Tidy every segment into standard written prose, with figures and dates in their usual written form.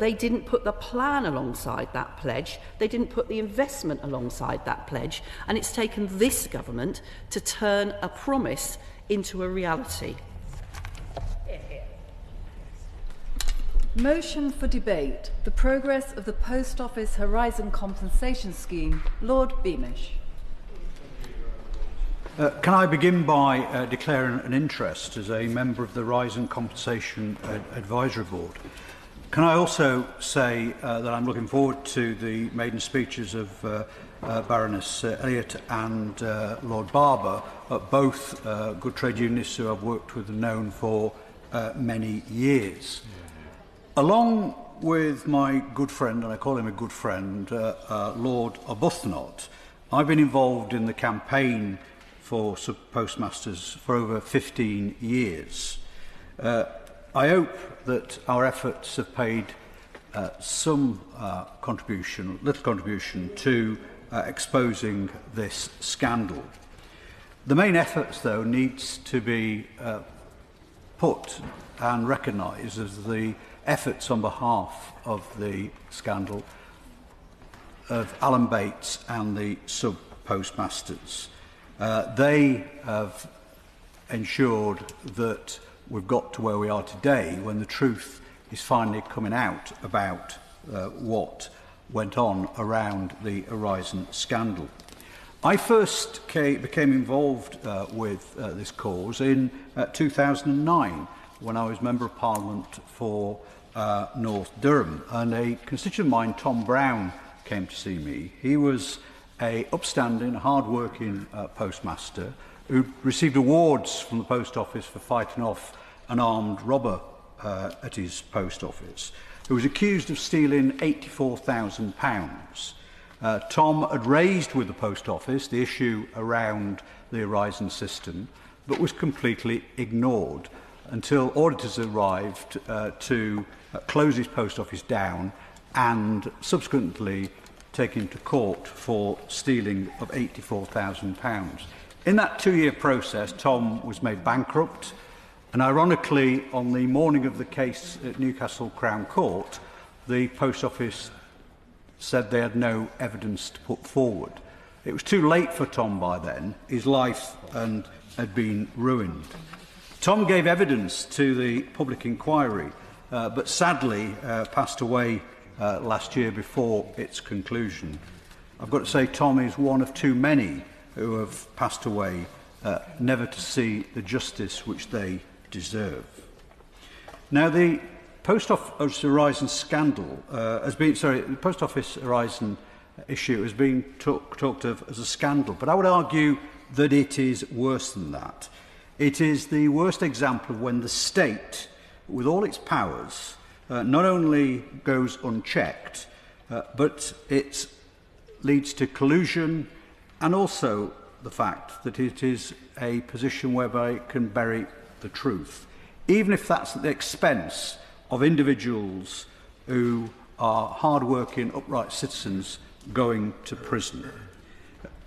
but they didn't put the plan alongside that pledge, they didn't put the investment alongside that pledge, and it's taken this government to turn a promise into a reality. Motion for debate. The progress of the Post Office Horizon Compensation Scheme. Lord Beamish. Can I begin by declaring an interest as a member of the Horizon Compensation Advisory Board? Can I also say that I'm looking forward to the maiden speeches of Baroness Elliott and Lord Barber, both good trade unionists who I've worked with and known for many years. Along with my good friend, and I call him a good friend, Lord Arbuthnot, I've been involved in the campaign for sub-postmasters for over 15 years. I hope that our efforts have paid some little contribution to exposing this scandal. The main efforts, though, needs to be put and recognised as the efforts on behalf of the scandal of Alan Bates and the sub-postmasters. They have ensured that we've got to where we are today when the truth is finally coming out about what went on around the Horizon scandal. I first became involved with this cause in 2009 when I was Member of Parliament for North Durham, and a constituent of mine, Tom Brown, came to see me. He was an upstanding, hard-working postmaster who received awards from the Post Office for fighting off an armed robber at his post office, who was accused of stealing £84,000. Tom had raised with the Post Office the issue around the Horizon system, but was completely ignored until auditors arrived to close his post office down and subsequently take him to court for stealing of £84,000. In that 2-year process, Tom was made bankrupt, and ironically, on the morning of the case at Newcastle Crown Court, the Post Office said they had no evidence to put forward. It was too late for Tom by then. His life had been ruined. Tom gave evidence to the public inquiry, but sadly passed away last year before its conclusion. I've got to say Tom is one of too many who have passed away, never to see the justice which they deserve. Now, the Post Office Horizon scandal the Post Office Horizon issue has been talked of as a scandal, but I would argue that it is worse than that. It is the worst example of when the state, with all its powers, not only goes unchecked, but it leads to collusion and also the fact that it is a position whereby it can bury the truth, even if that's at the expense of individuals who are hard-working, upright citizens going to prison.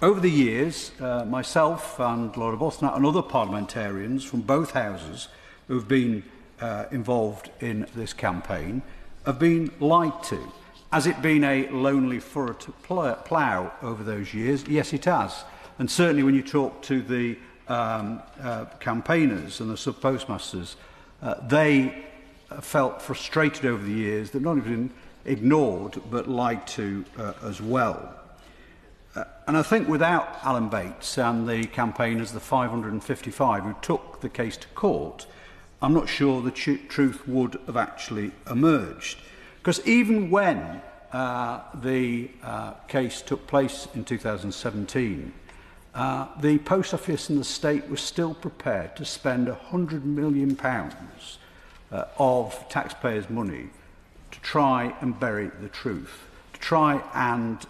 Over the years, myself and Lord Arbuthnot and other parliamentarians from both houses who have been involved in this campaign have been lied to. Has it been a lonely furrow to plough over those years? Yes, it has. And certainly when you talk to the campaigners and the sub-postmasters, they felt frustrated over the years that not only been ignored but lied to as well. And I think without Alan Bates and the campaigners, the 555 who took the case to court, I'm not sure the truth would have actually emerged. Because even when the case took place in 2017, the Post Office and the state were still prepared to spend £100 million of taxpayers' money to try and bury the truth, to try and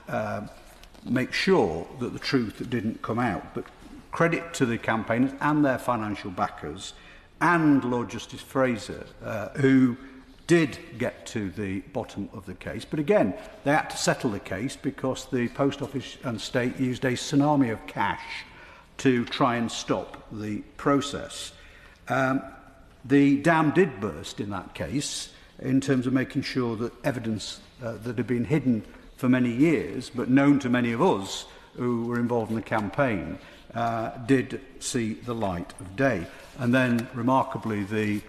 make sure that the truth didn't come out. But credit to the campaigners and their financial backers and Lord Justice Fraser, who did get to the bottom of the case. But again, they had to settle the case because the Post Office and state used a tsunami of cash to try and stop the process. The dam did burst in that case. in terms of making sure that evidence that had been hidden for many years, but known to many of us who were involved in the campaign, did see the light of day. And then, remarkably, the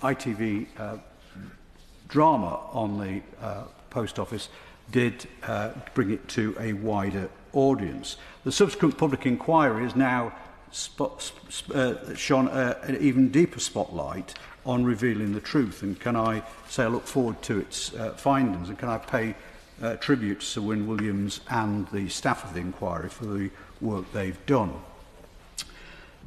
ITV drama on the Post Office did bring it to a wider audience. The subsequent public inquiry has now shone an even deeper spotlight on revealing the truth, and can I say I look forward to its findings, and can I pay tribute to Sir Wyn Williams and the staff of the inquiry for the work they've done.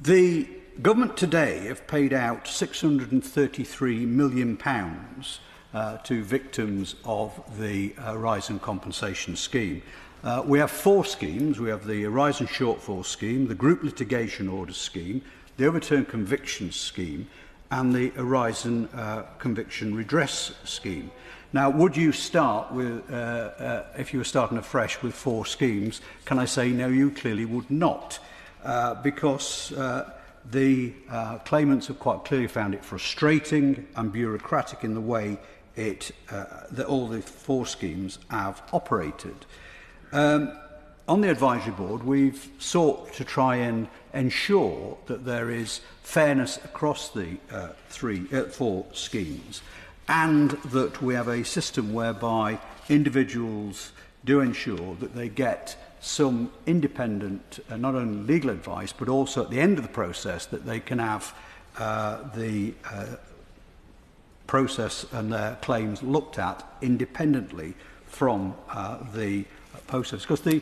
The government today have paid out £633 million to victims of the Horizon Compensation Scheme. We have 4 schemes. We have the Horizon Shortfall Scheme, the Group Litigation Order Scheme, the Overturned Convictions Scheme, and the Horizon Conviction Redress Scheme. Now, would you start with, if you were starting afresh with 4 schemes, can I say no, you clearly would not, because the claimants have quite clearly found it frustrating and bureaucratic in the way that all the 4 schemes have operated. On the advisory board, we've sought to try and ensure that there is fairness across the 4 schemes, and that we have a system whereby individuals do ensure that they get some independent, not only legal advice, but also at the end of the process that they can have the process and their claims looked at independently from the Post Office. Because the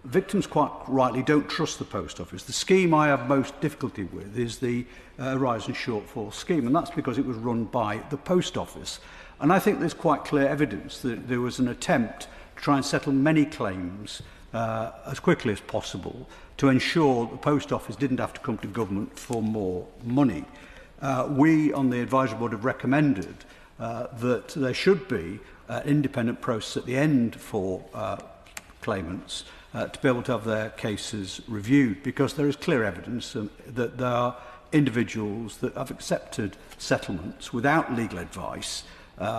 victims quite rightly don't trust the Post Office. The scheme I have most difficulty with is the Horizon Shortfall Scheme, and that's because it was run by the Post Office. And I think there's quite clear evidence that there was an attempt to try and settle many claims as quickly as possible to ensure the Post Office didn't have to come to government for more money. We on the advisory board have recommended that there should be an independent process at the end for claimants to be able to have their cases reviewed, because there is clear evidence that there are individuals that have accepted settlements without legal advice,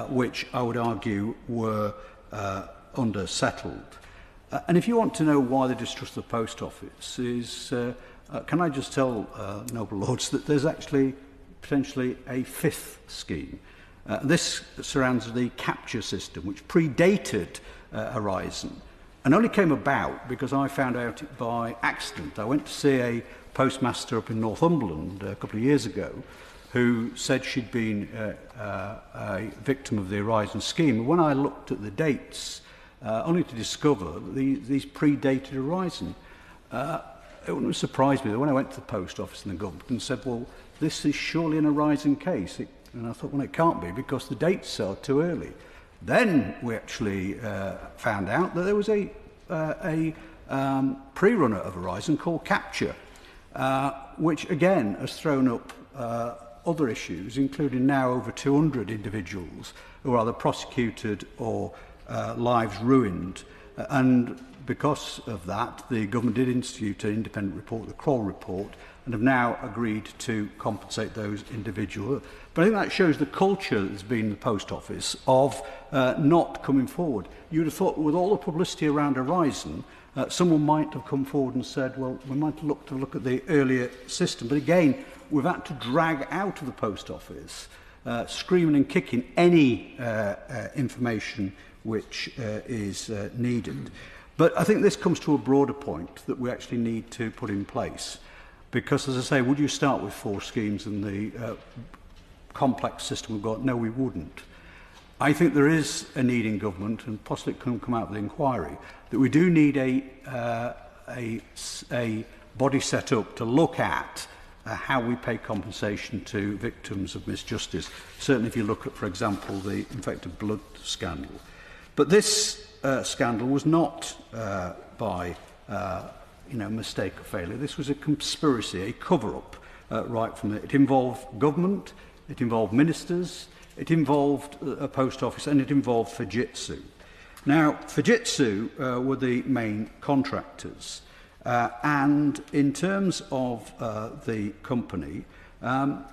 which I would argue were undersettled. And if you want to know why they distrust the Post Office, can I just tell noble lords that there's actually potentially a 5th scheme. This surrounds the capture system, which predated Horizon, and only came about because I found out it by accident. I went to see a postmaster up in Northumberland a couple of years ago who said she'd been a victim of the Horizon scheme. And when I looked at the dates, only to discover that these predated Horizon, it wouldn't have surprised me that when I went to the Post Office and the government and said, well, this is surely an Horizon case. And I thought, well, it can't be because the dates are too early. Then we actually found out that there was a pre-runner of Horizon called Capture, which again has thrown up other issues, including now over 200 individuals who are either prosecuted or lives ruined. And because of that, the government did institute an independent report, the Kroll report, and have now agreed to compensate those individuals. But I think that shows the culture that's been in the Post Office of not coming forward. You'd have thought with all the publicity around Horizon, someone might have come forward and said, well, we might look at the earlier system. But again, we've had to drag out of the Post Office, screaming and kicking any information which is needed. But I think this comes to a broader point that we actually need to put in place. Because, as I say, would you start with 4 schemes and the complex system we've got? No, we wouldn't. I think there is a need in government, and possibly it can come out of the inquiry, that we do need a body set up to look at how we pay compensation to victims of misjustice. Certainly if you look at, for example, the infected blood scandal. But this scandal was not by mistake or failure. This was a conspiracy, a cover-up right from it. It involved government, it involved ministers, it involved a Post Office, and it involved Fujitsu. Now, Fujitsu were the main contractors, and in terms of the company,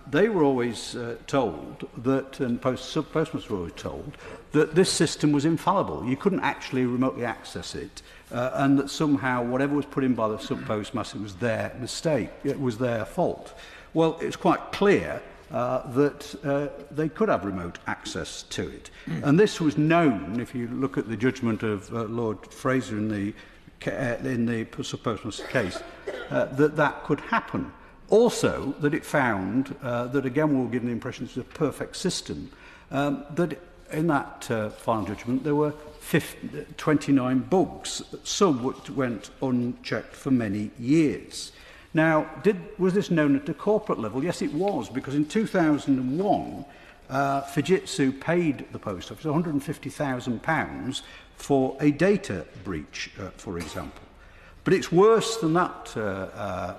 they were always told that, and postmasters were always told, that this system was infallible. You couldn't actually remotely access it, and that somehow whatever was put in by the sub-postmaster was their mistake, it was their fault. Well, it's quite clear that they could have remote access to it. And this was known, if you look at the judgment of Lord Fraser in the sub-postmaster case, that could happen. Also, that it found that, again, we were given the impression it's a perfect system, that in that final judgment there were 29 bugs, some which went unchecked for many years. Now, was this known at the corporate level? Yes, it was, because in 2001, Fujitsu paid the Post Office £150,000 for a data breach, for example. But it's worse than that, my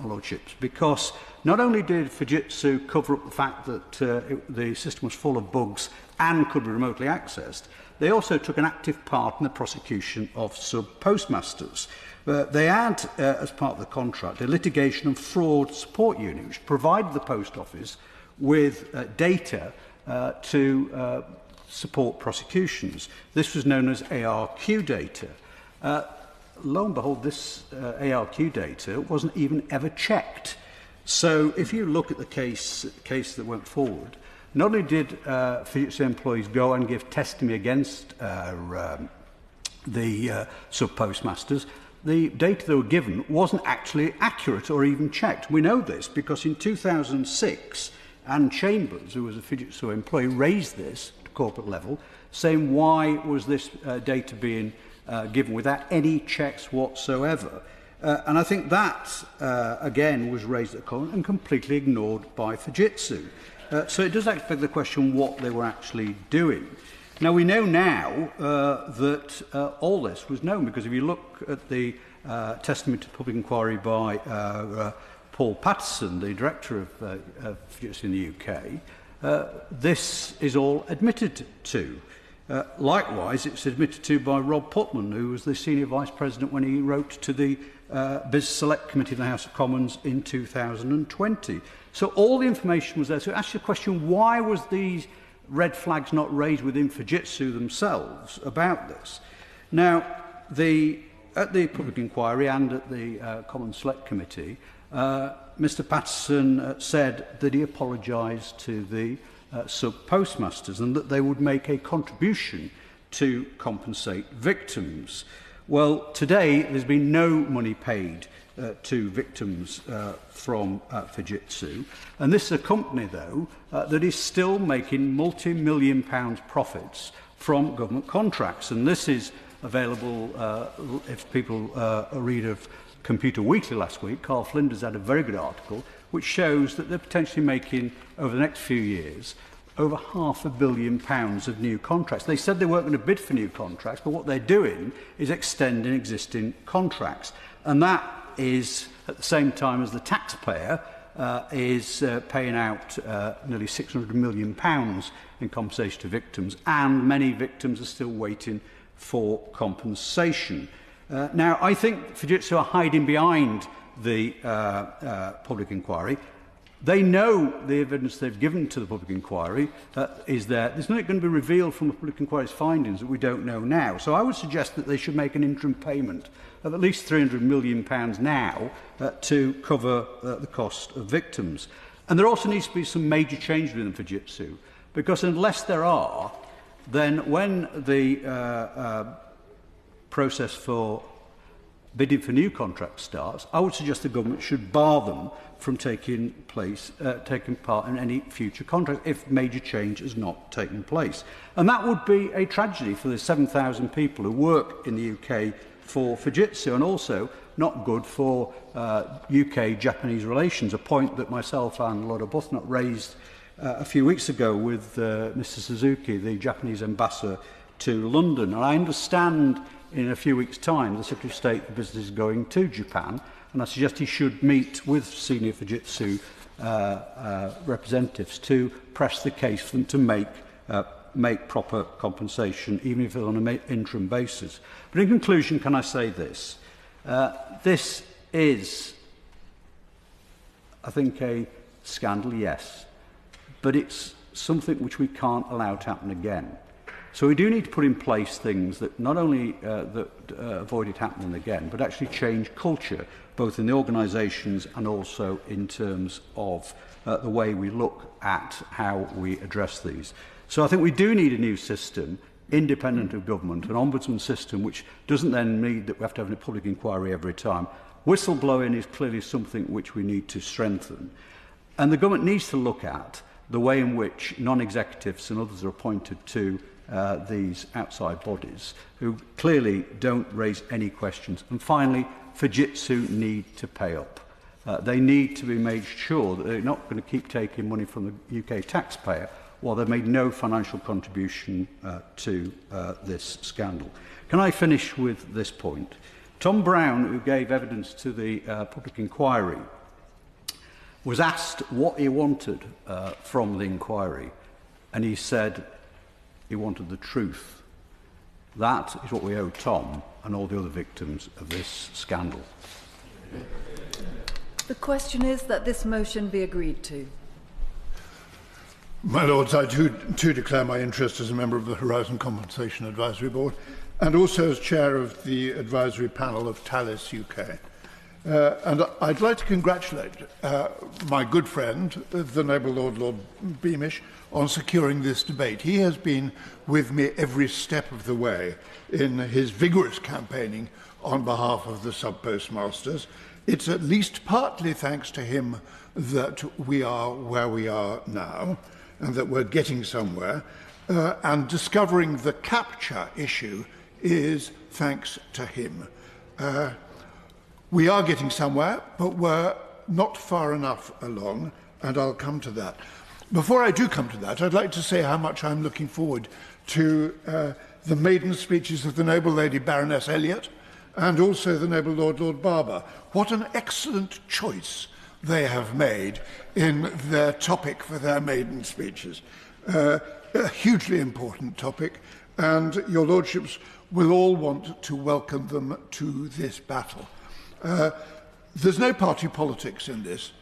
lordships, because not only did Fujitsu cover up the fact that the system was full of bugs and could be remotely accessed, they also took an active part in the prosecution of sub-postmasters. They had, as part of the contract, a litigation and fraud support unit, which provided the Post Office with data to support prosecutions. This was known as ARQ data. Lo and behold, this ARQ data wasn't even ever checked. So if you look at the case that went forward, not only did Fujitsu employees go and give testimony against the sub-postmasters, the data they were given wasn't actually accurate or even checked. We know this because in 2006, Anne Chambers, who was a Fujitsu employee, raised this at corporate level, saying why was this data being given without any checks whatsoever. And I think that, again, was raised at Common and completely ignored by Fujitsu. So it does actually beg the question what they were actually doing. Now, we know now that all this was known, because if you look at the testimony to public inquiry by Paul Patterson, the director of Fujitsu in the UK, this is all admitted to. Likewise, it's admitted to by Rob Putman, who was the senior vice president when he wrote to the Business Select Committee in the House of Commons in 2020. So all the information was there. So it asks the question, why was these red flags not raised within Fujitsu themselves about this? Now, at the public inquiry and at the Commons Select Committee, Mr Patterson said that he apologised to the sub-postmasters and that they would make a contribution to compensate victims. Well, today there's been no money paid to victims from Fujitsu, and this is a company, though, that is still making multi-million pounds profits from government contracts, and this is available if people read of Computer Weekly last week. Carl Flinders had a very good article which shows that they're potentially making, over the next few years, over £500 million of new contracts. They said they weren't going to bid for new contracts, but what they're doing is extending existing contracts. And that is at the same time as the taxpayer is paying out nearly £600 million in compensation to victims, and many victims are still waiting for compensation. Now, I think Fujitsu are hiding behind the public inquiry. They know the evidence they've given to the public inquiry is there. There's nothing going to be revealed from the public inquiry's findings that we don't know now. So I would suggest that they should make an interim payment of at least £300 million now to cover the cost of victims. And there also needs to be some major changes within Fujitsu, because unless there are, then when the process for bidding for new contracts starts, I would suggest the government should bar them from taking part in any future contract if major change has not taken place. And that would be a tragedy for the 7,000 people who work in the UK for Fujitsu, and also not good for UK-Japanese relations, a point that myself and Lord Arbuthnot raised a few weeks ago with Mr Suzuki, the Japanese ambassador to London. And I understand in a few weeks' time the Secretary of State for Business is going to Japan, and I suggest he should meet with senior Fujitsu representatives to press the case for them to make proper compensation, even if it's on an interim basis. But in conclusion, can I say this? This is, I think, a scandal, yes, but it's something which we can't allow to happen again. So we do need to put in place things that not only avoid it happening again, but actually change culture, both in the organisations and also in terms of the way we look at how we address these. So I think we do need a new system, independent of government, an ombudsman system, which doesn't then mean that we have to have a public inquiry every time. Whistleblowing is clearly something which we need to strengthen. And the government needs to look at the way in which non-executives and others are appointed to these outside bodies who clearly don't raise any questions. And finally, Fujitsu need to pay up. They need to be made sure that they're not going to keep taking money from the UK taxpayer while they've made no financial contribution to this scandal. Can I finish with this point? Tom Brown, who gave evidence to the public inquiry, was asked what he wanted from the inquiry, and he said he wanted the truth. That is what we owe Tom and all the other victims of this scandal. The question is that this motion be agreed to. My Lords, I too declare my interest as a member of the Horizon Compensation Advisory Board and also as chair of the advisory panel of Talis UK. And I'd like to congratulate my good friend, the Noble Lord Beamish, on securing this debate. He has been with me every step of the way in his vigorous campaigning on behalf of the sub-postmasters. It's at least partly thanks to him that we are where we are now and that we're getting somewhere. And discovering the capture issue is thanks to him. We are getting somewhere, but we're not far enough along, and I'll come to that. Before I do come to that, I'd like to say how much I'm looking forward to the maiden speeches of the Noble Lady Baroness Elliot and also the Noble Lord Barber. What an excellent choice they have made in their topic for their maiden speeches. A hugely important topic, and your lordships will all want to welcome them to this battle. There's no party politics in this,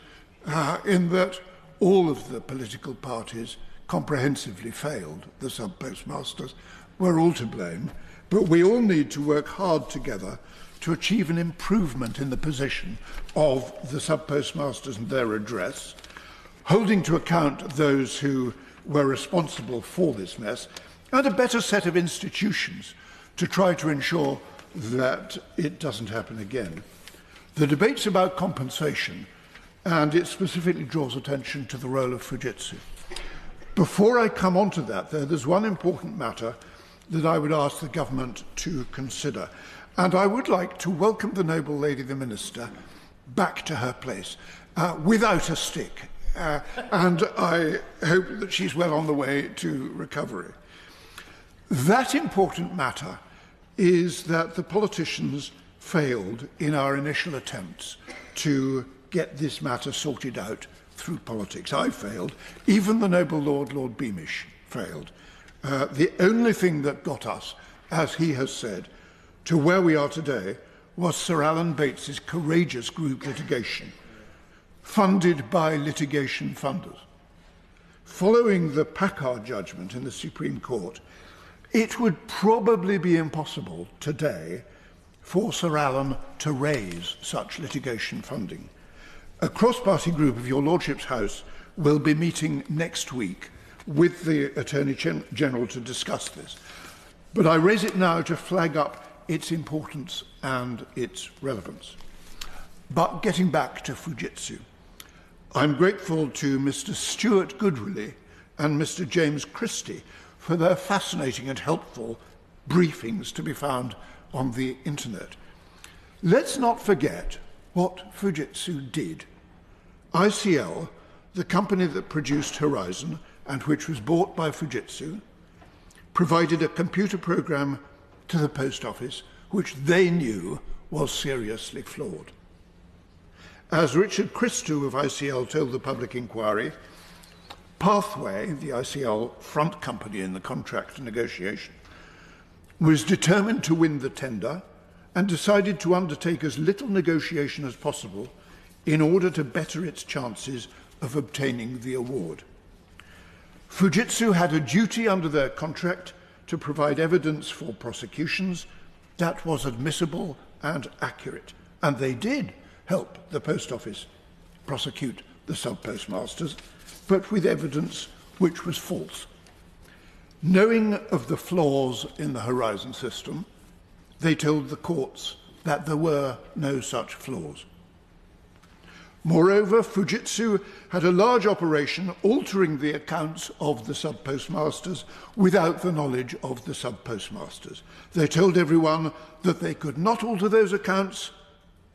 in that all of the political parties comprehensively failed the sub-postmasters. We're all to blame, but we all need to work hard together to achieve an improvement in the position of the sub-postmasters and their redress, holding to account those who were responsible for this mess, and a better set of institutions to try to ensure that it doesn't happen again. The debate's about compensation, and it specifically draws attention to the role of Fujitsu. Before I come on to that, there's one important matter that I would ask the government to consider, and I would like to welcome the Noble Lady, the Minister, back to her place, without a stick, and I hope that she's well on the way to recovery. That important matter is that the politicians failed in our initial attempts to get this matter sorted out through politics. I failed. Even the Noble Lord Beamish failed. The only thing that got us, as he has said, to where we are today was Sir Alan Bates's courageous group litigation, funded by litigation funders. Following the Packard judgment in the Supreme Court, it would probably be impossible today for Sir Alan to raise such litigation funding. A cross-party group of your Lordship's House will be meeting next week with the Attorney General to discuss this. But I raise it now to flag up its importance and its relevance. But getting back to Fujitsu, I'm grateful to Mr. Stuart Goodrilley and Mr. James Christie for their fascinating and helpful briefings to be found on the internet. Let's not forget what Fujitsu did. ICL, the company that produced Horizon and which was bought by Fujitsu, provided a computer program to the post office which they knew was seriously flawed. As Richard Christou of ICL told the public inquiry, Pathway, the ICL front company in the contract negotiation, was determined to win the tender and decided to undertake as little negotiation as possible in order to better its chances of obtaining the award. Fujitsu had a duty under their contract to provide evidence for prosecutions that was admissible and accurate, and they did help the Post Office prosecute the sub-postmasters, but with evidence which was false. Knowing of the flaws in the Horizon system, they told the courts that there were no such flaws. Moreover, Fujitsu had a large operation altering the accounts of the sub-postmasters without the knowledge of the sub-postmasters. They told everyone that they could not alter those accounts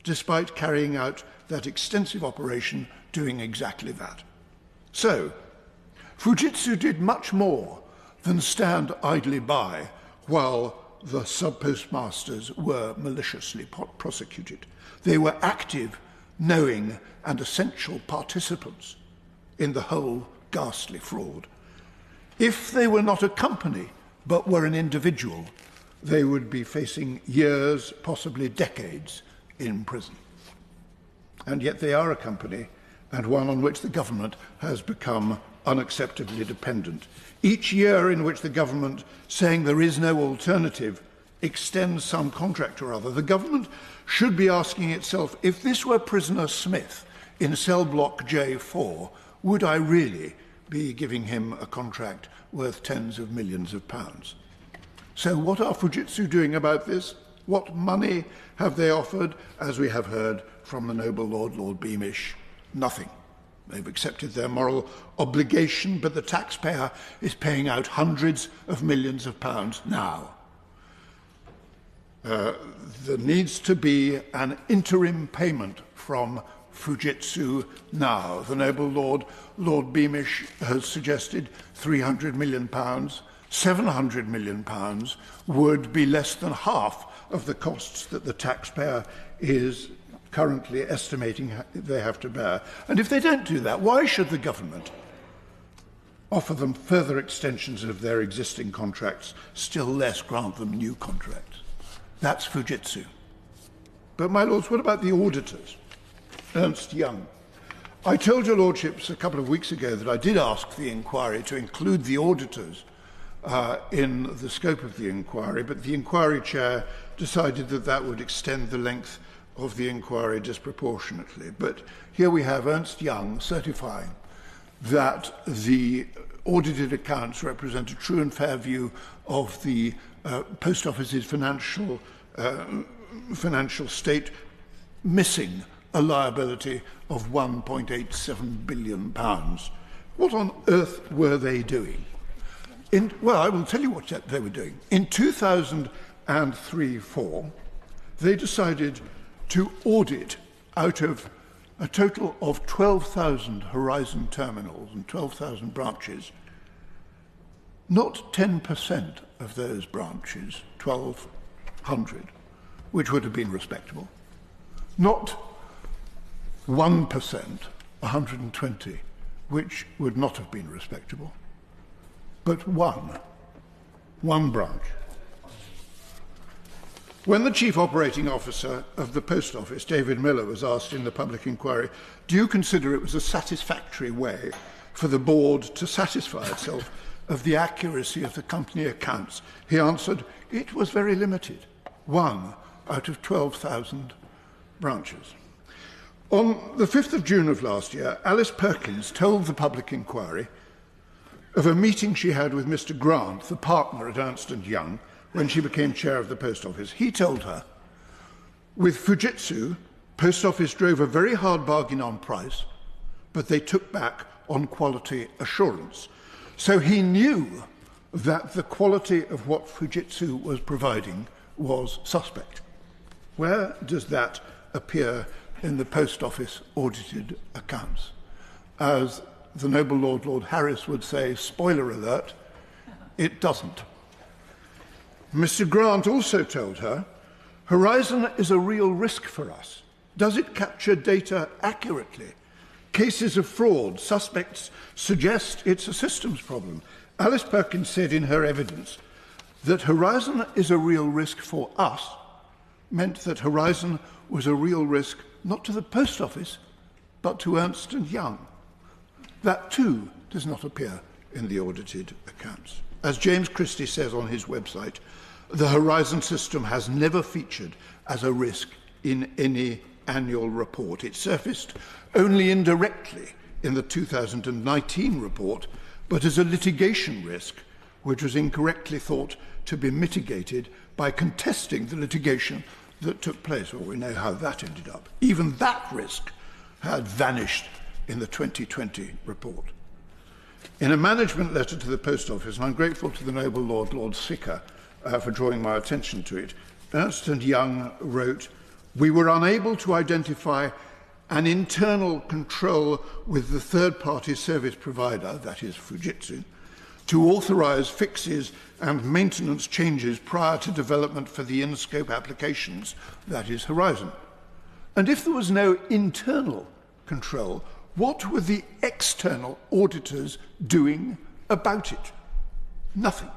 despite carrying out that extensive operation doing exactly that. So, Fujitsu did much more than stand idly by while the sub-postmasters were maliciously prosecuted. They were active, knowing and essential participants in the whole ghastly fraud. If they were not a company, but were an individual, they would be facing years, possibly decades, in prison. And yet they are a company, and one on which the government has become unacceptably dependent. Each year in which the government, saying there is no alternative, extends some contract or other, the government should be asking itself, if this were prisoner Smith in cell block J4, would I really be giving him a contract worth tens of millions of pounds? So what are Fujitsu doing about this? What money have they offered? As we have heard from the noble Lord Beamish, nothing. They've accepted their moral obligation, but the taxpayer is paying out hundreds of millions of pounds now. There needs to be an interim payment from Fujitsu now. The noble Lord Beamish has suggested £300 million. £700 million would be less than half of the costs that the taxpayer is currently estimating they have to bear. And if they don't do that, why should the government offer them further extensions of their existing contracts, still less grant them new contracts? That's Fujitsu. But, my lords, what about the auditors? Ernst Young. I told your lordships a couple of weeks ago that I did ask the inquiry to include the auditors in the scope of the inquiry, but the inquiry chair decided that that would extend the length of the inquiry disproportionately. But here we have Ernst Young certifying that the audited accounts represent a true and fair view of the Post Office's financial state, missing a liability of £1.87 billion. What on earth were they doing? Well, I will tell you what they were doing. In 2003-04, they decided to audit out of a total of 12,000 Horizon terminals and 12,000 branches, not 10% of those branches, 1,200, which would have been respectable, not 1%, 120, which would not have been respectable, but one branch. When the Chief Operating Officer of the Post Office, David Miller, was asked in the public inquiry, do you consider it was a satisfactory way for the board to satisfy itself of the accuracy of the company accounts, he answered, it was very limited, 1 out of 12,000 branches. On the 5th of June of last year, Alice Perkins told the public inquiry of a meeting she had with Mr. Grant, the partner at Ernst & Young, when she became chair of the Post Office. He told her, with Fujitsu, Post Office drove a very hard bargain on price, but they took back on quality assurance. So he knew that the quality of what Fujitsu was providing was suspect. Where does that appear in the Post Office audited accounts? As the noble Lord Harris would say, spoiler alert, it doesn't. Mr. Grant also told her, Horizon is a real risk for us. Does it capture data accurately? Cases of fraud, suspects suggest it's a systems problem. Alice Perkins said in her evidence that Horizon is a real risk for us meant that Horizon was a real risk not to the Post Office, but to Ernst & Young. That too does not appear in the audited accounts. As James Christie says on his website, the Horizon system has never featured as a risk in any annual report. It surfaced only indirectly in the 2019 report, but as a litigation risk, which was incorrectly thought to be mitigated by contesting the litigation that took place. Well, we know how that ended up. Even that risk had vanished in the 2020 report. In a management letter to the Post Office, and I'm grateful to the noble Lord Sicker for drawing my attention to it, Ernst & Young wrote, "We were unable to identify an internal control with the third-party service provider, that is Fujitsu, to authorise fixes and maintenance changes prior to development for the in-scope applications, that is Horizon. And if there was no internal control, what were the external auditors doing about it? Nothing.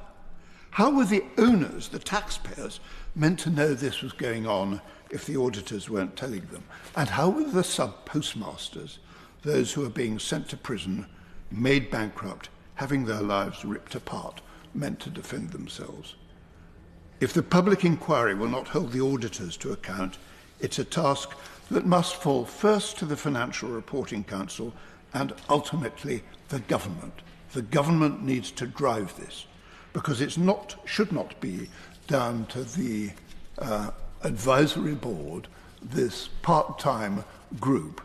How were the owners, the taxpayers, meant to know this was going on if the auditors weren't telling them? And how were the sub-postmasters, those who are being sent to prison, made bankrupt, having their lives ripped apart, meant to defend themselves? If the public inquiry will not hold the auditors to account, it's a task that must fall first to the Financial Reporting Council and ultimately the government. The government needs to drive this, because it should not be down to the advisory board, this part-time group,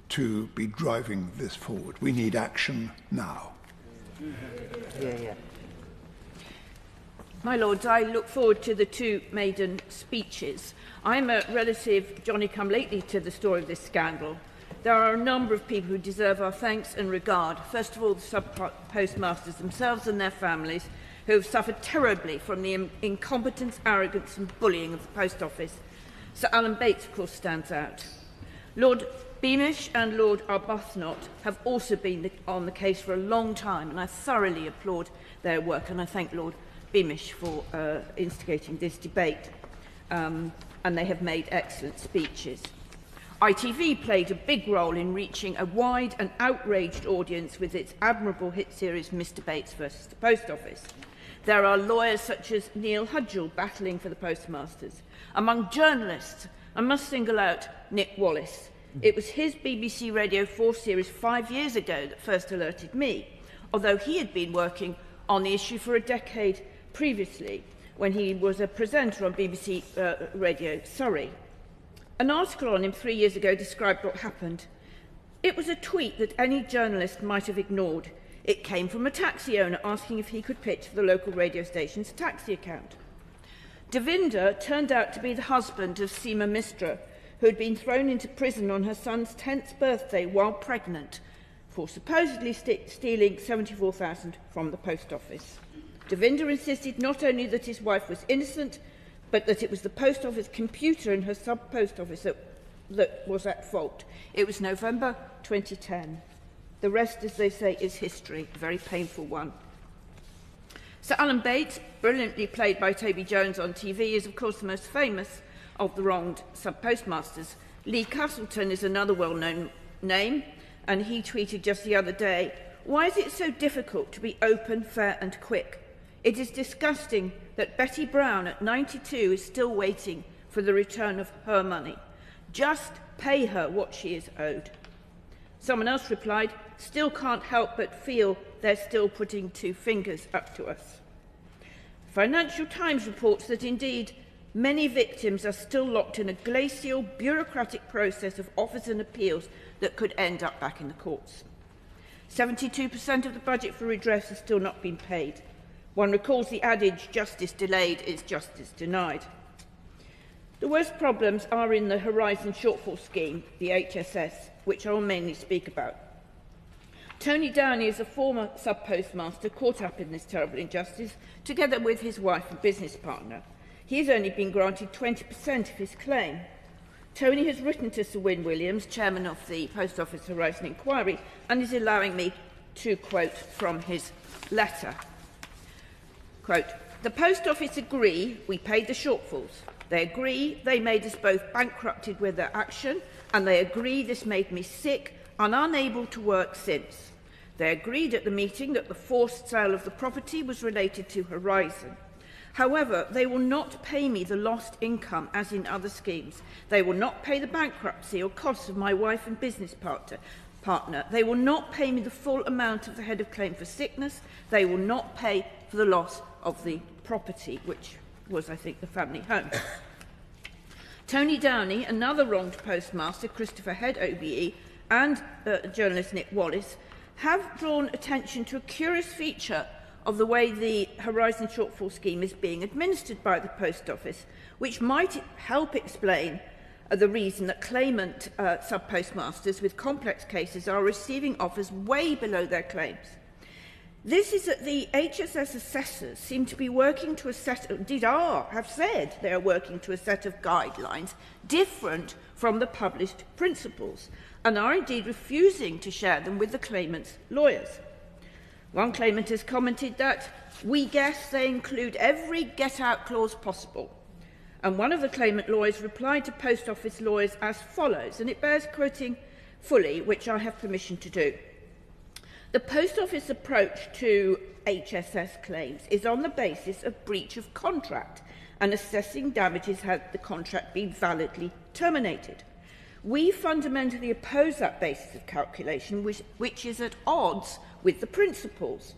to be driving this forward. We need action now. My Lords, I look forward to the two Maiden speeches. I'm a relative Johnny-come-lately to the story of this scandal. There are a number of people who deserve our thanks and regard. First of all, the sub-postmasters themselves and their families, who have suffered terribly from the incompetence, arrogance and bullying of the Post Office. Sir Alan Bates, of course, stands out. Lord Beamish and Lord Arbuthnot have also been on the case for a long time, and I thoroughly applaud their work, and I thank Lord Beamish for instigating this debate, and they have made excellent speeches. ITV played a big role in reaching a wide and outraged audience with its admirable hit series Mr. Bates versus the Post Office. There are lawyers such as Neil Hudgell battling for the postmasters. Among journalists, I must single out Nick Wallace. It was his BBC Radio 4 series 5 years ago that first alerted me, although he had been working on the issue for a decade previously when he was a presenter on BBC Radio Surrey. An article on him 3 years ago described what happened. It was a tweet that any journalist might have ignored. It came from a taxi owner asking if he could pitch for the local radio station's taxi account. Devinder turned out to be the husband of Seema Mistra, who had been thrown into prison on her son's 10th birthday while pregnant for supposedly stealing $74,000 from the Post Office. Devinder insisted not only that his wife was innocent, but that it was the Post Office computer in her sub-post office that was at fault. It was November 2010. The rest, as they say, is history, a very painful one. Sir Alan Bates, brilliantly played by Toby Jones on TV, is of course the most famous of the wronged sub-postmasters. Lee Castleton is another well-known name, and he tweeted just the other day, "Why is it so difficult to be open, fair and quick? It is disgusting that Betty Brown at 92 is still waiting for the return of her money. Just pay her what she is owed." Someone else replied, "Still can't help but feel they're still putting two fingers up to us." Financial Times reports that indeed many victims are still locked in a glacial, bureaucratic process of offers and appeals that could end up back in the courts. 72% of the budget for redress has still not been paid. One recalls the adage, justice delayed is justice denied. The worst problems are in the Horizon Shortfall Scheme, the HSS, which I will mainly speak about. Tony Downey is a former sub-postmaster caught up in this terrible injustice, together with his wife and business partner. He has only been granted 20% of his claim. Tony has written to Sir Wyn Williams, chairman of the Post Office Horizon Inquiry, and is allowing me to quote from his letter. Quote, "The Post Office agree we paid the shortfalls. They agree they made us both bankrupted with their action, and they agree this made me sick and unable to work since. They agreed at the meeting that the forced sale of the property was related to Horizon. However, they will not pay me the lost income as in other schemes. They will not pay the bankruptcy or costs of my wife and business partner. They will not pay me the full amount of the head of claim for sickness. They will not pay for the loss of the property, which was, I think, the family home. Tony Downey, another wronged postmaster, Christopher Head OBE, and journalist Nick Wallace have drawn attention to a curious feature of the way the Horizon Shortfall Scheme is being administered by the Post Office, which might help explain the reason that claimant sub-postmasters with complex cases are receiving offers way below their claims. This is that the HSS assessors seem to be working to a set of, have said they are working to a set of guidelines different from the published principles, and are indeed refusing to share them with the claimant's lawyers. One claimant has commented that, "We guess they include every get-out clause possible." And one of the claimant lawyers replied to Post Office lawyers as follows, and it bears quoting fully, which I have permission to do. The Post Office approach to HSS claims is on the basis of breach of contract and assessing damages had the contract been validly terminated. We fundamentally oppose that basis of calculation, which is at odds with the principles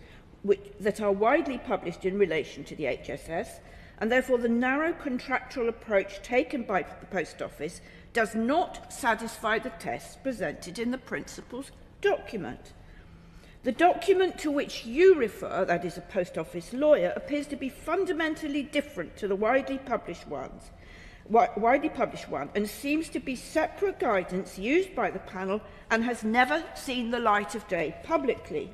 that are widely published in relation to the HSS, and therefore the narrow contractual approach taken by the Post Office does not satisfy the tests presented in the principles document. The document to which you refer, that is a Post Office lawyer, appears to be fundamentally different to the widely published one, and seems to be separate guidance used by the panel and has never seen the light of day publicly.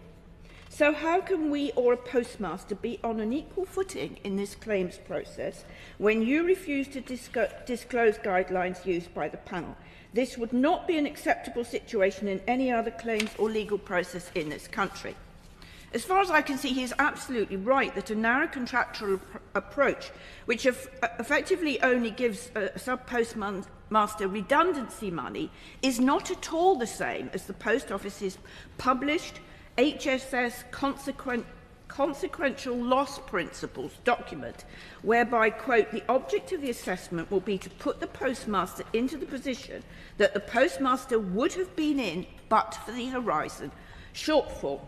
So how can we or a postmaster be on an equal footing in this claims process when you refuse to disclose guidelines used by the panel? This would not be an acceptable situation in any other claims or legal process in this country. As far as I can see, he is absolutely right that a narrow contractual approach, which effectively only gives a sub-postmaster redundancy money, is not at all the same as the Post Office's published HSS consequential loss principles document, whereby, quote, the object of the assessment will be to put the postmaster into the position that the postmaster would have been in but for the Horizon shortfall.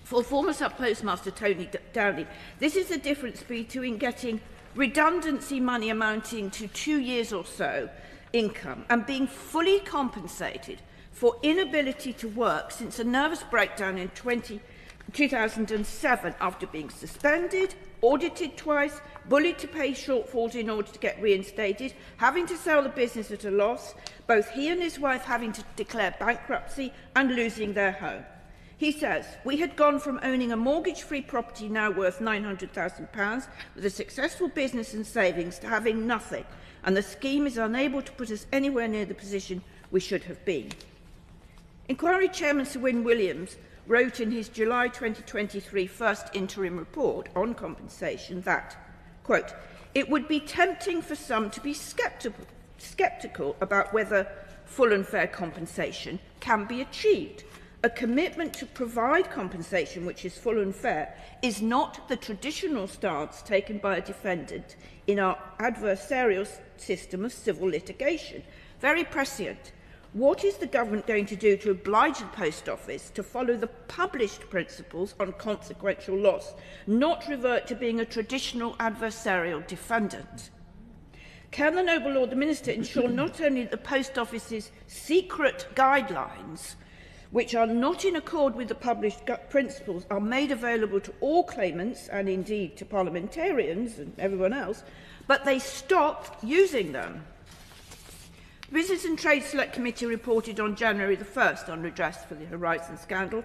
For former sub-postmaster Tony Downey, this is the difference between getting redundancy money amounting to 2 years or so income and being fully compensated for inability to work since a nervous breakdown in 2007 after being suspended, audited twice, bullied to pay shortfalls in order to get reinstated, having to sell the business at a loss, both he and his wife having to declare bankruptcy and losing their home. He says, "We had gone from owning a mortgage-free property now worth £900,000 with a successful business and savings to having nothing, and the scheme is unable to put us anywhere near the position we should have been." Inquiry Chairman Sir Wyn Williams wrote in his July 2023 first interim report on compensation that, quote, "It would be tempting for some to be sceptical about whether full and fair compensation can be achieved. A commitment to provide compensation which is full and fair is not the traditional stance taken by a defendant in our adversarial system of civil litigation. Very prescient. What is the government going to do to oblige the Post Office to follow the published principles on consequential loss, not revert to being a traditional adversarial defendant? Can the Noble Lord the Minister ensure not only that the Post Office's secret guidelines, which are not in accord with the published principles, are made available to all claimants and indeed to parliamentarians and everyone else, but they stop using them? The Business and Trade Select Committee reported on January the 1st on redress for the Horizon scandal.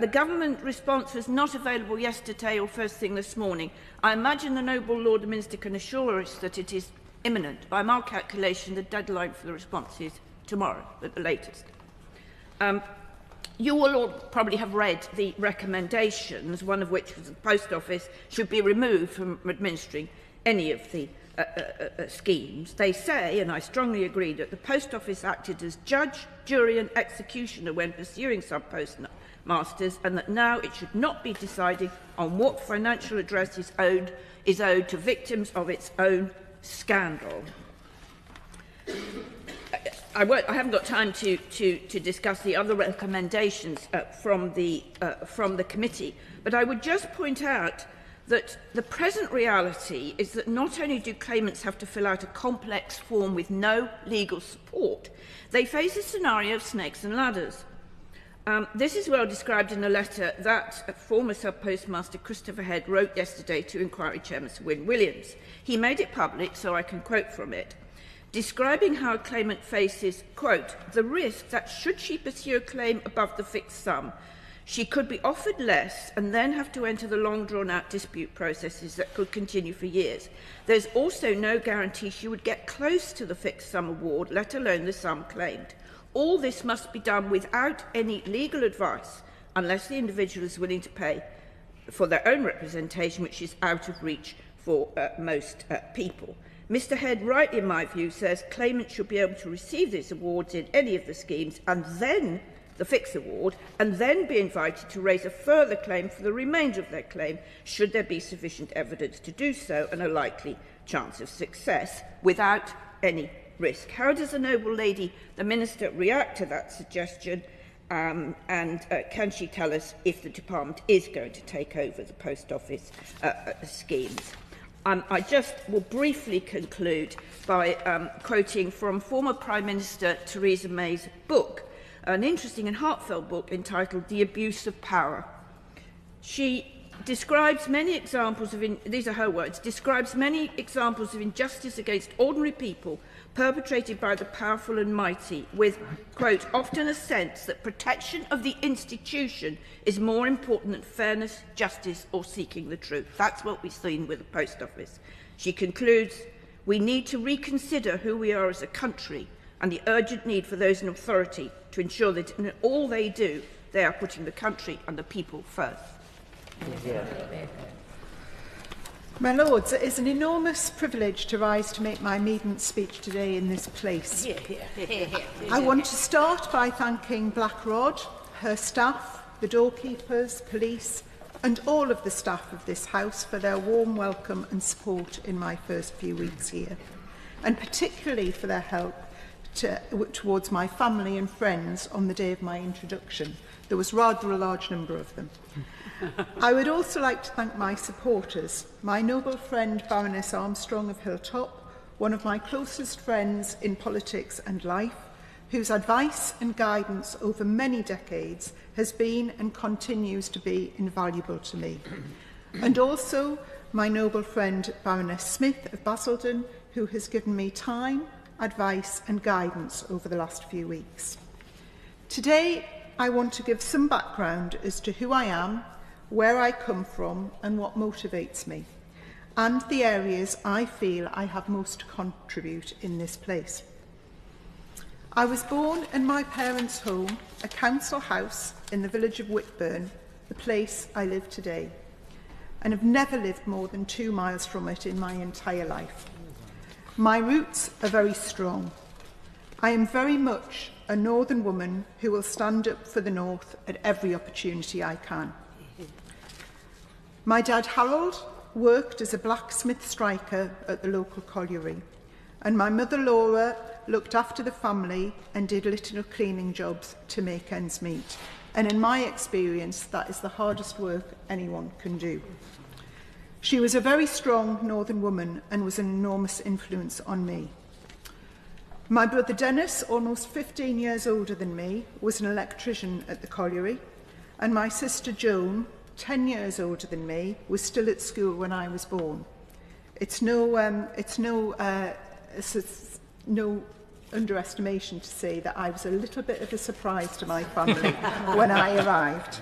The government response was not available yesterday or first thing this morning. I imagine the Noble Lord the Minister can assure us that it is imminent. By my calculation, the deadline for the response is tomorrow at the latest. You will all probably have read the recommendations, one of which was the Post Office should be removed from administering any of the schemes. They say, and I strongly agree, that the Post Office acted as judge, jury and executioner when pursuing sub-postmasters masters, and that now it should not be deciding on what financial redress is owed to victims of its own scandal. I haven't got time to discuss the other recommendations from the committee, but I would just point out that the present reality is that not only do claimants have to fill out a complex form with no legal support, they face a scenario of snakes and ladders. This is well described in a letter that former Sub-Postmaster Christopher Head wrote yesterday to Inquiry Chairman Sir Wyn Williams. He made it public, so I can quote from it, describing how a claimant faces, quote, the risk that should she pursue a claim above the fixed sum, she could be offered less and then have to enter the long drawn-out dispute processes that could continue for years. There's also no guarantee she would get close to the fixed sum award, let alone the sum claimed. All this must be done without any legal advice, unless the individual is willing to pay for their own representation, which is out of reach for most people. Mr. Head, rightly in my view, says claimants should be able to receive these awards in any of the schemes and then the fixed award, and then be invited to raise a further claim for the remainder of their claim, should there be sufficient evidence to do so and a likely chance of success, without any risk. How does the noble lady, the Minister, react to that suggestion, and can she tell us if the Department is going to take over the Post Office schemes? I just will briefly conclude by quoting from former Prime Minister Theresa May's book, an interesting and heartfelt book entitled The Abuse of Power. She describes many examples of, these are her words, describes many examples of injustice against ordinary people perpetrated by the powerful and mighty with, quote, often a sense that protection of the institution is more important than fairness, justice or seeking the truth. That's what we've seen with the Post Office. She concludes, we need to reconsider who we are as a country and the urgent need for those in authority to ensure that in all they do, they are putting the country and the people first. Yeah. My Lords, it is an enormous privilege to rise to make my maiden speech today in this place. I want to start by thanking Black Rod, her staff, the doorkeepers, police, and all of the staff of this House for their warm welcome and support in my first few weeks here, and particularly for their help towards my family and friends on the day of my introduction. There was rather a large number of them. I would also like to thank my supporters, my noble friend Baroness Armstrong of Hilltop, one of my closest friends in politics and life, whose advice and guidance over many decades has been and continues to be invaluable to me. And also my noble friend Baroness Smith of Basildon, who has given me time, advice and guidance over the last few weeks. Today, I want to give some background as to who I am, where I come from and what motivates me, and the areas I feel I have most to contribute in this place. I was born in my parents' home, a council house in the village of Whitburn, the place I live today, and have never lived more than 2 miles from it in my entire life. My roots are very strong. I am very much a northern woman who will stand up for the north at every opportunity I can. My dad Harold worked as a blacksmith striker at the local colliery, and my mother Laura looked after the family and did little cleaning jobs to make ends meet. And in my experience, that is the hardest work anyone can do. She was a very strong northern woman and was an enormous influence on me. My brother Dennis, almost 15 years older than me, was an electrician at the colliery, and my sister Joan, 10 years older than me, was still at school when I was born. It's no underestimation to say that I was a little bit of a surprise to my family when I arrived.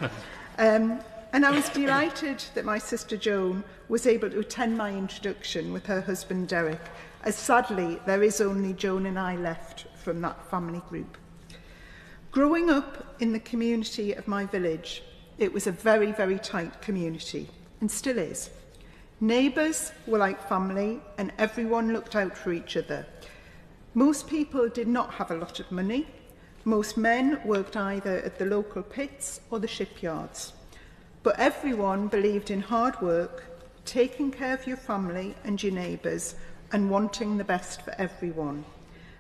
And I was delighted that my sister Joan was able to attend my introduction with her husband Derek, as sadly there is only Joan and I left from that family group. Growing up in the community of my village, it was a very, very tight community, and still is. Neighbours were like family, and everyone looked out for each other. Most people did not have a lot of money, Most men worked either at the local pits or the shipyards. But everyone believed in hard work, taking care of your family and your neighbours, and wanting the best for everyone.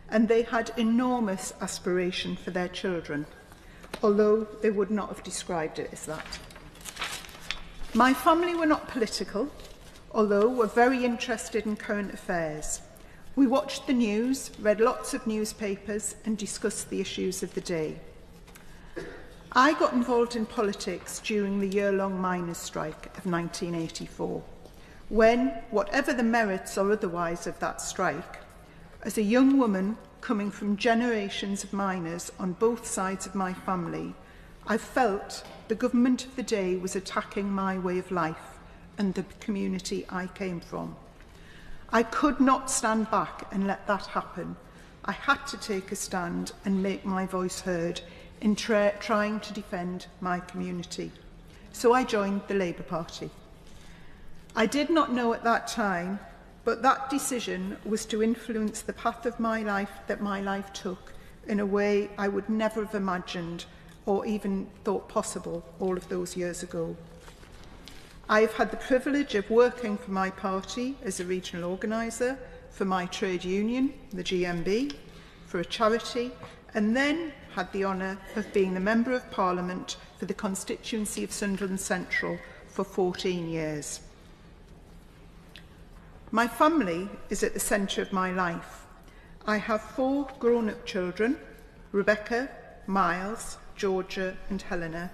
And they had enormous aspiration for their children, although they would not have described it as that. My family were not political, although were very interested in current affairs. We watched the news, read lots of newspapers, and discussed the issues of the day. I got involved in politics during the year-long miners' strike of 1984, when, whatever the merits or otherwise of that strike, as a young woman coming from generations of miners on both sides of my family, I felt the government of the day was attacking my way of life and the community I came from. I could not stand back and let that happen. I had to take a stand and make my voice heard in trying to defend my community. So I joined the Labour Party. I did not know at that time, but that decision was to influence the path of my life that my life took in a way I would never have imagined or even thought possible all of those years ago. I have had the privilege of working for my party as a regional organiser, for my trade union, the GMB, for a charity, and then had the honour of being the Member of Parliament for the constituency of Sunderland Central for 14 years. My family is at the centre of my life. I have 4 grown-up children, Rebecca, Miles, Georgia and Helena,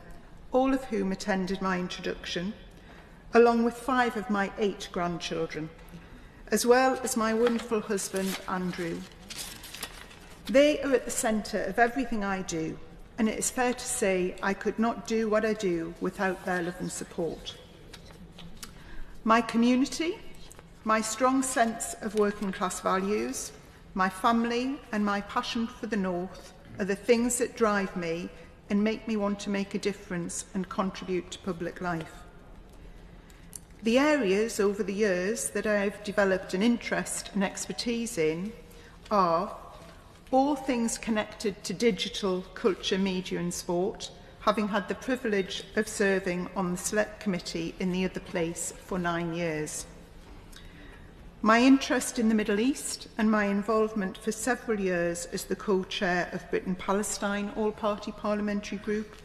all of whom attended my introduction, along with 5 of my 8 grandchildren, as well as my wonderful husband, Andrew. They are at the centre of everything I do, and it is fair to say I could not do what I do without their love and support. My community, my strong sense of working class values, my family and my passion for the North are the things that drive me and make me want to make a difference and contribute to public life. The areas over the years that I have developed an interest and expertise in are all things connected to digital, culture, media and sport, having had the privilege of serving on the Select Committee in the other place for 9 years. My interest in the Middle East and my involvement for several years as the co-chair of Britain-Palestine All-Party Parliamentary Group,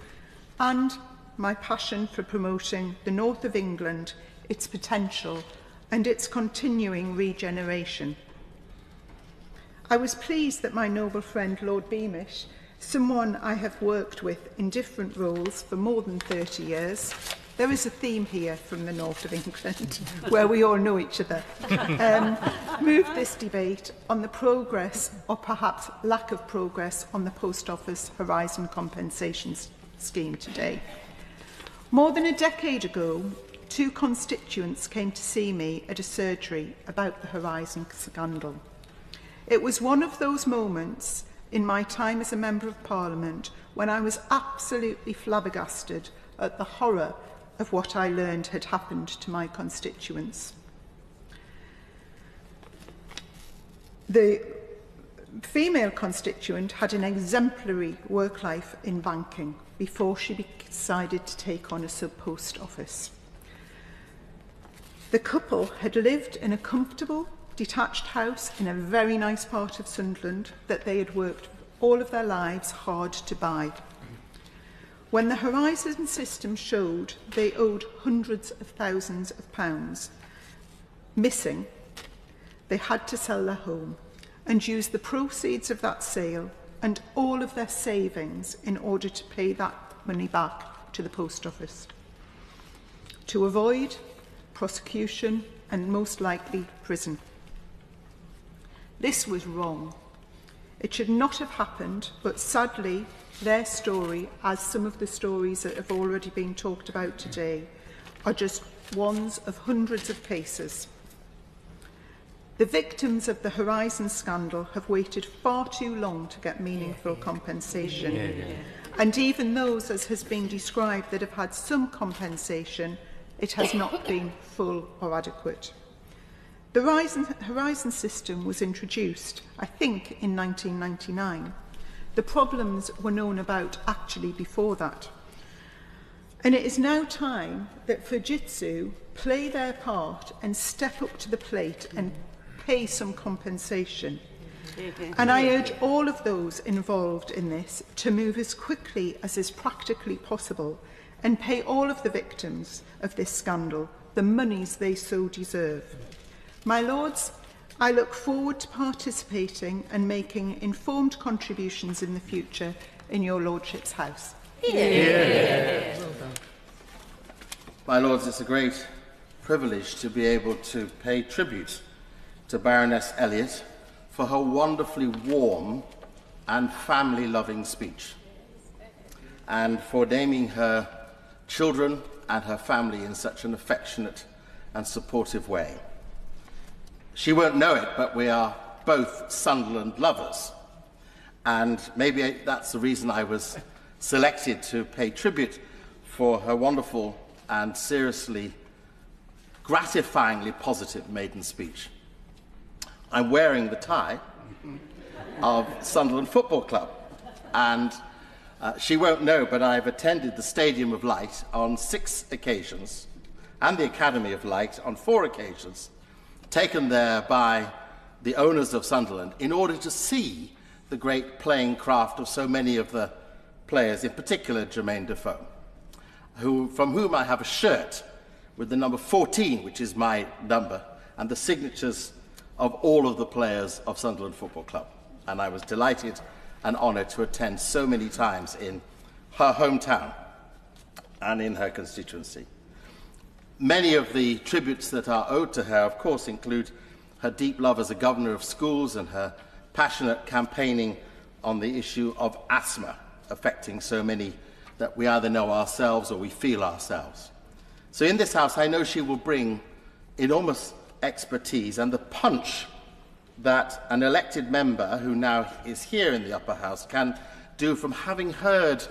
and my passion for promoting the north of England, its potential and its continuing regeneration. I was pleased that my noble friend Lord Beamish, someone I have worked with in different roles for more than 30 years, there is a theme here from the north of England, where we all know each other, moved this debate on the progress, or perhaps lack of progress, on the Post Office Horizon Compensation Scheme today. More than a decade ago, 2 constituents came to see me at a surgery about the Horizon scandal. It was one of those moments in my time as a Member of Parliament when I was absolutely flabbergasted at the horror of what I learned had happened to my constituents. The female constituent had an exemplary work life in banking before she decided to take on a sub-post office. The couple had lived in a comfortable, detached house in a very nice part of Sunderland that they had worked all of their lives hard to buy. When the Horizon system showed they owed hundreds of thousands of pounds missing, they had to sell their home and use the proceeds of that sale and all of their savings in order to pay that money back to the post office, to avoid prosecution and most likely prison. This was wrong. It should not have happened, but sadly, their story, as some of the stories that have already been talked about today, are just ones of hundreds of cases. The victims of the Horizon scandal have waited far too long to get meaningful compensation. And even those, as has been described, that have had some compensation, it has not been full or adequate. The Horizon system was introduced, I think, in 1999. The problems were known about actually before that. And it is now time that Fujitsu play their part and step up to the plate and pay some compensation. And I urge all of those involved in this to move as quickly as is practically possible and pay all of the victims of this scandal the monies they so deserve. My Lords, I look forward to participating and making informed contributions in the future in your Lordship's House. Yeah. Well done. My Lords, it's a great privilege to be able to pay tribute to Baroness Elliot for her wonderfully warm and family-loving speech, and for naming her children and her family in such an affectionate and supportive way. She won't know it, but we are both Sunderland lovers, and maybe that's the reason I was selected to pay tribute for her wonderful and seriously, gratifyingly positive maiden speech. I'm wearing the tie of Sunderland Football Club, and she won't know, but I've attended the Stadium of Light on 6 occasions and the Academy of Light on 4 occasions, taken there by the owners of Sunderland in order to see the great playing craft of so many of the players, in particular Jermaine Defoe, from whom I have a shirt with the number 14, which is my number, and the signatures of all of the players of Sunderland Football Club. And I was delighted and honoured to attend so many times in her hometown and in her constituency. Many of the tributes that are owed to her, of course, include her deep love as a governor of schools and her passionate campaigning on the issue of asthma, affecting so many that we either know ourselves or we feel ourselves. So in this House, I know she will bring enormous expertise and the punch that an elected member who now is here in the upper house can do from having heard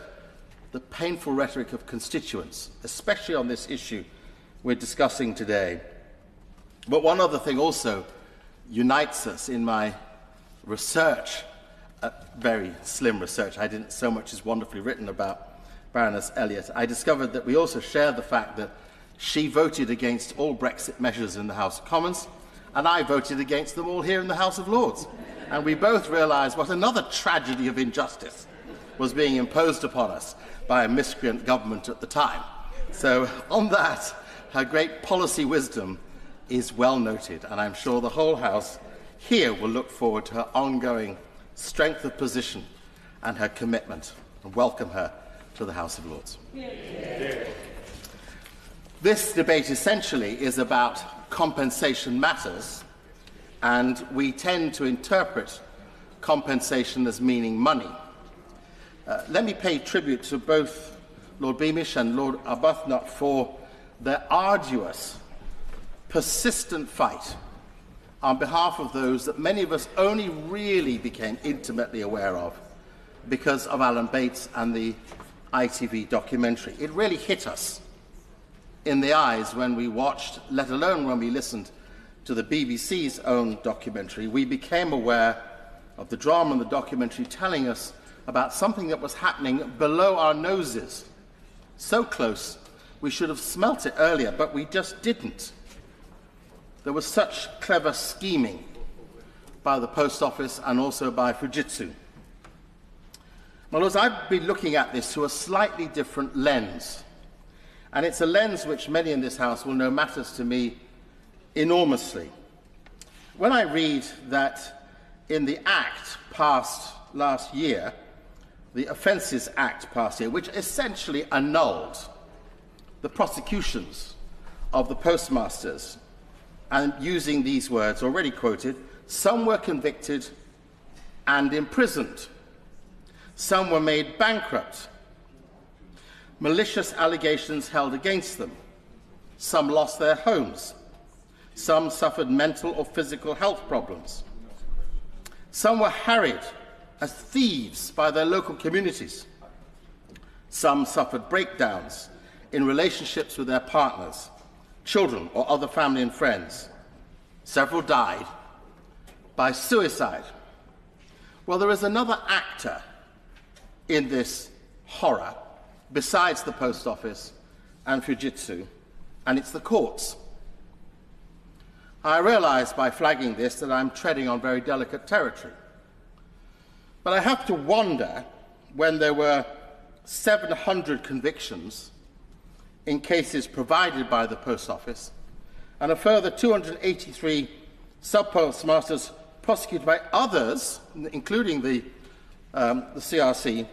the painful rhetoric of constituents, especially on this issue we're discussing today. But one other thing also unites us in my research, very slim research. I didn't so much as wonderfully written about Baroness Elliot. I discovered that we also share the fact that she voted against all Brexit measures in the House of Commons, and I voted against them all here in the House of Lords. And we both realised what another tragedy of injustice was being imposed upon us by a miscreant government at the time. So on that, her great policy wisdom is well noted, and I'm sure the whole House here will look forward to her ongoing strength of position and her commitment, and welcome her to the House of Lords. Yeah. This debate essentially is about compensation matters, and we tend to interpret compensation as meaning money. Let me pay tribute to both Lord Beamish and Lord Arbuthnot for their arduous, persistent fight on behalf of those that many of us only really became intimately aware of because of Alan Bates and the ITV documentary. It really hit us in the eyes when we watched, let alone when we listened to the BBC's own documentary. We became aware of the drama in the documentary telling us about something that was happening below our noses, so close we should have smelt it earlier, but we just didn't. There was such clever scheming by the Post Office and also by Fujitsu. My Lords, I've been looking at this through a slightly different lens, and it's a lens which many in this House will know matters to me enormously. When I read that in the Act passed last year, the Offences Act passed here, which essentially annulled the prosecutions of the postmasters, and using these words already quoted, some were convicted and imprisoned, some were made bankrupt, malicious allegations held against them, some lost their homes, some suffered mental or physical health problems, some were harried as thieves by their local communities, some suffered breakdowns in relationships with their partners, children or other family and friends. Several died by suicide. Well, there is another actor in this horror, besides the Post Office and Fujitsu, and it's the courts. I realise by flagging this that I'm treading on very delicate territory. But I have to wonder, when there were 700 convictions in cases provided by the Post Office, and a further 283 sub-postmasters prosecuted by others, including the CRC,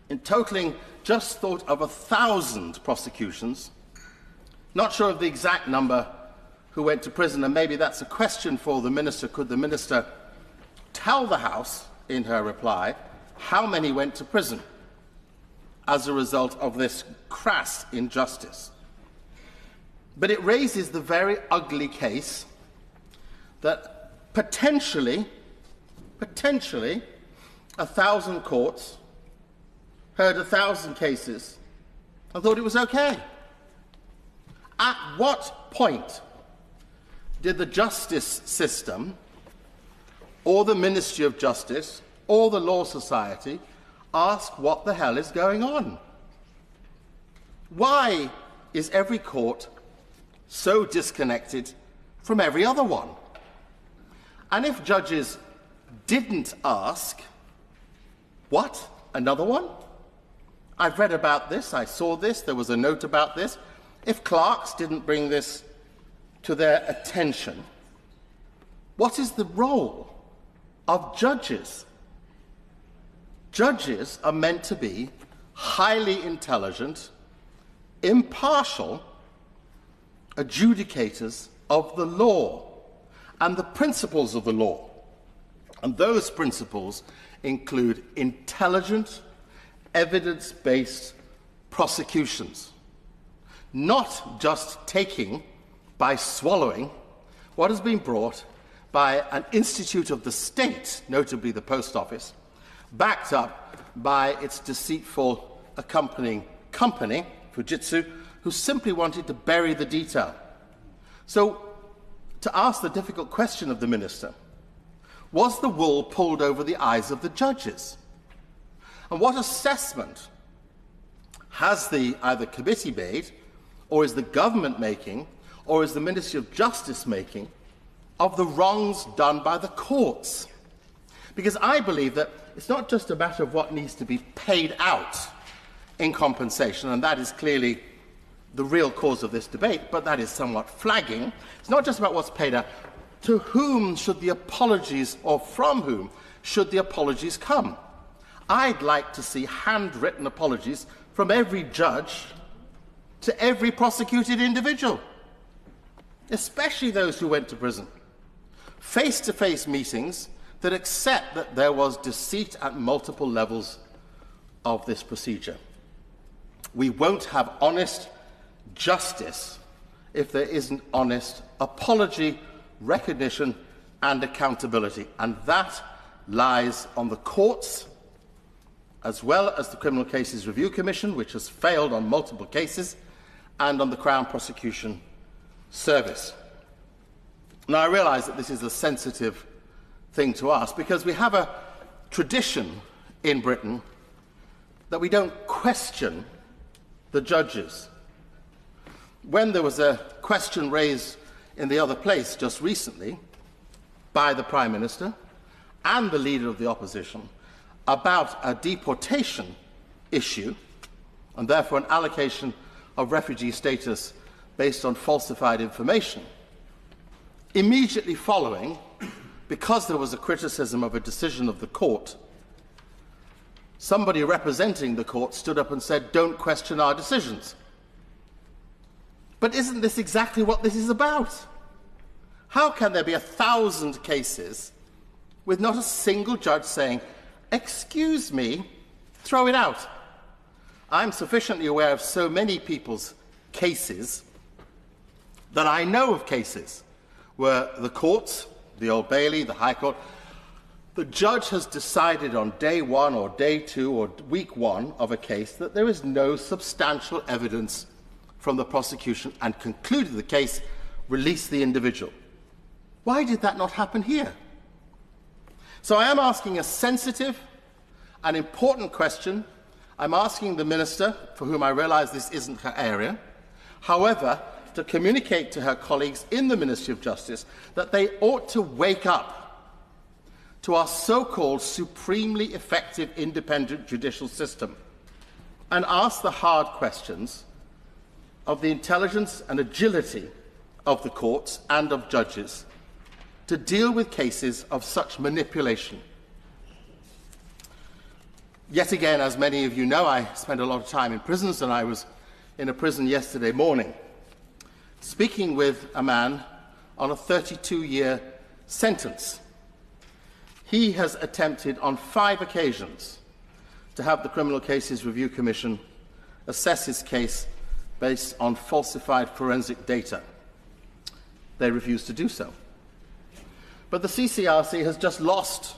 in totaling just thought of 1,000 prosecutions. Not sure of the exact number who went to prison, and maybe that's a question for the Minister. Could the Minister tell the House, in her reply, how many went to prison as a result of this crass injustice? But it raises the very ugly case that potentially 1,000 courts heard 1,000 cases and thought it was okay. At what point did the justice system, or the Ministry of Justice, or the Law Society ask what the hell is going on? Why is every court so disconnected from every other one? And if judges didn't ask, what? Another one? I've read about this, I saw this, there was a note about this. If clerks didn't bring this to their attention, what is the role of judges? Judges are meant to be highly intelligent, impartial adjudicators of the law and the principles of the law. And those principles include intelligent, evidence-based prosecutions, not just taking by swallowing what has been brought by an institute of the state, notably the Post Office, backed up by its deceitful accompanying company, Fujitsu, who simply wanted to bury the detail. So, to ask the difficult question of the Minister, was the wool pulled over the eyes of the judges? And what assessment has the either committee made, or is the government making, or is the Ministry of Justice making, of the wrongs done by the courts? Because I believe that it's not just a matter of what needs to be paid out in compensation, and that is clearly the real cause of this debate, but that is somewhat flagging. It's not just about what's paid out. To whom should the apologies, or from whom should the apologies come? I'd like to see handwritten apologies from every judge to every prosecuted individual, especially those who went to prison. Face-to-face meetings that accept that there was deceit at multiple levels of this procedure. We won't have honest justice if there isn't honest apology, recognition and accountability. And that lies on the courts, as well as the Criminal Cases Review Commission, which has failed on multiple cases, and on the Crown Prosecution Service. Now, I realise that this is a sensitive thing to ask, because we have a tradition in Britain that we don't question the judges. When there was a question raised in the other place just recently by the Prime Minister and the Leader of the Opposition about a deportation issue, and therefore an allocation of refugee status based on falsified information, immediately following, because there was a criticism of a decision of the court, somebody representing the court stood up and said, "Don't question our decisions." But isn't this exactly what this is about? How can there be 1,000 cases with not a single judge saying, "Excuse me, throw it out"? I'm sufficiently aware of so many people's cases that I know of cases where the courts, the Old Bailey, the High Court, the judge has decided on day one or day two or week one of a case that there is no substantial evidence from the prosecution and concluded the case, released the individual. Why did that not happen here? So I am asking a sensitive an important question. I'm asking the Minister, for whom I realise this isn't her area, however, to communicate to her colleagues in the Ministry of Justice that they ought to wake up to our so-called supremely effective independent judicial system and ask the hard questions of the intelligence and agility of the courts and of judges to deal with cases of such manipulation. Yet again, as many of you know, I spend a lot of time in prisons, and I was in a prison yesterday morning speaking with a man on a 32-year sentence. He has attempted on 5 occasions to have the Criminal Cases Review Commission assess his case based on falsified forensic data. They refused to do so. But the CCRC has just lost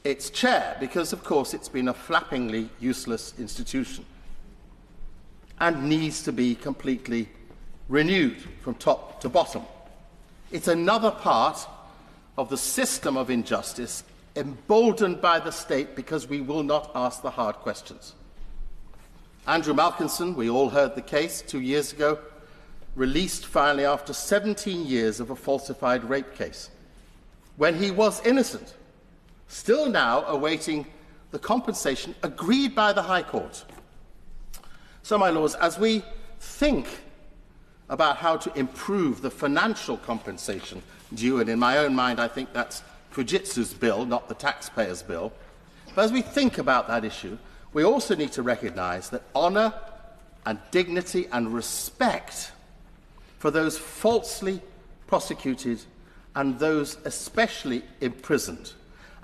its chair because, of course, it's been a flappingly useless institution and needs to be completely renewed from top to bottom. It's another part of the system of injustice emboldened by the state because we will not ask the hard questions. Andrew Malkinson, we all heard the case 2 years ago, released finally after 17 years of a falsified rape case, when he was innocent, still now awaiting the compensation agreed by the High Court. So, my Lords, as we think about how to improve the financial compensation due, and in my own mind I think that's Fujitsu's bill, not the taxpayer's bill, but as we think about that issue, we also need to recognise that honour and dignity and respect for those falsely prosecuted and those especially imprisoned,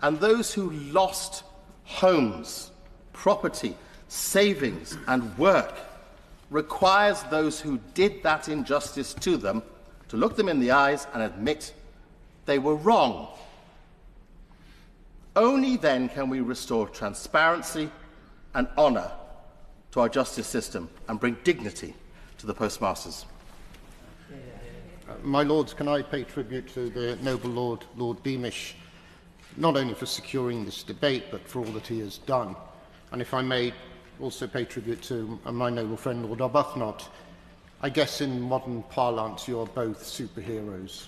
and those who lost homes, property, savings and work, requires those who did that injustice to them to look them in the eyes and admit they were wrong. Only then can we restore transparency and honour to our justice system and bring dignity to the postmasters. My Lords, can I pay tribute to the noble Lord, Lord Beamish, not only for securing this debate, but for all that he has done. And if I may also pay tribute to my noble friend, Lord Arbuthnot. I guess in modern parlance, you are both superheroes.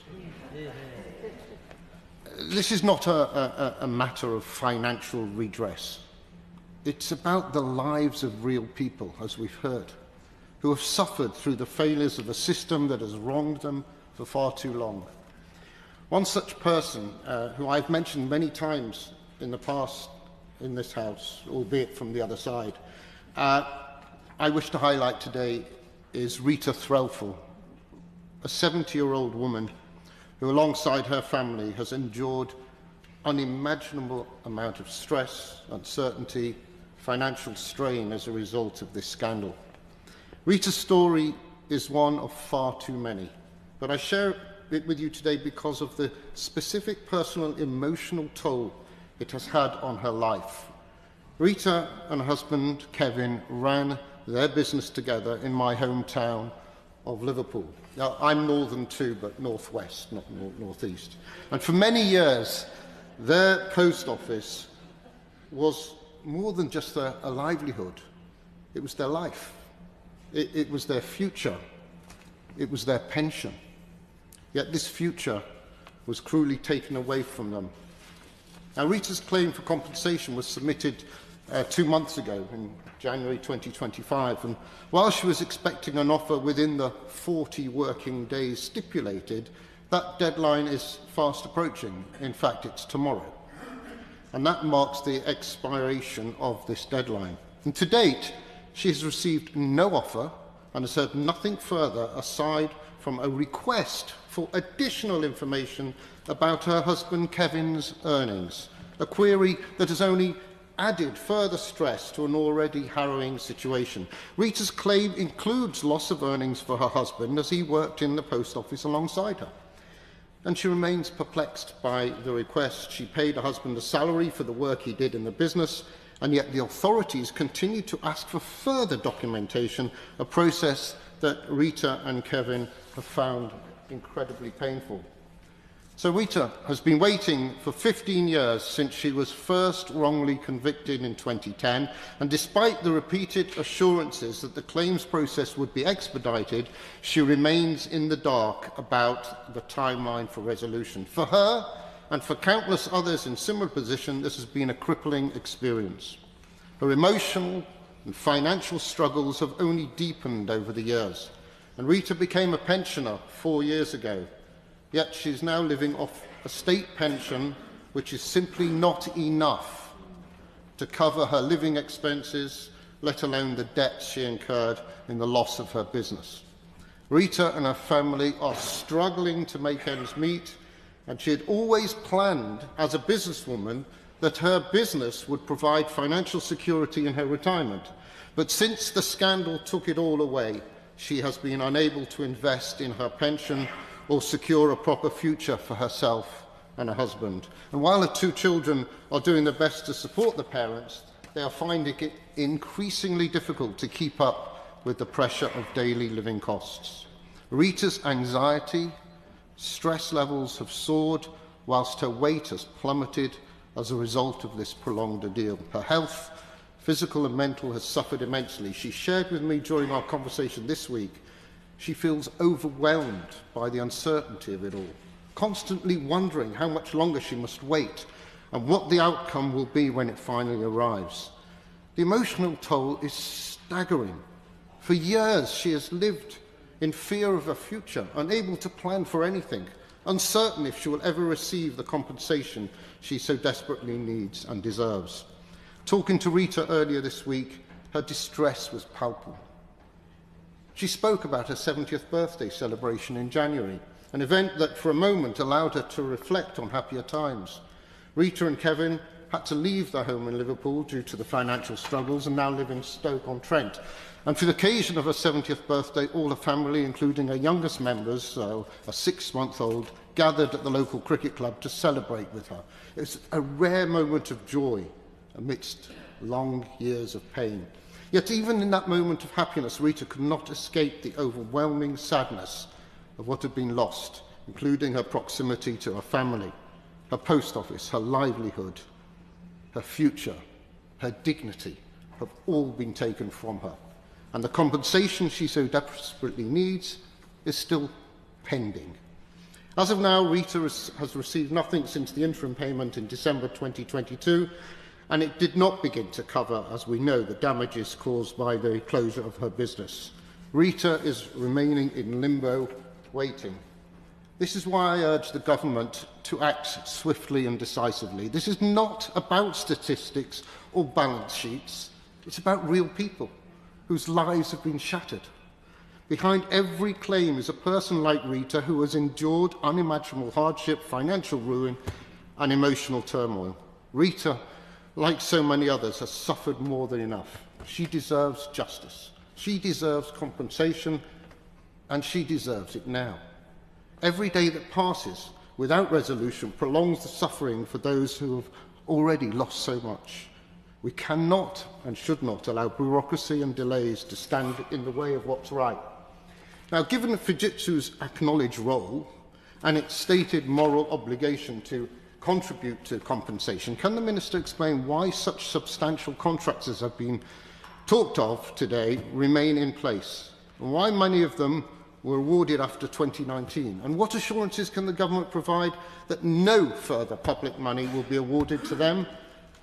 This is not a matter of financial redress. It's about the lives of real people, as we've heard, who have suffered through the failures of a system that has wronged them for far too long. One such person, who I've mentioned many times in the past in this House, albeit from the other side, I wish to highlight today is Rita Threlfall, a 70-year-old woman who, alongside her family, has endured unimaginable amount of stress, uncertainty, financial strain as a result of this scandal. Rita's story is one of far too many, but I share it with you today because of the specific personal emotional toll it has had on her life. Rita and her husband, Kevin, ran their business together in my hometown of Liverpool. Now, I'm northern too, but northwest, not northeast. And for many years, their post office was more than just a livelihood. It was their life. It was their future. It was their pension. Yet this future was cruelly taken away from them. Now, Rita's claim for compensation was submitted 2 months ago, in January 2025, and while she was expecting an offer within the 40 working days stipulated, that deadline is fast approaching. In fact, it's tomorrow. And that marks the expiration of this deadline. And to date, she has received no offer and has heard nothing further aside from a request for additional information about her husband Kevin's earnings, a query that has only added further stress to an already harrowing situation. Rita's claim includes loss of earnings for her husband as he worked in the post office alongside her. And she remains perplexed by the request. She paid her husband a salary for the work he did in the business, and yet the authorities continue to ask for further documentation, a process that Rita and Kevin have found incredibly painful. So Rita has been waiting for 15 years since she was first wrongly convicted in 2010, and despite the repeated assurances that the claims process would be expedited, she remains in the dark about the timeline for resolution. For her, and for countless others in similar position, this has been a crippling experience. Her emotional and financial struggles have only deepened over the years, and Rita became a pensioner 4 years ago. Yet she is now living off a state pension which is simply not enough to cover her living expenses, let alone the debts she incurred in the loss of her business. Rita and her family are struggling to make ends meet, and she had always planned as a businesswoman that her business would provide financial security in her retirement. But since the scandal took it all away, she has been unable to invest in her pension or secure a proper future for herself and her husband. And while her 2 children are doing their best to support the parents, they are finding it increasingly difficult to keep up with the pressure of daily living costs. Rita's anxiety, stress levels have soared, whilst her weight has plummeted as a result of this prolonged ordeal. Her health, physical and mental, has suffered immensely. She shared with me during our conversation this week she feels overwhelmed by the uncertainty of it all, constantly wondering how much longer she must wait and what the outcome will be when it finally arrives. The emotional toll is staggering. For years, she has lived in fear of her future, unable to plan for anything, uncertain if she will ever receive the compensation she so desperately needs and deserves. Talking to Rita earlier this week, her distress was palpable. She spoke about her 70th birthday celebration in January, an event that for a moment allowed her to reflect on happier times. Rita and Kevin had to leave their home in Liverpool due to the financial struggles and now live in Stoke-on-Trent. And for the occasion of her 70th birthday, all her family, including her youngest members, a 6-month-old, gathered at the local cricket club to celebrate with her. It was a rare moment of joy amidst long years of pain. Yet even in that moment of happiness, Rita could not escape the overwhelming sadness of what had been lost, including her proximity to her family, her post office, her livelihood, her future, her dignity have all been taken from her. And the compensation she so desperately needs is still pending. As of now, Rita has received nothing since the interim payment in December 2022, and it did not begin to cover, as we know, the damages caused by the closure of her business. Rita is remaining in limbo, waiting. This is why I urge the government to act swiftly and decisively. This is not about statistics or balance sheets. It's about real people whose lives have been shattered. Behind every claim is a person like Rita who has endured unimaginable hardship, financial ruin, and emotional turmoil. Rita, like so many others, has suffered more than enough. She deserves justice. She deserves compensation, and she deserves it now. Every day that passes without resolution prolongs the suffering for those who have already lost so much. We cannot and should not allow bureaucracy and delays to stand in the way of what's right. Now, given Fujitsu's acknowledged role and its stated moral obligation to contribute to compensation, can the Minister explain why such substantial contracts as have been talked of today remain in place, and why many of them were awarded after 2019? And what assurances can the Government provide that no further public money will be awarded to them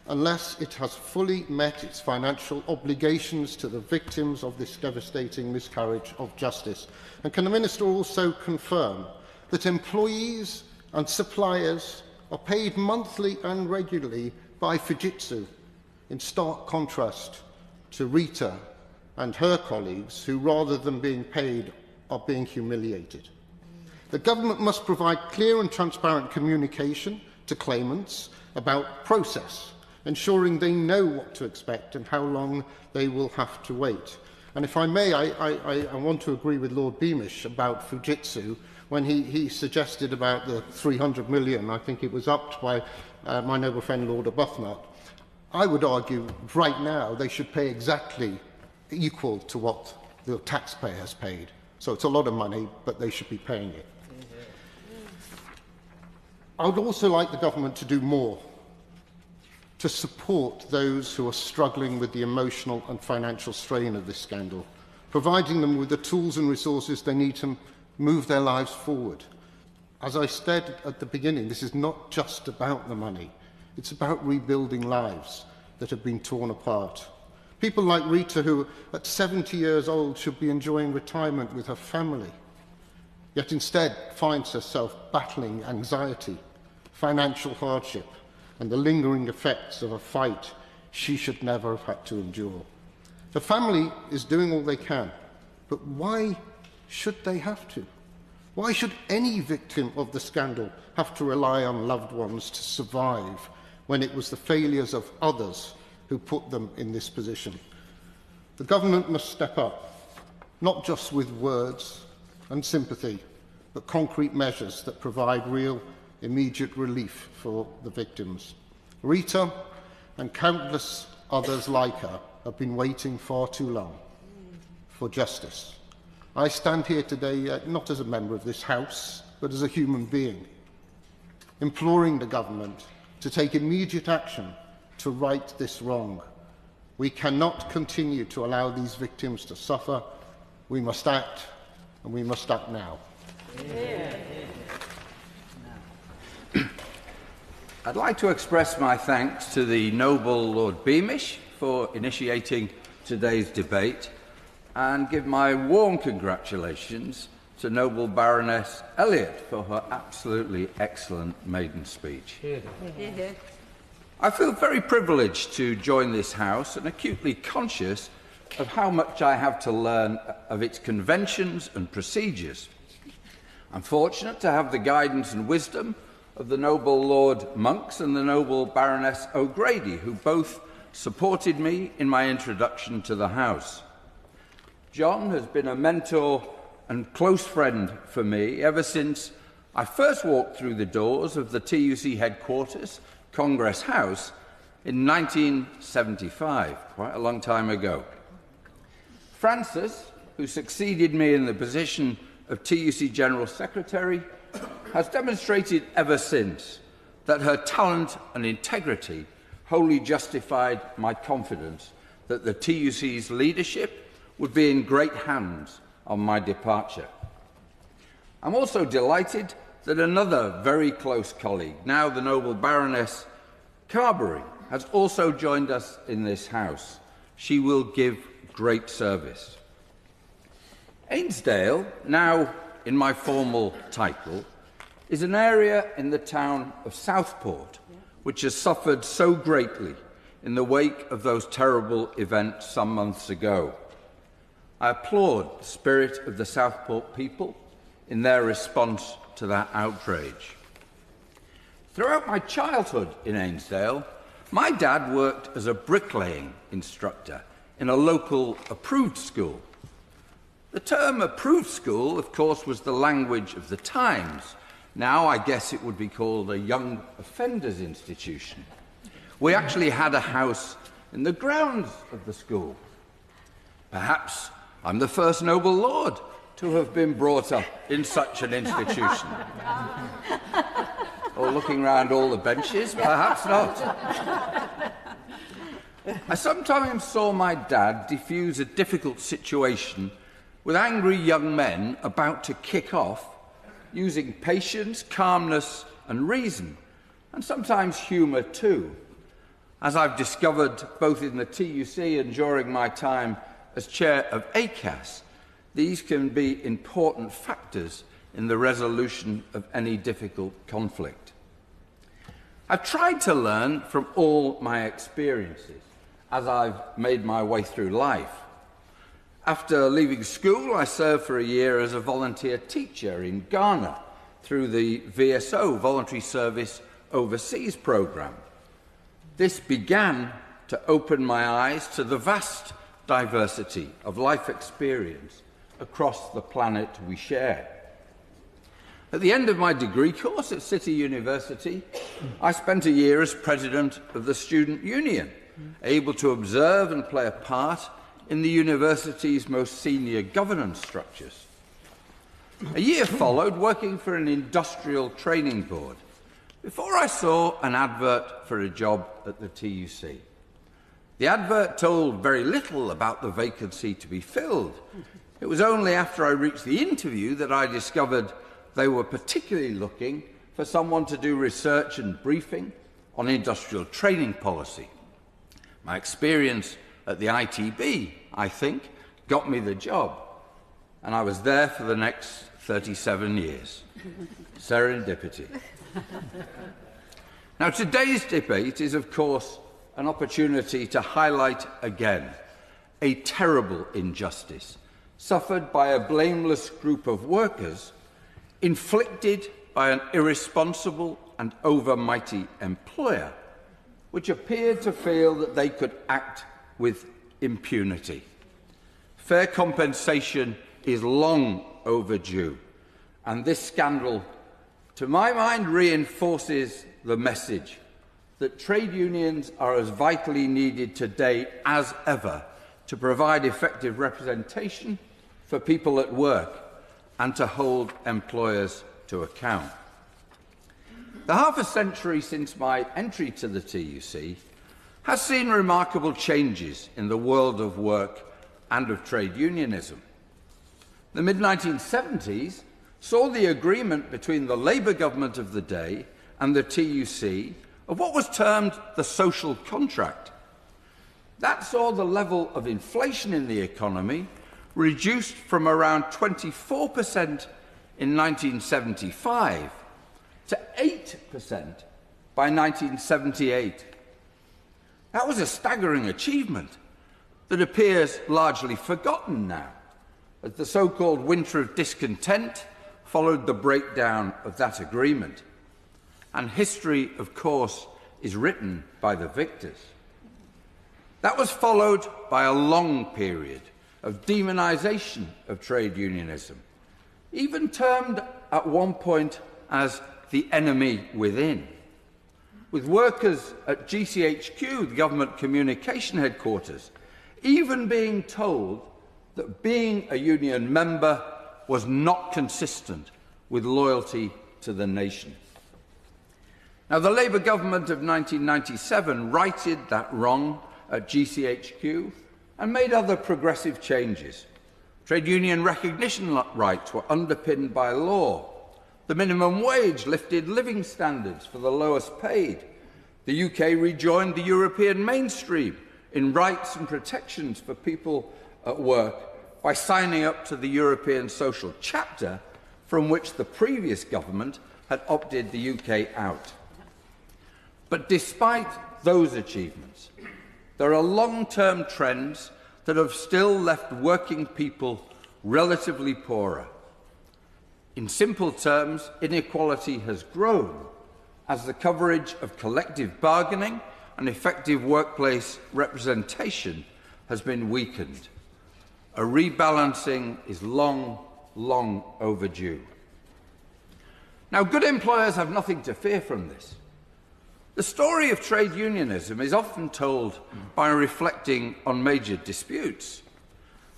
unless it has fully met its financial obligations to the victims of this devastating miscarriage of justice? And can the Minister also confirm that employees and suppliers are paid monthly and regularly by Fujitsu, in stark contrast to Rita and her colleagues, who, rather than being paid, are being humiliated? The Government must provide clear and transparent communication to claimants about process, ensuring they know what to expect and how long they will have to wait. And if I may, I want to agree with Lord Beamish about Fujitsu when he suggested about the 300 million. I think it was upped by my noble friend Lord Arbuthnot. I would argue right now they should pay exactly equal to what the taxpayer has paid. So it's a lot of money, but they should be paying it. I would also like the government to do more to support those who are struggling with the emotional and financial strain of this scandal, providing them with the tools and resources they need to move their lives forward. As I said at the beginning, this is not just about the money. It's about rebuilding lives that have been torn apart. People like Rita, who at 70 years old should be enjoying retirement with her family, yet instead finds herself battling anxiety, financial hardship, and the lingering effects of a fight she should never have had to endure. The family is doing all they can, but why should they have to? Why should any victim of the scandal have to rely on loved ones to survive when it was the failures of others who put them in this position? The government must step up, not just with words and sympathy, but concrete measures that provide real, immediate relief for the victims. Rita and countless others like her have been waiting far too long for justice. I stand here today not as a member of this House, but as a human being, imploring the government to take immediate action to right this wrong. We cannot continue to allow these victims to suffer. We must act, and we must act now. I'd like to express my thanks to the noble Lord Beamish for initiating today's debate and give my warm congratulations to noble Baroness Elliot for her absolutely excellent maiden speech. I feel very privileged to join this House and acutely conscious of how much I have to learn of its conventions and procedures. I'm fortunate to have the guidance and wisdom of the noble Lord Monks and the noble Baroness O'Grady, who both supported me in my introduction to the House. John has been a mentor and close friend for me ever since I first walked through the doors of the TUC headquarters, Congress House, in 1975, quite a long time ago. Frances, who succeeded me in the position of TUC General Secretary, has demonstrated ever since that her talent and integrity wholly justified my confidence that the TUC's leadership would be in great hands on my departure. I'm also delighted that another very close colleague, now the noble Baroness Carberry, has also joined us in this House. She will give great service. Ainsdale, now in my formal title, is an area in the town of Southport which has suffered so greatly in the wake of those terrible events some months ago. I applaud the spirit of the Southport people in their response to that outrage. Throughout my childhood in Ainsdale, my dad worked as a bricklaying instructor in a local approved school. The term approved school, of course, was the language of the times. Now I guess it would be called a young offenders institution. We actually had a house in the grounds of the school. Perhaps I'm the first noble lord to have been brought up in such an institution. Or looking round all the benches, perhaps not. I sometimes saw my dad defuse a difficult situation with angry young men about to kick off, using patience, calmness and reason, and sometimes humour too. As I've discovered both in the TUC and during my time as chair of ACAS, these can be important factors in the resolution of any difficult conflict. I've tried to learn from all my experiences as I've made my way through life. After leaving school, I served for a year as a volunteer teacher in Ghana through the VSO, Voluntary Service Overseas Programme. This began to open my eyes to the vast diversity of life experience across the planet we share. At the end of my degree course at City University, I spent a year as president of the Student Union, able to observe and play a part in the university's most senior governance structures. A year followed working for an industrial training board, before I saw an advert for a job at the TUC. The advert told very little about the vacancy to be filled. It was only after I reached the interview that I discovered they were particularly looking for someone to do research and briefing on industrial training policy. My experience at the ITB, I think, got me the job, and I was there for the next 37 years. Serendipity. Now, today's debate is, of course, an opportunity to highlight again a terrible injustice suffered by a blameless group of workers, inflicted by an irresponsible and overmighty employer, which appeared to feel that they could act with impunity. Fair compensation is long overdue, and this scandal, to my mind, reinforces the message that trade unions are as vitally needed today as ever to provide effective representation for people at work and to hold employers to account. The half a century since my entry to the TUC has seen remarkable changes in the world of work and of trade unionism. The mid-1970s saw the agreement between the Labour government of the day and the TUC of what was termed the social contract. That saw the level of inflation in the economy reduced from around 24% in 1975 to 8% by 1978. That was a staggering achievement that appears largely forgotten now, as the so-called winter of discontent followed the breakdown of that agreement. And history, of course, is written by the victors. That was followed by a long period of demonisation of trade unionism, even termed at one point as the enemy within, with workers at GCHQ, the government communication headquarters, even being told that being a union member was not consistent with loyalty to the nation. Now, the Labour government of 1997 righted that wrong at GCHQ and made other progressive changes. Trade union recognition rights were underpinned by law. The minimum wage lifted living standards for the lowest paid. The UK rejoined the European mainstream in rights and protections for people at work by signing up to the European Social Chapter, from which the previous government had opted the UK out. But despite those achievements, there are long-term trends that have still left working people relatively poorer. In simple terms, inequality has grown as the coverage of collective bargaining and effective workplace representation has been weakened. A rebalancing is long, long overdue. Now, good employers have nothing to fear from this. The story of trade unionism is often told by reflecting on major disputes.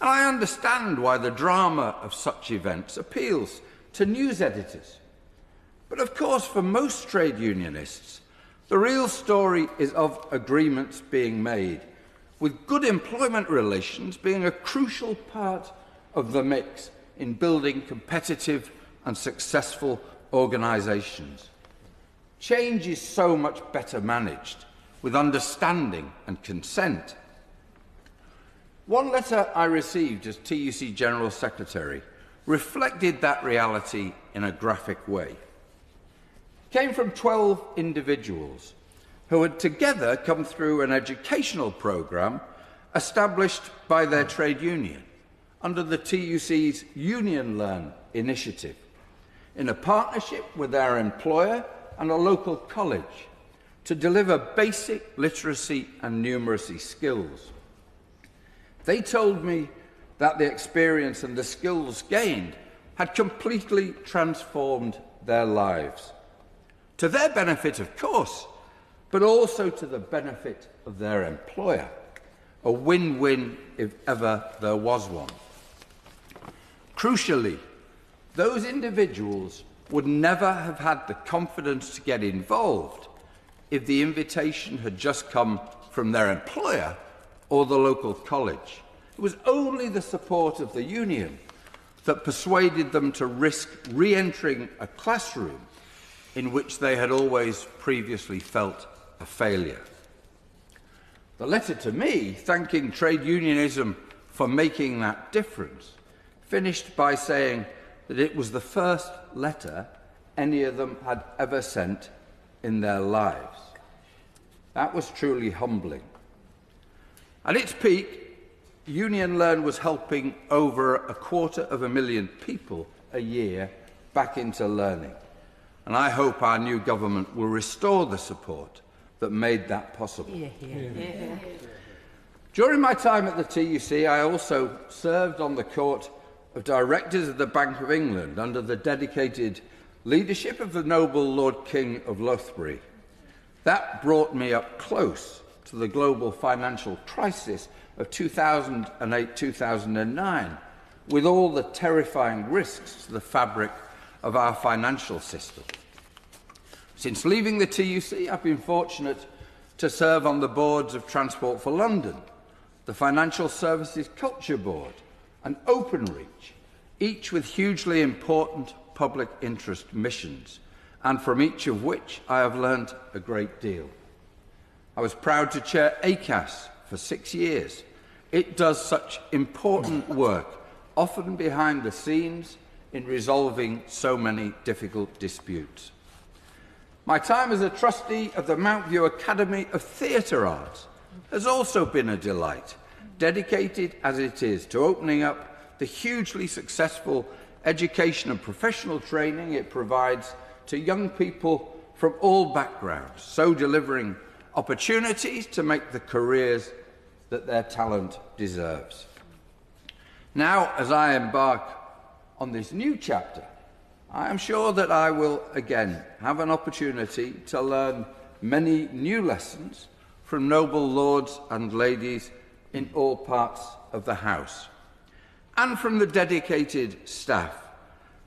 And I understand why the drama of such events appeals to news editors. But of course, for most trade unionists, the real story is of agreements being made, with good employment relations being a crucial part of the mix in building competitive and successful organisations. Change is so much better managed with understanding and consent. One letter I received as TUC General Secretary reflected that reality in a graphic way. It came from 12 individuals who had together come through an educational programme established by their trade union under the TUC's Union Learn initiative, in a partnership with their employer and a local college to deliver basic literacy and numeracy skills. They told me that the experience and the skills gained had completely transformed their lives. To their benefit, of course, but also to the benefit of their employer. A win-win if ever there was one. Crucially, those individuals would never have had the confidence to get involved if the invitation had just come from their employer or the local college. It was only the support of the union that persuaded them to risk re-entering a classroom in which they had always previously felt a failure. The letter to me, thanking trade unionism for making that difference, finished by saying that it was the first letter any of them had ever sent in their lives. That was truly humbling. At its peak, Union Learn was helping over 250,000 people a year back into learning. And I hope our new government will restore the support that made that possible. During my time at the TUC, I also served on the Court of Directors of the Bank of England under the dedicated leadership of the noble Lord King of Lothbury. That brought me up close to the global financial crisis of 2008-2009, with all the terrifying risks to the fabric of our financial system. Since leaving the TUC, I've been fortunate to serve on the boards of Transport for London, the Financial Services Culture Board, and Openreach, each with hugely important public interest missions, and from each of which I have learned a great deal. I was proud to chair ACAS for 6 years. It does such important work, often behind the scenes, in resolving so many difficult disputes. My time as a trustee of the Mount View Academy of Theatre Arts has also been a delight, dedicated as it is to opening up the hugely successful education and professional training it provides to young people from all backgrounds, so delivering opportunities to make the careers that their talent deserves. Now, as I embark on this new chapter, I am sure that I will again have an opportunity to learn many new lessons from noble lords and ladies in all parts of the House, and from the dedicated staff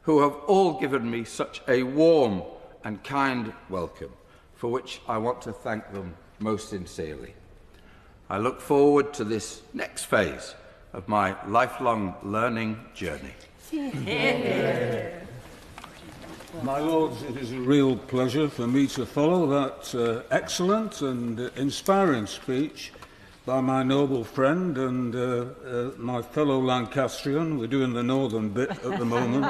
who have all given me such a warm and kind welcome, for which I want to thank them most sincerely. I look forward to this next phase of my lifelong learning journey. My Lords, it is a real pleasure for me to follow that excellent and inspiring speech by my noble friend and my fellow Lancastrian. We're doing the northern bit at the moment,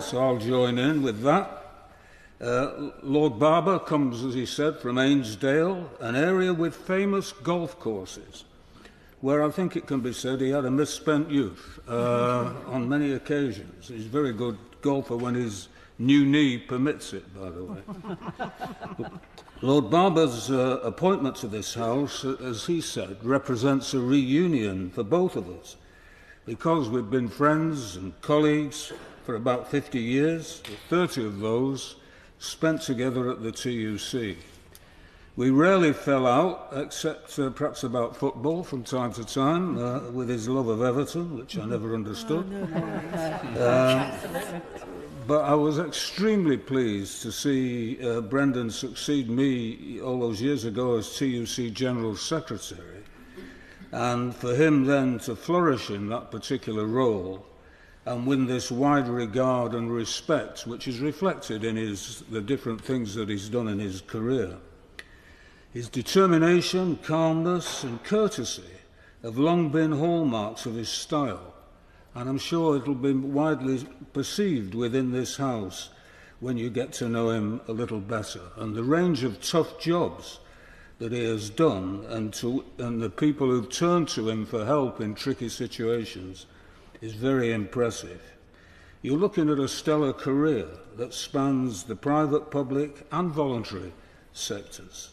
so I'll join in with that. Lord Barber comes, as he said, from Ainsdale, an area with famous golf courses, where I think it can be said he had a misspent youth on many occasions. He's a very good golfer when his new knee permits it, by the way. Lord Barber's appointment to this House, as he said, represents a reunion for both of us, because we've been friends and colleagues for about 50 years, 30 of those spent together at the TUC. We rarely fell out, except perhaps about football from time to time, with his love of Everton, which I never understood. But I was extremely pleased to see Brendan succeed me all those years ago as TUC General Secretary, and for him then to flourish in that particular role and win this wide regard and respect, which is reflected in the different things that he's done in his career. His determination, calmness and courtesy have long been hallmarks of his style, and I'm sure it'll be widely perceived within this House when you get to know him a little better. And the range of tough jobs that he has done and the people who've turned to him for help in tricky situations is very impressive. You're looking at a stellar career that spans the private, public and voluntary sectors.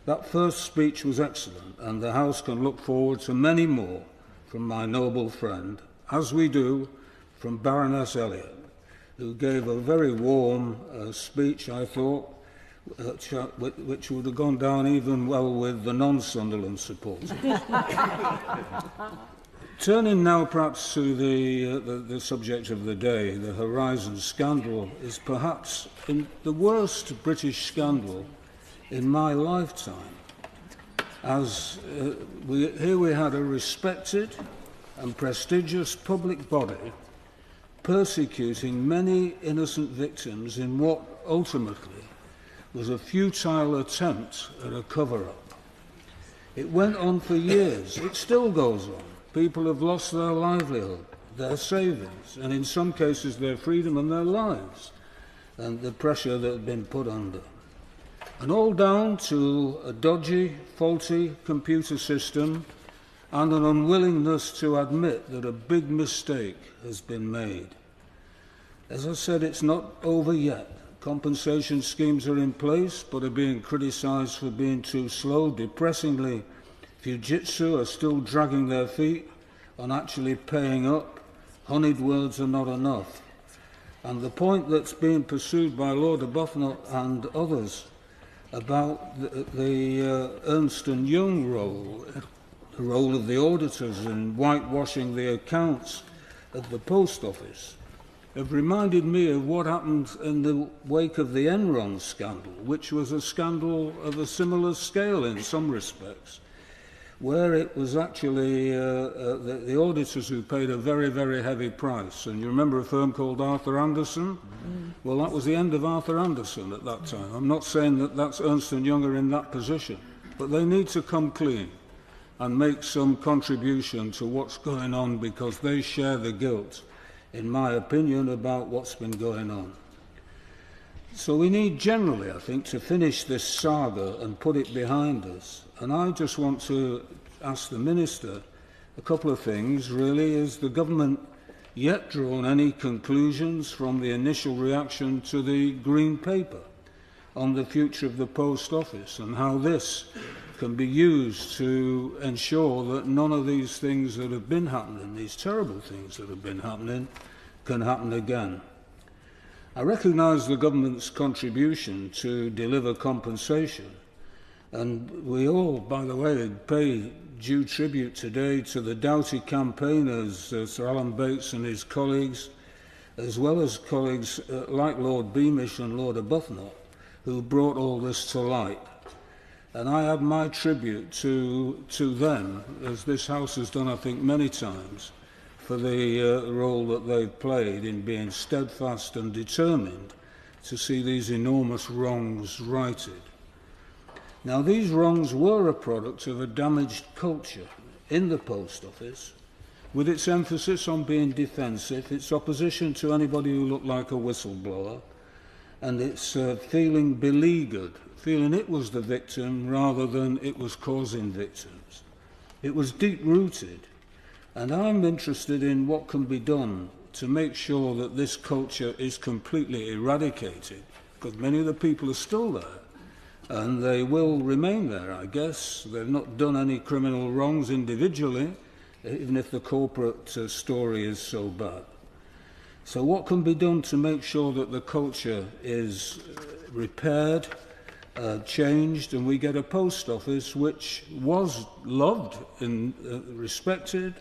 That first speech was excellent, and the House can look forward to many more from my noble friend, as we do from Baroness Elliot, who gave a very warm speech, I thought, which would have gone down even well with the non-Sunderland supporters. Turning now perhaps to the subject of the day, the Horizon scandal is perhaps the worst British scandal in my lifetime. As here we had a respected and prestigious public body persecuting many innocent victims in what ultimately was a futile attempt at a cover-up. It went on for years. It still goes on. People have lost their livelihood, their savings, and in some cases their freedom and their lives, and the pressure that had been put under. And all down to a dodgy, faulty computer system and an unwillingness to admit that a big mistake has been made. As I said, it's not over yet. Compensation schemes are in place, but are being criticised for being too slow. Depressingly, Fujitsu are still dragging their feet on actually paying up. Honeyed words are not enough. And the point that's being pursued by Lord Arbuthnot and others about the Ernst & Young role, the role of the auditors in whitewashing the accounts of the post office, have reminded me of what happened in the wake of the Enron scandal, which was a scandal of a similar scale in some respects, where it was actually the auditors who paid a very, very heavy price. And you remember a firm called Arthur Andersen? Well, that was the end of Arthur Andersen at that time. I'm not saying that that's Ernst & Young are in that position, but they need to come clean and make some contribution to what's going on, because they share the guilt, in my opinion, about what's been going on. So we need generally, I think, to finish this saga and put it behind us. And I just want to ask the Minister a couple of things, really. Has the government yet drawn any conclusions from the initial reaction to the Green Paper on the future of the Post Office and how this can be used to ensure that none of these things that have been happening, these terrible things that have been happening, can happen again? I recognise the government's contribution to deliver compensation, and we all, by the way, pay due tribute today to the doughty campaigners, Sir Alan Bates and his colleagues, as well as colleagues like Lord Beamish and Lord Arbuthnot, who brought all this to light. And I add my tribute to them, as this House has done, I think, many times, for the role that they've played in being steadfast and determined to see these enormous wrongs righted. Now, these wrongs were a product of a damaged culture in the Post Office, with its emphasis on being defensive, its opposition to anybody who looked like a whistleblower, and its feeling beleaguered, feeling it was the victim rather than it was causing victims. It was deep-rooted, and I'm interested in what can be done to make sure that this culture is completely eradicated, because many of the people are still there, and they will remain there, I guess. They've not done any criminal wrongs individually, even if the corporate story is so bad. So what can be done to make sure that the culture is repaired, changed, and we get a post office which was loved and respected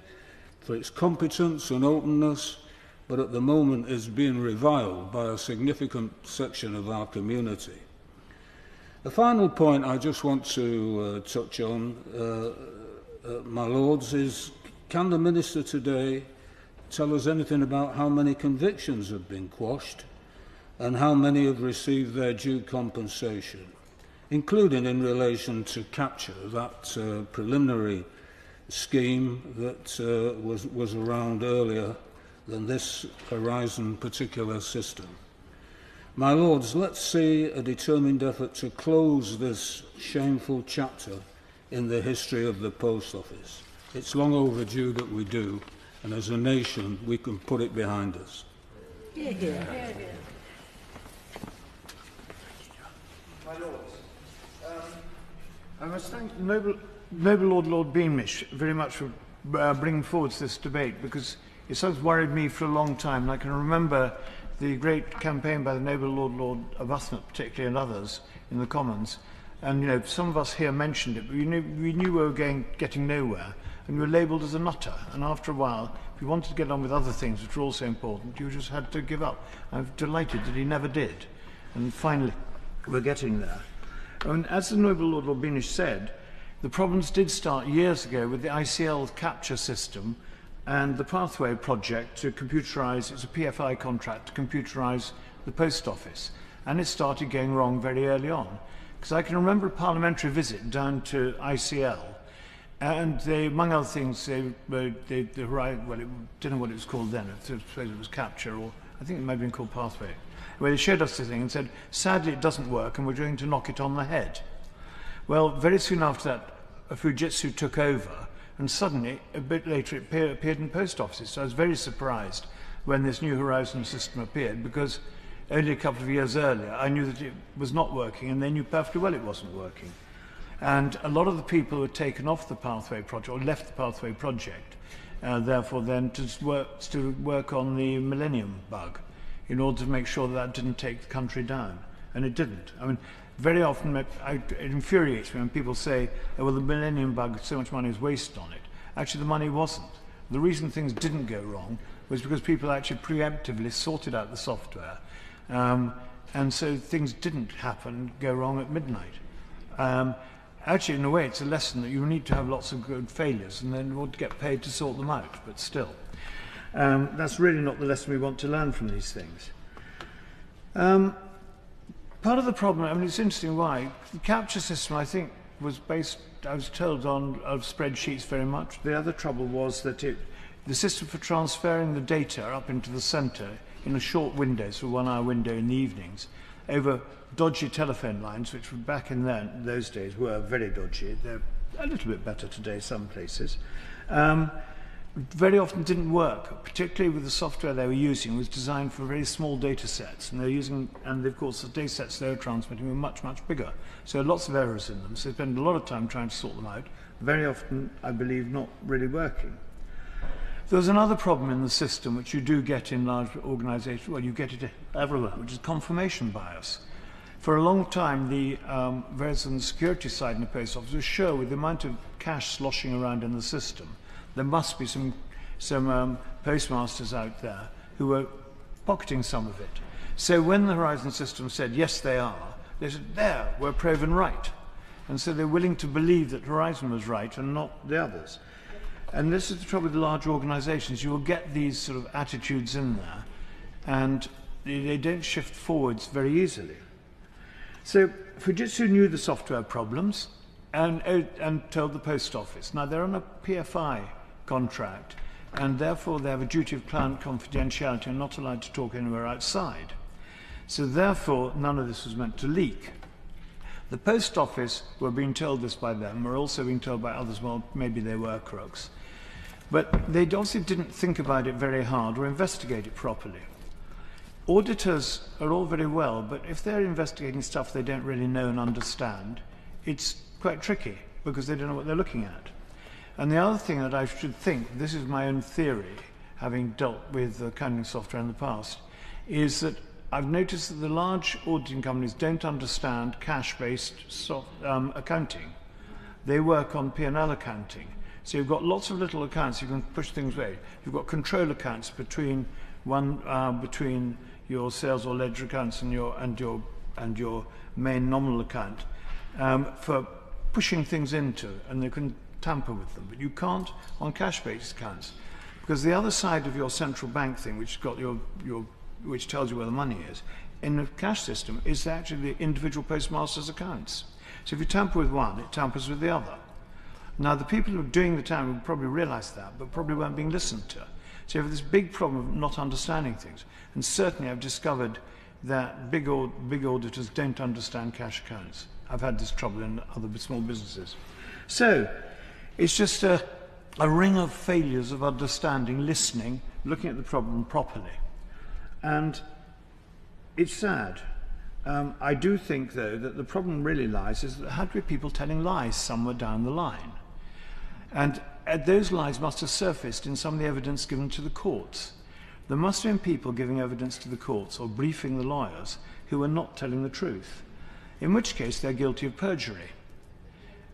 for its competence and openness, but at the moment is being reviled by a significant section of our community. The final point I just want to touch on, my Lords, is can the Minister today tell us anything about how many convictions have been quashed and how many have received their due compensation, including in relation to capture, that preliminary scheme that was around earlier than this Horizon particular system? My Lords, let's see a determined effort to close this shameful chapter in the history of the Post Office. It's long overdue that we do, and as a nation we can put it behind us. Yeah, yeah. My Lords, I must thank the noble Lord Beamish very much for bringing forward this debate, because it's has worried me for a long time, and I can remember the great campaign by the noble Lord Arbuthnot, particularly, and others in the Commons, And, you know, some of us here mentioned it, but we knew we were getting nowhere, and we were labelled as a nutter. And after a while, if you wanted to get on with other things which were also important, you just had to give up. I'm delighted that he never did. And finally, we're getting there. And as the Noble Lord Beamish said, the problems did start years ago with the ICL capture system and the Pathway project to computerise, it's a PFI contract to computerise the post office. And it started going wrong very early on. Because I can remember a parliamentary visit down to ICL, and they, among other things, well, it didn't know what it was called then, I suppose it was capture, or I think it might have been called Pathway, where they showed us the thing and said, sadly it doesn't work and we're going to knock it on the head. Well, very soon after that, Fujitsu took over, and suddenly, a bit later, it appeared in post offices. So I was very surprised when this New Horizon system appeared, because only a couple of years earlier, I knew that it was not working, and they knew perfectly well it wasn't working. And a lot of the people who had taken off the Pathway project, or left the Pathway project, therefore then to work on the Millennium Bug, in order to make sure that that didn't take the country down. And it didn't. I mean, very often it infuriates me when people say, oh, well, the Millennium Bug, so much money is wasted on it. Actually, the money wasn't. The reason things didn't go wrong was because people actually preemptively sorted out the software. And so things didn't go wrong at midnight. Actually, in a way, it's a lesson that you need to have lots of good failures and then you want to get paid to sort them out, but still. That's really not the lesson we want to learn from these things. Part of the problem, I mean, it's interesting why. The capture system, I think, was based, I was told, on spreadsheets very much. The other trouble was that the system for transferring the data up into the centre in a short window, so 1 hour window in the evenings, over dodgy telephone lines, which back in those days were very dodgy. They're a little bit better today, some places. Very often didn't work, particularly with the software they were using, was designed for very small data sets, and of course the data sets they were transmitting were much, much bigger. So lots of errors in them, so they spent a lot of time trying to sort them out, very often, I believe, not really working. There's another problem in the system which you do get in large organisations, well, you get it everywhere, which is confirmation bias. For a long time, the whereas on the security side in the post office was sure with the amount of cash sloshing around in the system, there must be some postmasters out there who were pocketing some of it. So when the Horizon system said, yes, they are, they said, there, we're proven right. And so they're willing to believe that Horizon was right and not the others. And this is the trouble with large organisations. You will get these sort of attitudes in there, and they don't shift forwards very easily. So Fujitsu knew the software problems and told the post office. Now, they're on a PFI contract, and therefore they have a duty of client confidentiality and not allowed to talk anywhere outside. So therefore, none of this was meant to leak. The post office were being told this by them, were also being told by others, well, maybe they were crooks. But they obviously didn't think about it very hard or investigate it properly. Auditors are all very well, but if they're investigating stuff they don't really know and understand, it's quite tricky because they don't know what they're looking at. And the other thing that I should think, this is my own theory, having dealt with accounting software in the past, is that I've noticed that the large auditing companies don't understand cash-based accounting. They work on P&L accounting. So you've got lots of little accounts you can push things away. You've got control accounts between your sales or ledger accounts and your main nominal account for pushing things into, and they can tamper with them. But you can't on cash-based accounts, because the other side of your central bank thing, which got which tells you where the money is, in the cash system is actually the individual postmaster's accounts. So if you tamper with one, it tampers with the other. Now, the people who are doing the tampering will probably realise that, but probably weren't being listened to. So you have this big problem of not understanding things. And certainly I've discovered that big auditors don't understand cash accounts. I've had this trouble in other small businesses. So it's just a ring of failures of understanding, listening, looking at the problem properly. And it's sad. I do think, though, that the problem really lies is that there had to be people telling lies somewhere down the line. And those lies must have surfaced in some of the evidence given to the courts. There must have been people giving evidence to the courts or briefing the lawyers who were not telling the truth. in which case they're guilty of perjury.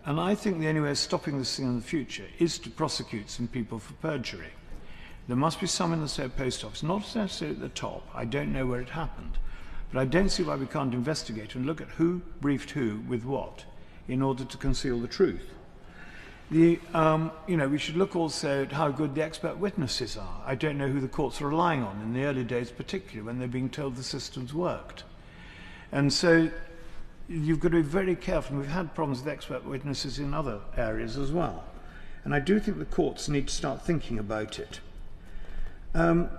And I think the only way of stopping this thing in the future is to prosecute some people for perjury. There must be some in the state post office, not necessarily at the top. I don't know where it happened. But I don't see why we can't investigate and look at who briefed who with what in order to conceal the truth. We should look also at how good the expert witnesses are. I don't know who the courts are relying on in the early days, particularly when they're being told the systems worked. And so you've got to be very careful. We've had problems with expert witnesses in other areas as well. And I do think the courts need to start thinking about it. And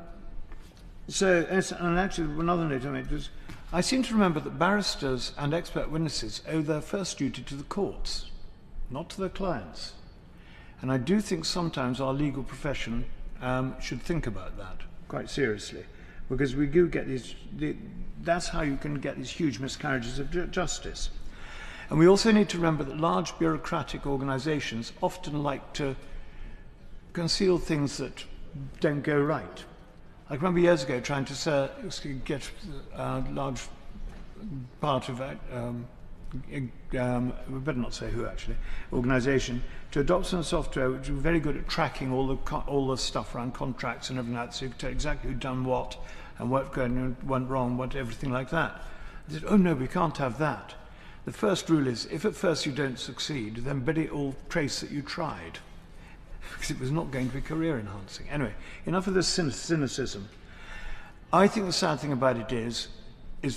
actually, another note I made was, I seem to remember that barristers and expert witnesses owe their first duty to the courts, not to their clients. And I do think sometimes our legal profession should think about that quite seriously, because we do get these, that's how you can get these huge miscarriages of justice. And we also need to remember that large bureaucratic organisations often like to conceal things that don't go right. I remember years ago trying to get a large part of it, we better not say who actually, organisation, to adopt some software which was very good at tracking all the stuff around contracts and everything like that, so you could tell exactly who'd done what and what went wrong, everything like that. I said, oh no, we can't have that. The first rule is, if at first you don't succeed, then bid it all trace that you tried, because it was not going to be career enhancing. Anyway, enough of this cynicism. I think the sad thing about it is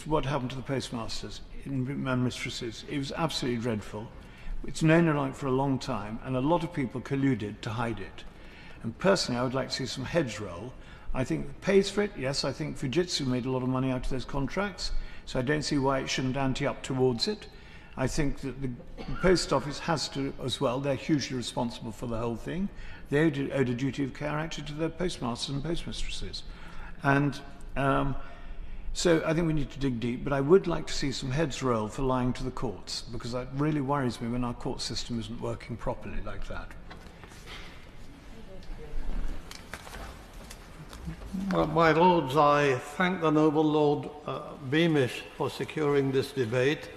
what happened to the postmasters and mistresses. It was absolutely dreadful. It's known like for a long time, and a lot of people colluded to hide it. And personally, I would like to see some heads roll. I think it pays for it. Yes, I think Fujitsu made a lot of money out of those contracts, so I don't see why it shouldn't ante up towards it. I think that the post office has to as well. They're hugely responsible for the whole thing. They owed a duty of care actually to their postmasters and postmistresses. And so I think we need to dig deep, but I would like to see some heads roll for lying to the courts, because that really worries me when our court system isn't working properly like that. Well, my Lords, I thank the Noble Lord Beamish for securing this debate,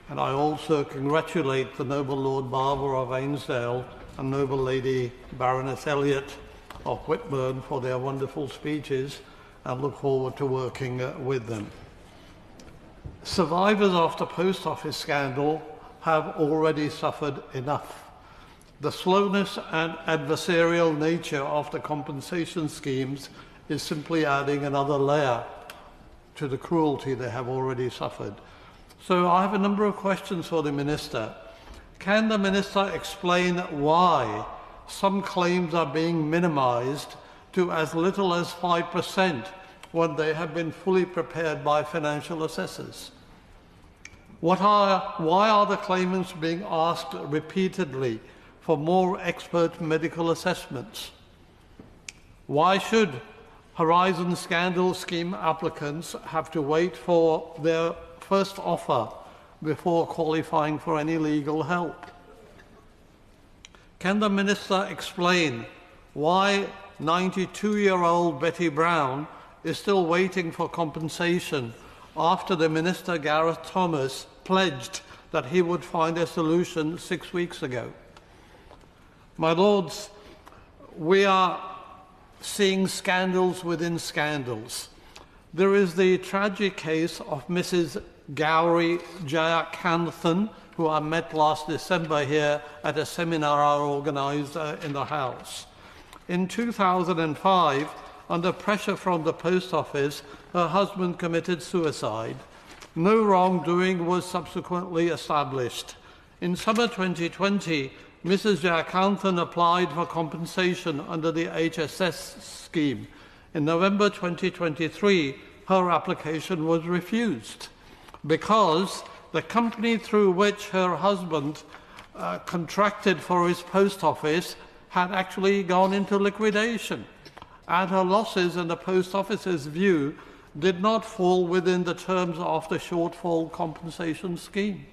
and I also congratulate the Noble Lord Barber of Ainsdale and Noble Lady Baroness Elliot of Whitburn for their wonderful speeches, and look forward to working with them. Survivors of the post office scandal have already suffered enough. The slowness and adversarial nature of the compensation schemes is simply adding another layer to the cruelty they have already suffered. So I have a number of questions for the Minister. Can the Minister explain why some claims are being minimised to as little as 5% when they have been fully prepared by financial assessors? Why are the claimants being asked repeatedly for more expert medical assessments? Why should Horizon Scandal Scheme applicants have to wait for their first offer before qualifying for any legal help? Can the Minister explain why 92-year-old Betty Brown is still waiting for compensation after the Minister Gareth Thomas pledged that he would find a solution 6 weeks ago? My Lords, we are seeing scandals within scandals. There is the tragic case of Mrs. Gowrie Jayakanthan, who I met last December here at a seminar I organised in the House. In 2005, under pressure from the post office, her husband committed suicide. No wrongdoing was subsequently established. In summer 2020, Mrs. Jayakanthan applied for compensation under the HSS scheme. In November 2023, her application was refused because the company through which her husband contracted for his post office had actually gone into liquidation, and her losses in the post office's view did not fall within the terms of the shortfall compensation scheme.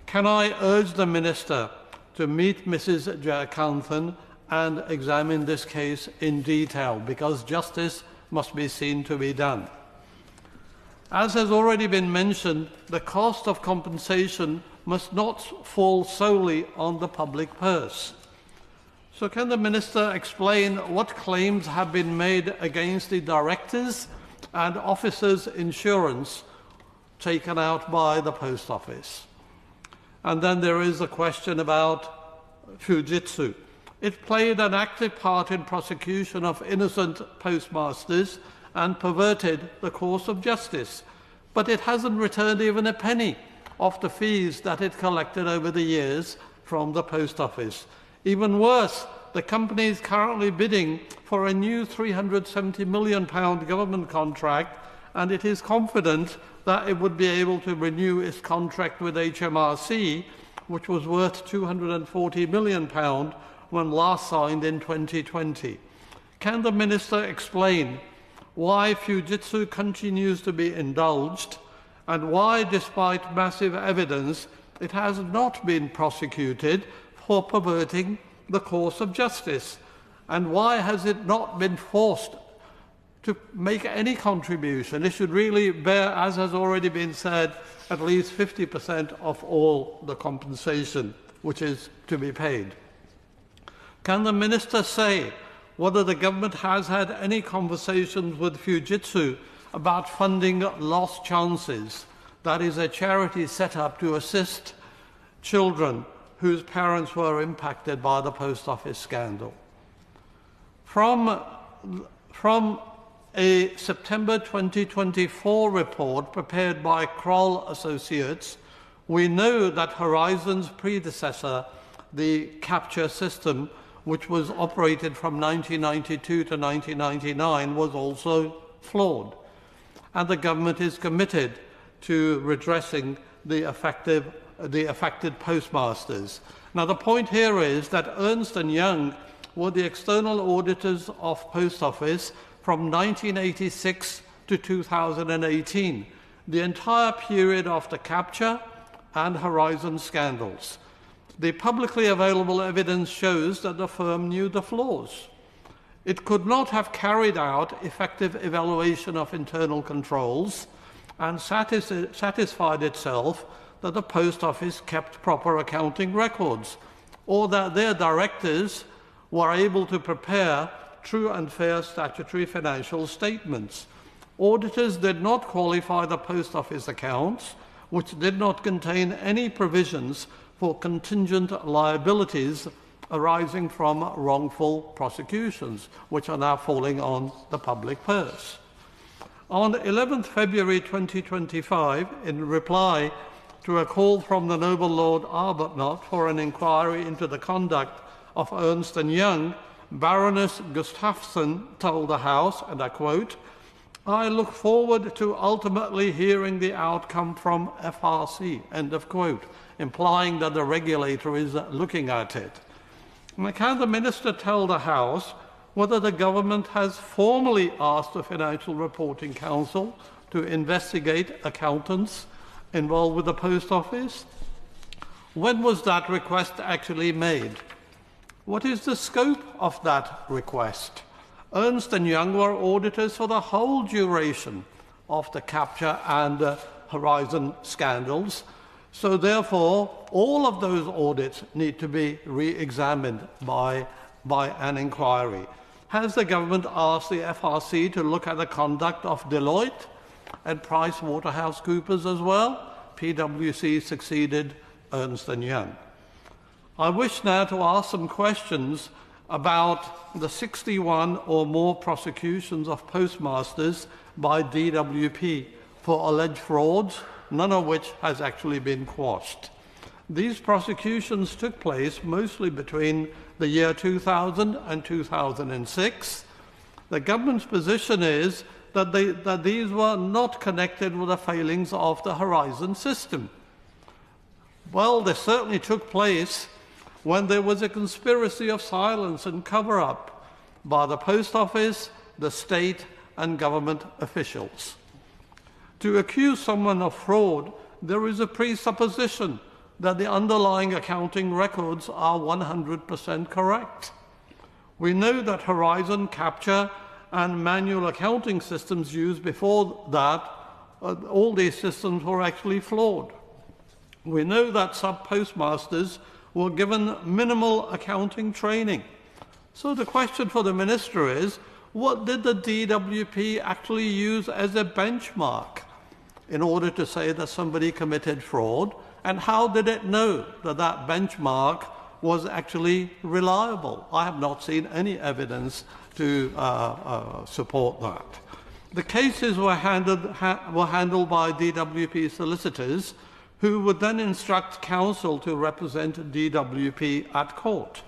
Can I urge the Minister to meet Mrs. Jayakanthan and examine this case in detail, because justice must be seen to be done? As has already been mentioned, the cost of compensation must not fall solely on the public purse. So can the Minister explain what claims have been made against the directors and officers' insurance taken out by the Post Office? And then there is a question about Fujitsu. It played an active part in prosecution of innocent postmasters and perverted the course of justice, but it hasn't returned even a penny of the fees that it collected over the years from the Post Office. Even worse, the company is currently bidding for a new £370 million government contract, and it is confident that it would be able to renew its contract with HMRC, which was worth £240 million when last signed in 2020. Can the Minister explain why Fujitsu continues to be indulged and why, despite massive evidence, it has not been prosecuted for perverting the course of justice? And why has it not been forced to make any contribution? It should really bear, as has already been said, at least 50% of all the compensation which is to be paid. Can the Minister say whether the government has had any conversations with Fujitsu about funding Lost Chances? That is a charity set up to assist children whose parents were impacted by the Post Office scandal. From a September 2024 report prepared by Kroll Associates, we know that Horizon's predecessor, the capture system, which was operated from 1992 to 1999, was also flawed. And the government is committed to redressing the affected postmasters. Now, the point here is that Ernst & Young were the external auditors of Post Office from 1986 to 2018, the entire period of the capture and Horizon scandals. The publicly available evidence shows that the firm knew the flaws. It could not have carried out effective evaluation of internal controls and satisfied itself that the Post Office kept proper accounting records, or that their directors were able to prepare true and fair statutory financial statements. Auditors did not qualify the Post Office accounts, which did not contain any provisions for contingent liabilities arising from wrongful prosecutions, which are now falling on the public purse. On 11th February 2025, in reply to a call from the Noble Lord Arbuthnot for an inquiry into the conduct of Ernst & Young, Baroness Gustafsson told the House, and I quote, "I look forward to ultimately hearing the outcome from FRC," end of quote, implying that the regulator is looking at it. And can the Minister tell the House whether the government has formally asked the Financial Reporting Council to investigate accountants involved with the Post Office? When was that request actually made? What is the scope of that request? Ernst & Young were auditors for the whole duration of the capture and Horizon scandals, so therefore all of those audits need to be re-examined by an inquiry. Has the government asked the FRC to look at the conduct of Deloitte and PricewaterhouseCoopers as well? PwC succeeded Ernst & Young. I wish now to ask some questions about the 61 or more prosecutions of postmasters by DWP for alleged frauds, none of which has actually been quashed. These prosecutions took place mostly between the year 2000 and 2006. The government's position is that these were not connected with the failings of the Horizon system. Well, they certainly took place when there was a conspiracy of silence and cover-up by the Post Office, the state, and government officials. To accuse someone of fraud, there is a presupposition that the underlying accounting records are 100% correct. We know that Horizon capture and manual accounting systems used before that all these systems were actually flawed. We know that sub-postmasters were given minimal accounting training. So the question for the Minister is, what did the DWP actually use as a benchmark in order to say that somebody committed fraud? And how did it know that that benchmark was actually reliable? I have not seen any evidence to support that. The cases were handled by DWP solicitors, who would then instruct counsel to represent DWP at court.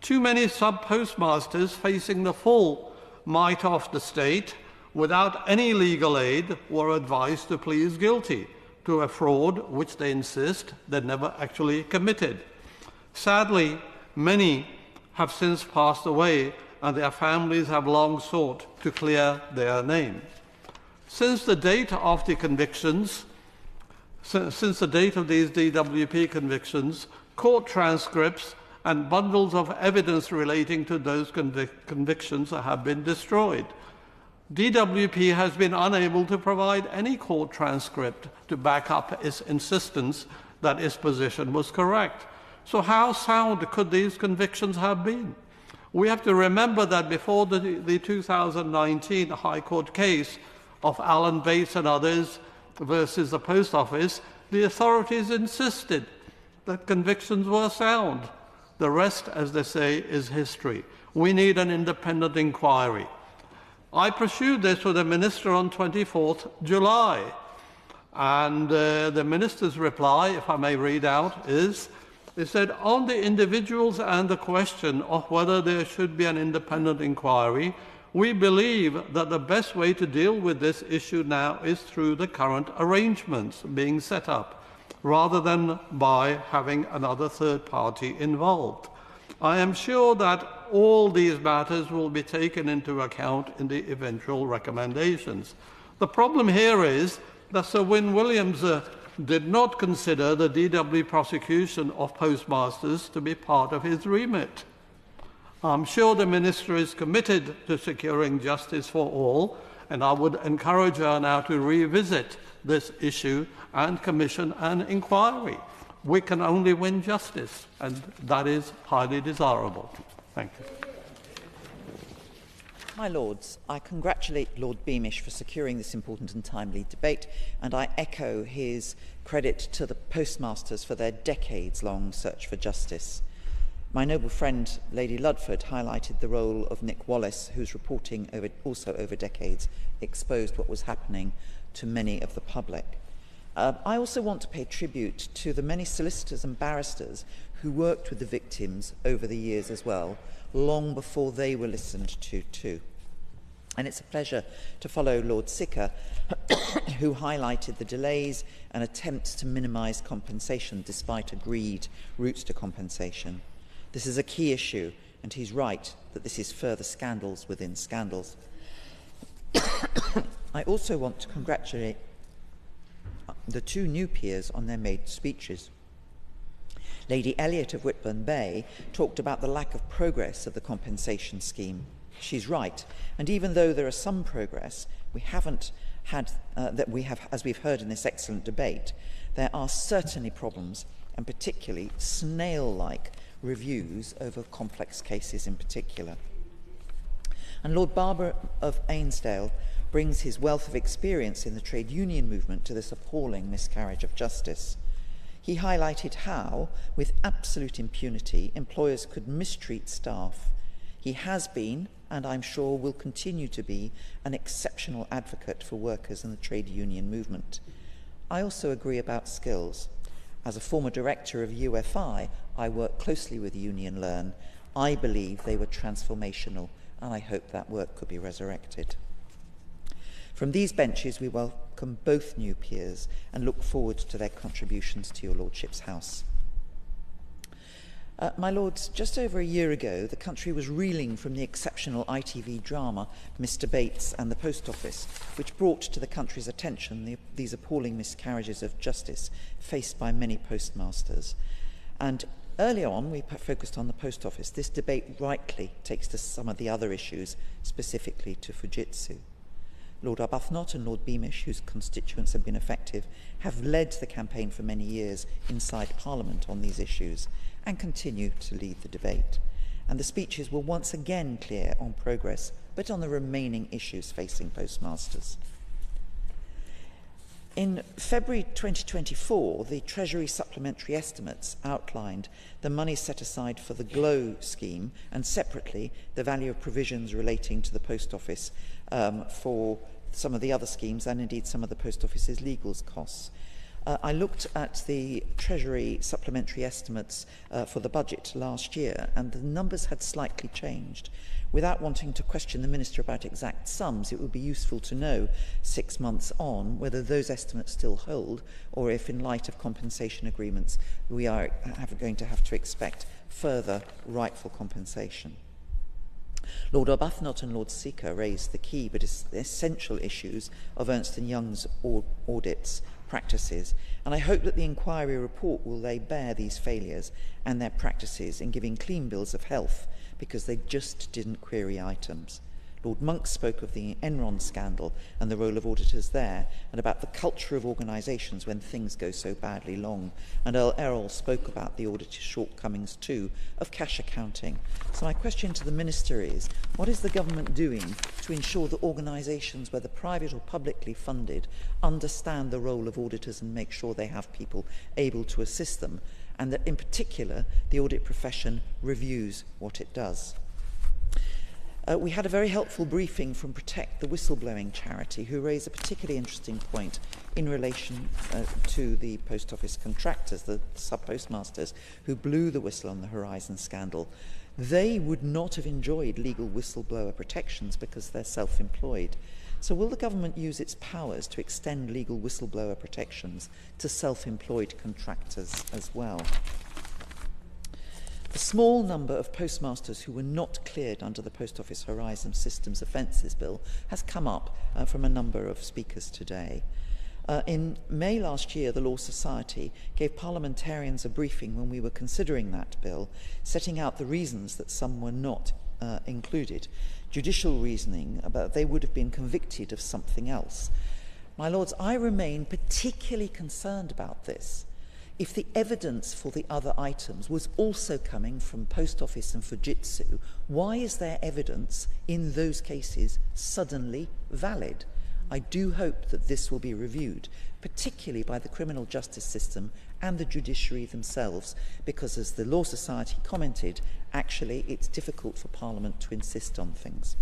Too many sub-postmasters facing the full might of the state without any legal aid were advised to plead guilty to a fraud which they insist they never actually committed. Sadly, many have since passed away and their families have long sought to clear their name. Since the date of the convictions, since the date of these DWP convictions, court transcripts and bundles of evidence relating to those convictions have been destroyed. DWP has been unable to provide any court transcript to back up its insistence that its position was correct. So how sound could these convictions have been? We have to remember that before the 2019 High Court case of Alan Bates and others versus the Post Office, the authorities insisted that convictions were sound. The rest, as they say, is history. We need an independent inquiry. I pursued this with the Minister on 24th July, and the Minister's reply, if I may read out, is, he said, on the individuals and the question of whether there should be an independent inquiry, we believe that the best way to deal with this issue now is through the current arrangements being set up, rather than by having another third party involved. I am sure that all these matters will be taken into account in the eventual recommendations. The problem here is that Sir Wyn Williams did not consider the DW prosecution of postmasters to be part of his remit. I'm sure the Minister is committed to securing justice for all, and I would encourage her now to revisit this issue and commission an inquiry. We can only win justice, and that is highly desirable. Thank you. My Lords, I congratulate Lord Beamish for securing this important and timely debate, and I echo his credit to the postmasters for their decades-long search for justice. My noble friend, Lady Ludford, highlighted the role of Nick Wallace, whose reporting also over decades exposed what was happening to many of the public. I also want to pay tribute to the many solicitors and barristers who worked with the victims over the years as well, long before they were listened to too. And it's a pleasure to follow Lord Sicker, who highlighted the delays and attempts to minimise compensation despite agreed routes to compensation. This is a key issue, and he's right that this is further scandals within scandals. I also want to congratulate the two new peers on their maiden speeches. Lady Elliot of Whitburn Bay talked about the lack of progress of the compensation scheme. She's right, and even though there is some progress, we haven't had, as we've heard in this excellent debate, there are certainly problems, and particularly snail-like reviews over complex cases in particular. And Lord Barber of Ainsdale brings his wealth of experience in the trade union movement to this appalling miscarriage of justice. He highlighted how, with absolute impunity, employers could mistreat staff. He has been, and I'm sure will continue to be, an exceptional advocate for workers in the trade union movement. I also agree about skills. As a former director of UFI, I work closely with Union Learn. I believe they were transformational, and I hope that work could be resurrected. From these benches, we welcome both new peers and look forward to their contributions to your Lordship's House. My Lords, just over a year ago, the country was reeling from the exceptional ITV drama Mr. Bates and the Post Office, which brought to the country's attention these appalling miscarriages of justice faced by many postmasters. And early on, we focused on the Post Office. This debate rightly takes to some of the other issues, specifically to Fujitsu. Lord Arbuthnot and Lord Beamish, whose constituents have been effective, have led the campaign for many years inside Parliament on these issues and continue to lead the debate. And the speeches were once again clear on progress, but on the remaining issues facing postmasters. In February 2024, the Treasury supplementary estimates outlined the money set aside for the GLOW scheme and separately the value of provisions relating to the Post Office for some of the other schemes and indeed some of the Post Office's legal costs. I looked at the Treasury supplementary estimates for the budget last year, and the numbers had slightly changed. Without wanting to question the Minister about exact sums, it would be useful to know 6 months on whether those estimates still hold, or if in light of compensation agreements we are going to have to expect further rightful compensation. Lord Arbuthnot and Lord Seeker raised the key but essential issues of Ernst & Young's audits practices, and I hope that the inquiry report will lay bare these failures and their practices in giving clean bills of health because they just didn't query items. Lord Monk spoke of the Enron scandal and the role of auditors there, and about the culture of organisations when things go so badly wrong. And Earl Errol spoke about the auditor's shortcomings too, of cash accounting. So my question to the Minister is, what is the government doing to ensure that organisations, whether private or publicly funded, understand the role of auditors and make sure they have people able to assist them, and that in particular the audit profession reviews what it does? We had a very helpful briefing from Protect the Whistleblowing charity, who raised a particularly interesting point in relation to the Post Office contractors, the sub-postmasters, who blew the whistle on the Horizon scandal. They would not have enjoyed legal whistleblower protections because they're self-employed. So will the government use its powers to extend legal whistleblower protections to self-employed contractors as well? The small number of postmasters who were not cleared under the Post Office Horizon Systems Offences Bill has come up from a number of speakers today. In May last year, the Law Society gave parliamentarians a briefing when we were considering that bill, setting out the reasons that some were not included. Judicial reasoning about they would have been convicted of something else. My Lords, I remain particularly concerned about this. If the evidence for the other items was also coming from Post Office and Fujitsu, why is their evidence in those cases suddenly valid? I do hope that this will be reviewed, particularly by the criminal justice system and the judiciary themselves, because as the Law Society commented, actually it's difficult for Parliament to insist on things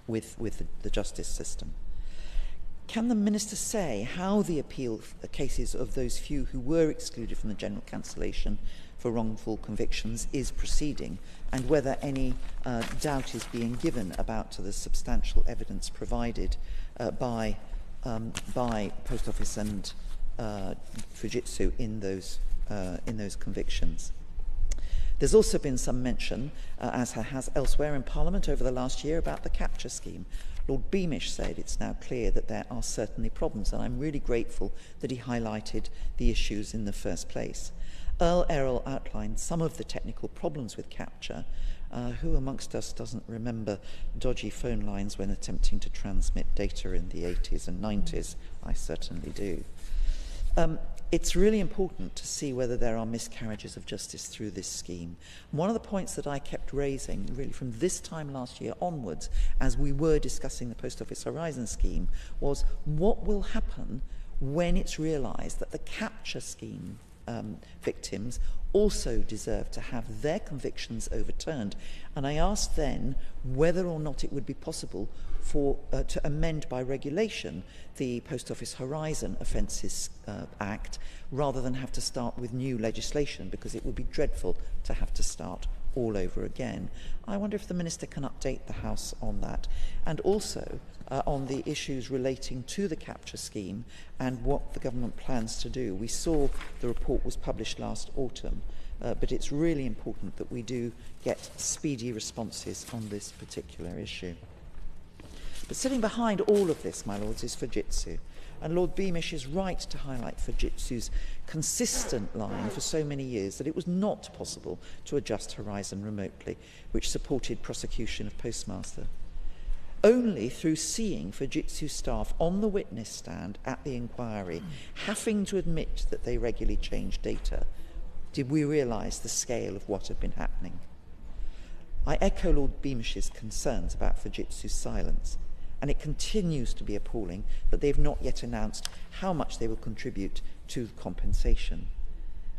with the justice system. Can the Minister say how the appeal cases of those few who were excluded from the general cancellation for wrongful convictions is proceeding, and whether any doubt is being given about the substantial evidence provided by Post Office and Fujitsu in those convictions? There's also been some mention, as has elsewhere in Parliament over the last year, about the capture scheme. Lord Beamish said it's now clear that there are certainly problems, and I'm really grateful that he highlighted the issues in the first place. Earl Errol outlined some of the technical problems with capture. Who amongst us doesn't remember dodgy phone lines when attempting to transmit data in the 80s and 90s? I certainly do. It's really important to see whether there are miscarriages of justice through this scheme. One of the points that I kept raising, really from this time last year onwards, as we were discussing the Post Office Horizon scheme, was what will happen when it's realised that the capture scheme victims also deserve to have their convictions overturned. And I asked then whether or not it would be possible to amend by regulation the Post Office Horizon Offences Act rather than have to start with new legislation, because it would be dreadful to have to start all over again. I wonder if the Minister can update the House on that, and also on the issues relating to the capture scheme and what the government plans to do. We saw the report was published last autumn, but it's really important that we do get speedy responses on this particular issue. But sitting behind all of this, my Lords, is Fujitsu. And Lord Beamish is right to highlight Fujitsu's consistent line for so many years that it was not possible to adjust Horizon remotely, which supported prosecution of postmaster. Only through seeing Fujitsu staff on the witness stand at the inquiry having to admit that they regularly change data did we realise the scale of what had been happening. I echo Lord Beamish's concerns about Fujitsu's silence, and it continues to be appalling that they have not yet announced how much they will contribute to compensation.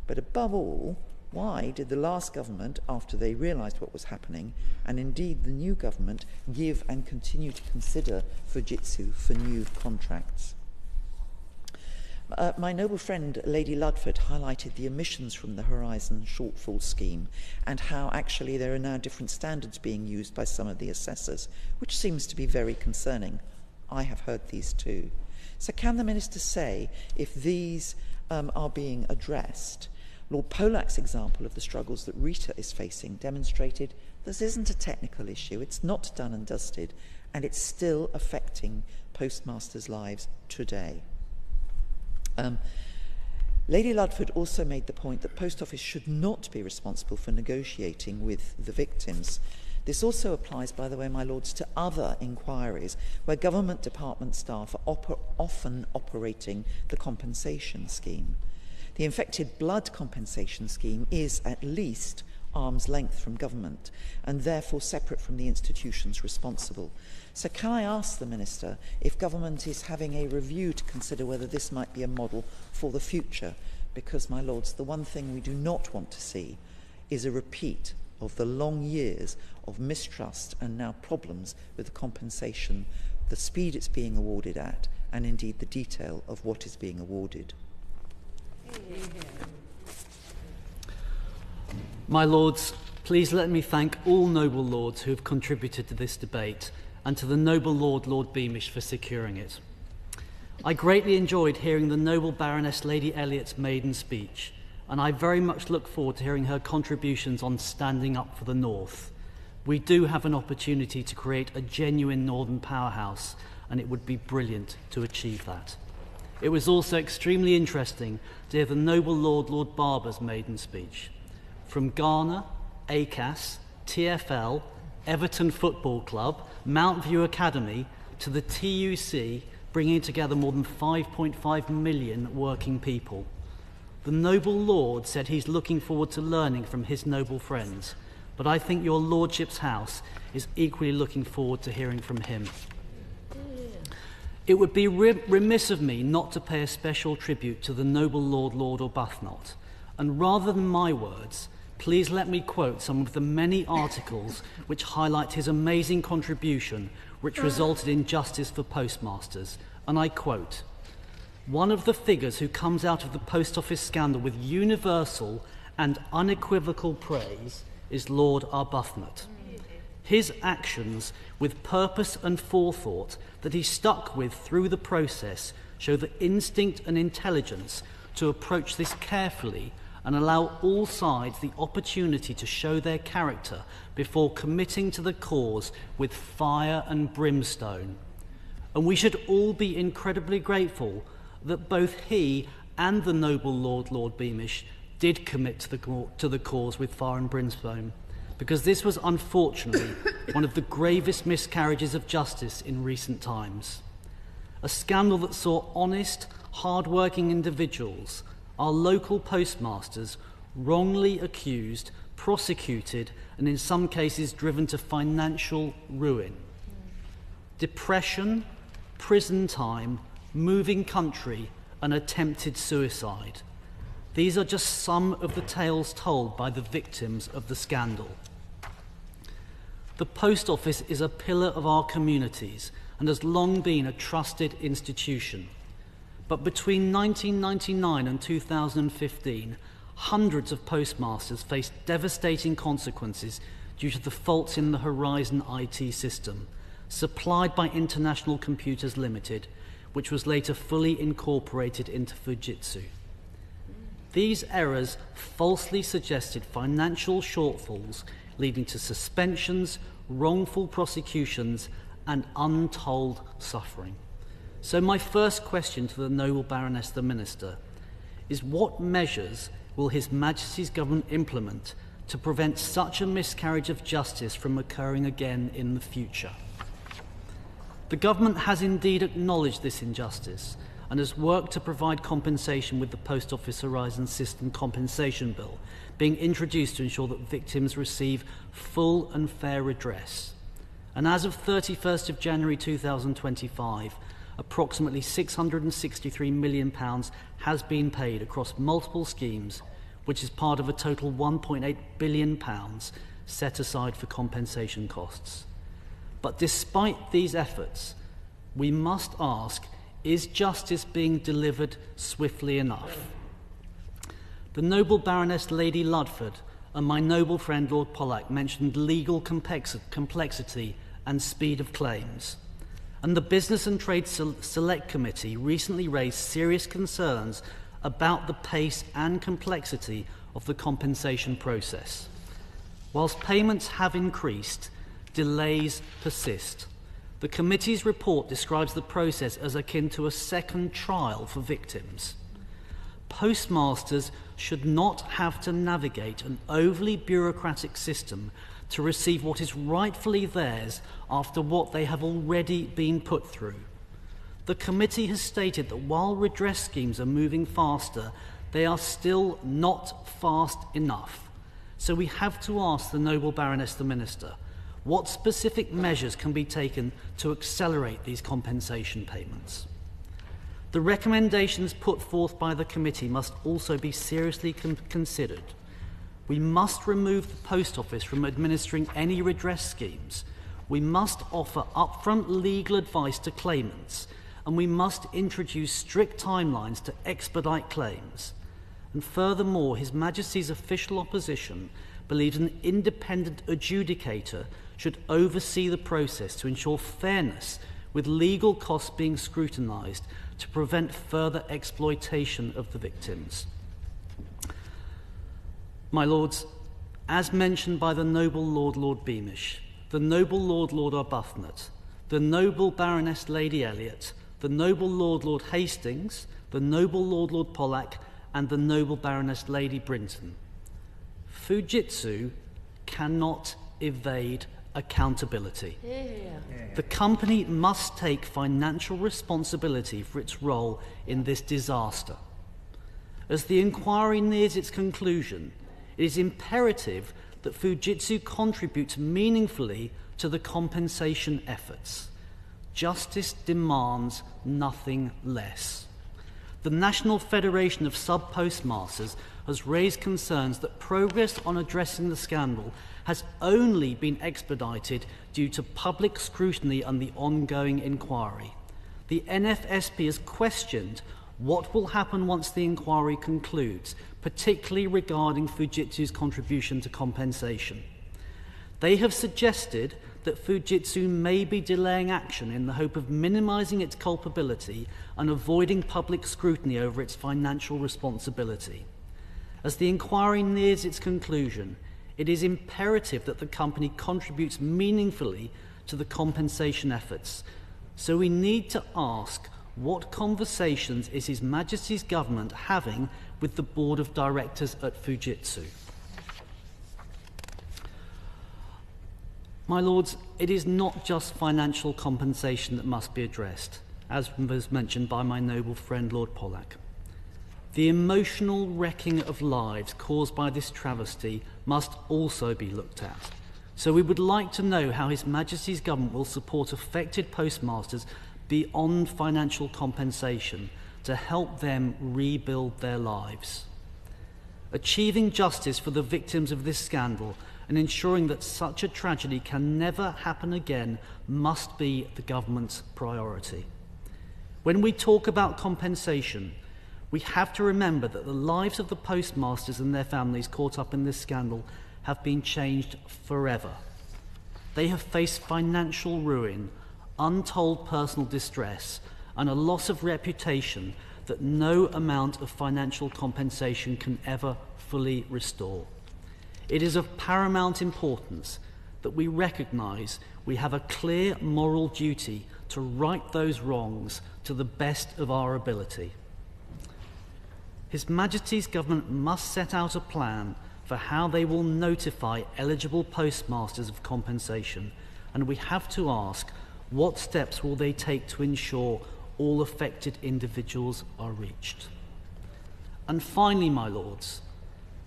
But above all, why did the last government, after they realised what was happening, and indeed the new government, give and continue to consider Fujitsu for new contracts? My noble friend Lady Ludford highlighted the omissions from the Horizon shortfall scheme and how actually there are now different standards being used by some of the assessors, which seems to be very concerning. I have heard these too. So can the Minister say if these are being addressed? Lord Polak's example of the struggles that Rita is facing demonstrated this isn't a technical issue, it's not done and dusted, and it's still affecting postmasters' lives today. Lady Ludford also made the point that Post Office should not be responsible for negotiating with the victims. This also applies, by the way, my lords, to other inquiries where government department staff are often operating the compensation scheme. The infected blood compensation scheme is at least arm's length from government and therefore separate from the institutions responsible. So can I ask the Minister if government is having a review to consider whether this might be a model for the future? Because, my lords, the one thing we do not want to see is a repeat of the long years of mistrust and now problems with the compensation, the speed it's being awarded at, and indeed the detail of what is being awarded. My lords, please let me thank all noble lords who have contributed to this debate and to the noble Lord Beamish for securing it. I greatly enjoyed hearing the noble Baroness Lady Elliot's maiden speech, and I very much look forward to hearing her contributions on standing up for the North. We do have an opportunity to create a genuine Northern powerhouse, and it would be brilliant to achieve that. It was also extremely interesting to hear the noble Lord Barber's maiden speech. From Ghana, ACAS, TFL, Everton Football Club, Mount View Academy to the TUC, bringing together more than 5.5 million working people. The noble Lord said he's looking forward to learning from his noble friends, but I think your Lordship's house is equally looking forward to hearing from him. It would be remiss of me not to pay a special tribute to the noble Lord Arbuthnot, and rather than my words, please let me quote some of the many articles which highlight his amazing contribution which resulted in justice for postmasters, and I quote, "One of the figures who comes out of the Post Office scandal with universal and unequivocal praise is Lord Arbuthnot. His actions, with purpose and forethought, that he stuck with through the process, show the instinct and intelligence to approach this carefully and allow all sides the opportunity to show their character before committing to the cause with fire and brimstone. And we should all be incredibly grateful that both he and the noble Lord Beamish did commit to the cause with fire and brimstone, because this was unfortunately one of the gravest miscarriages of justice in recent times. A scandal that saw honest, hard-working individuals, our local postmasters, wrongly accused, prosecuted, and in some cases driven to financial ruin. Depression, prison time, moving country, and attempted suicide. These are just some of the tales told by the victims of the scandal. The Post Office is a pillar of our communities and has long been a trusted institution. But between 1999 and 2015, hundreds of postmasters faced devastating consequences due to the faults in the Horizon IT system, supplied by International Computers Limited, which was later fully incorporated into Fujitsu. These errors falsely suggested financial shortfalls, leading to suspensions, wrongful prosecutions, and untold suffering. So my first question to the noble Baroness the Minister is, what measures will His Majesty's Government implement to prevent such a miscarriage of justice from occurring again in the future? The government has indeed acknowledged this injustice and has worked to provide compensation with the Post Office Horizon System Compensation Bill being introduced to ensure that victims receive full and fair redress. And as of 31st of January 2025, approximately £663 million has been paid across multiple schemes, which is part of a total £1.8 billion set aside for compensation costs. But despite these efforts, we must ask, is justice being delivered swiftly enough? The noble Baroness Lady Ludford and my noble friend Lord Pollack mentioned legal complexity and speed of claims. And the Business and Trade Select Committee recently raised serious concerns about the pace and complexity of the compensation process. Whilst payments have increased, delays persist. The committee's report describes the process as akin to a second trial for victims. Postmasters should not have to navigate an overly bureaucratic system to receive what is rightfully theirs after what they have already been put through. The committee has stated that while redress schemes are moving faster, they are still not fast enough. So we have to ask the noble Baroness the Minister, what specific measures can be taken to accelerate these compensation payments? The recommendations put forth by the committee must also be seriously considered. We must remove the Post Office from administering any redress schemes. We must offer upfront legal advice to claimants, and we must introduce strict timelines to expedite claims. And furthermore, His Majesty's official opposition believes an independent adjudicator should oversee the process to ensure fairness, with legal costs being scrutinised to prevent further exploitation of the victims. My Lords, as mentioned by the noble Lord Beamish, the noble Lord Arbuthnot, the noble Baroness Lady Elliot, the noble Lord Hastings, the noble Lord Pollack, and the noble Baroness Lady Brinton, Fujitsu cannot evade accountability. The company must take financial responsibility for its role in this disaster. As the inquiry nears its conclusion, it is imperative that Fujitsu contributes meaningfully to the compensation efforts. Justice demands nothing less. The National Federation of Sub-Postmasters has raised concerns that progress on addressing the scandal has only been expedited due to public scrutiny and the ongoing inquiry. The NFSP has questioned what will happen once the inquiry concludes, particularly regarding Fujitsu's contribution to compensation. They have suggested that Fujitsu may be delaying action in the hope of minimising its culpability and avoiding public scrutiny over its financial responsibility. As the inquiry nears its conclusion, it is imperative that the company contributes meaningfully to the compensation efforts. So we need to ask, what conversations is His Majesty's government having with the board of directors at Fujitsu? My Lords, it is not just financial compensation that must be addressed, as was mentioned by my noble friend Lord Pollack. The emotional wrecking of lives caused by this travesty must also be looked at. So we would like to know how His Majesty's government will support affected postmasters beyond financial compensation to help them rebuild their lives. Achieving justice for the victims of this scandal and ensuring that such a tragedy can never happen again must be the government's priority. When we talk about compensation, we have to remember that the lives of the postmasters and their families caught up in this scandal have been changed forever. They have faced financial ruin, untold personal distress, and a loss of reputation that no amount of financial compensation can ever fully restore. It is of paramount importance that we recognise we have a clear moral duty to right those wrongs to the best of our ability. His Majesty's government must set out a plan for how they will notify eligible postmasters of compensation, and we have to ask, What steps will they take to ensure all affected individuals are reached? And finally, my lords,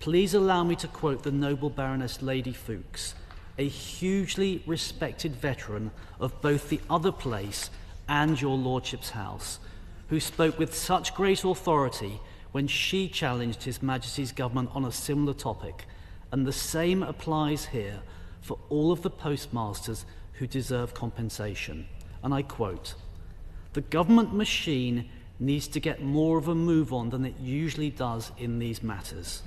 please allow me to quote the noble Baroness Lady Ffoulkes, a hugely respected veteran of both the other place and your lordship's house, who spoke with such great authority when she challenged His Majesty's government on a similar topic, and the same applies here for all of the postmasters who deserve compensation. And I quote, "The government machine needs to get more of a move on than it usually does in these matters.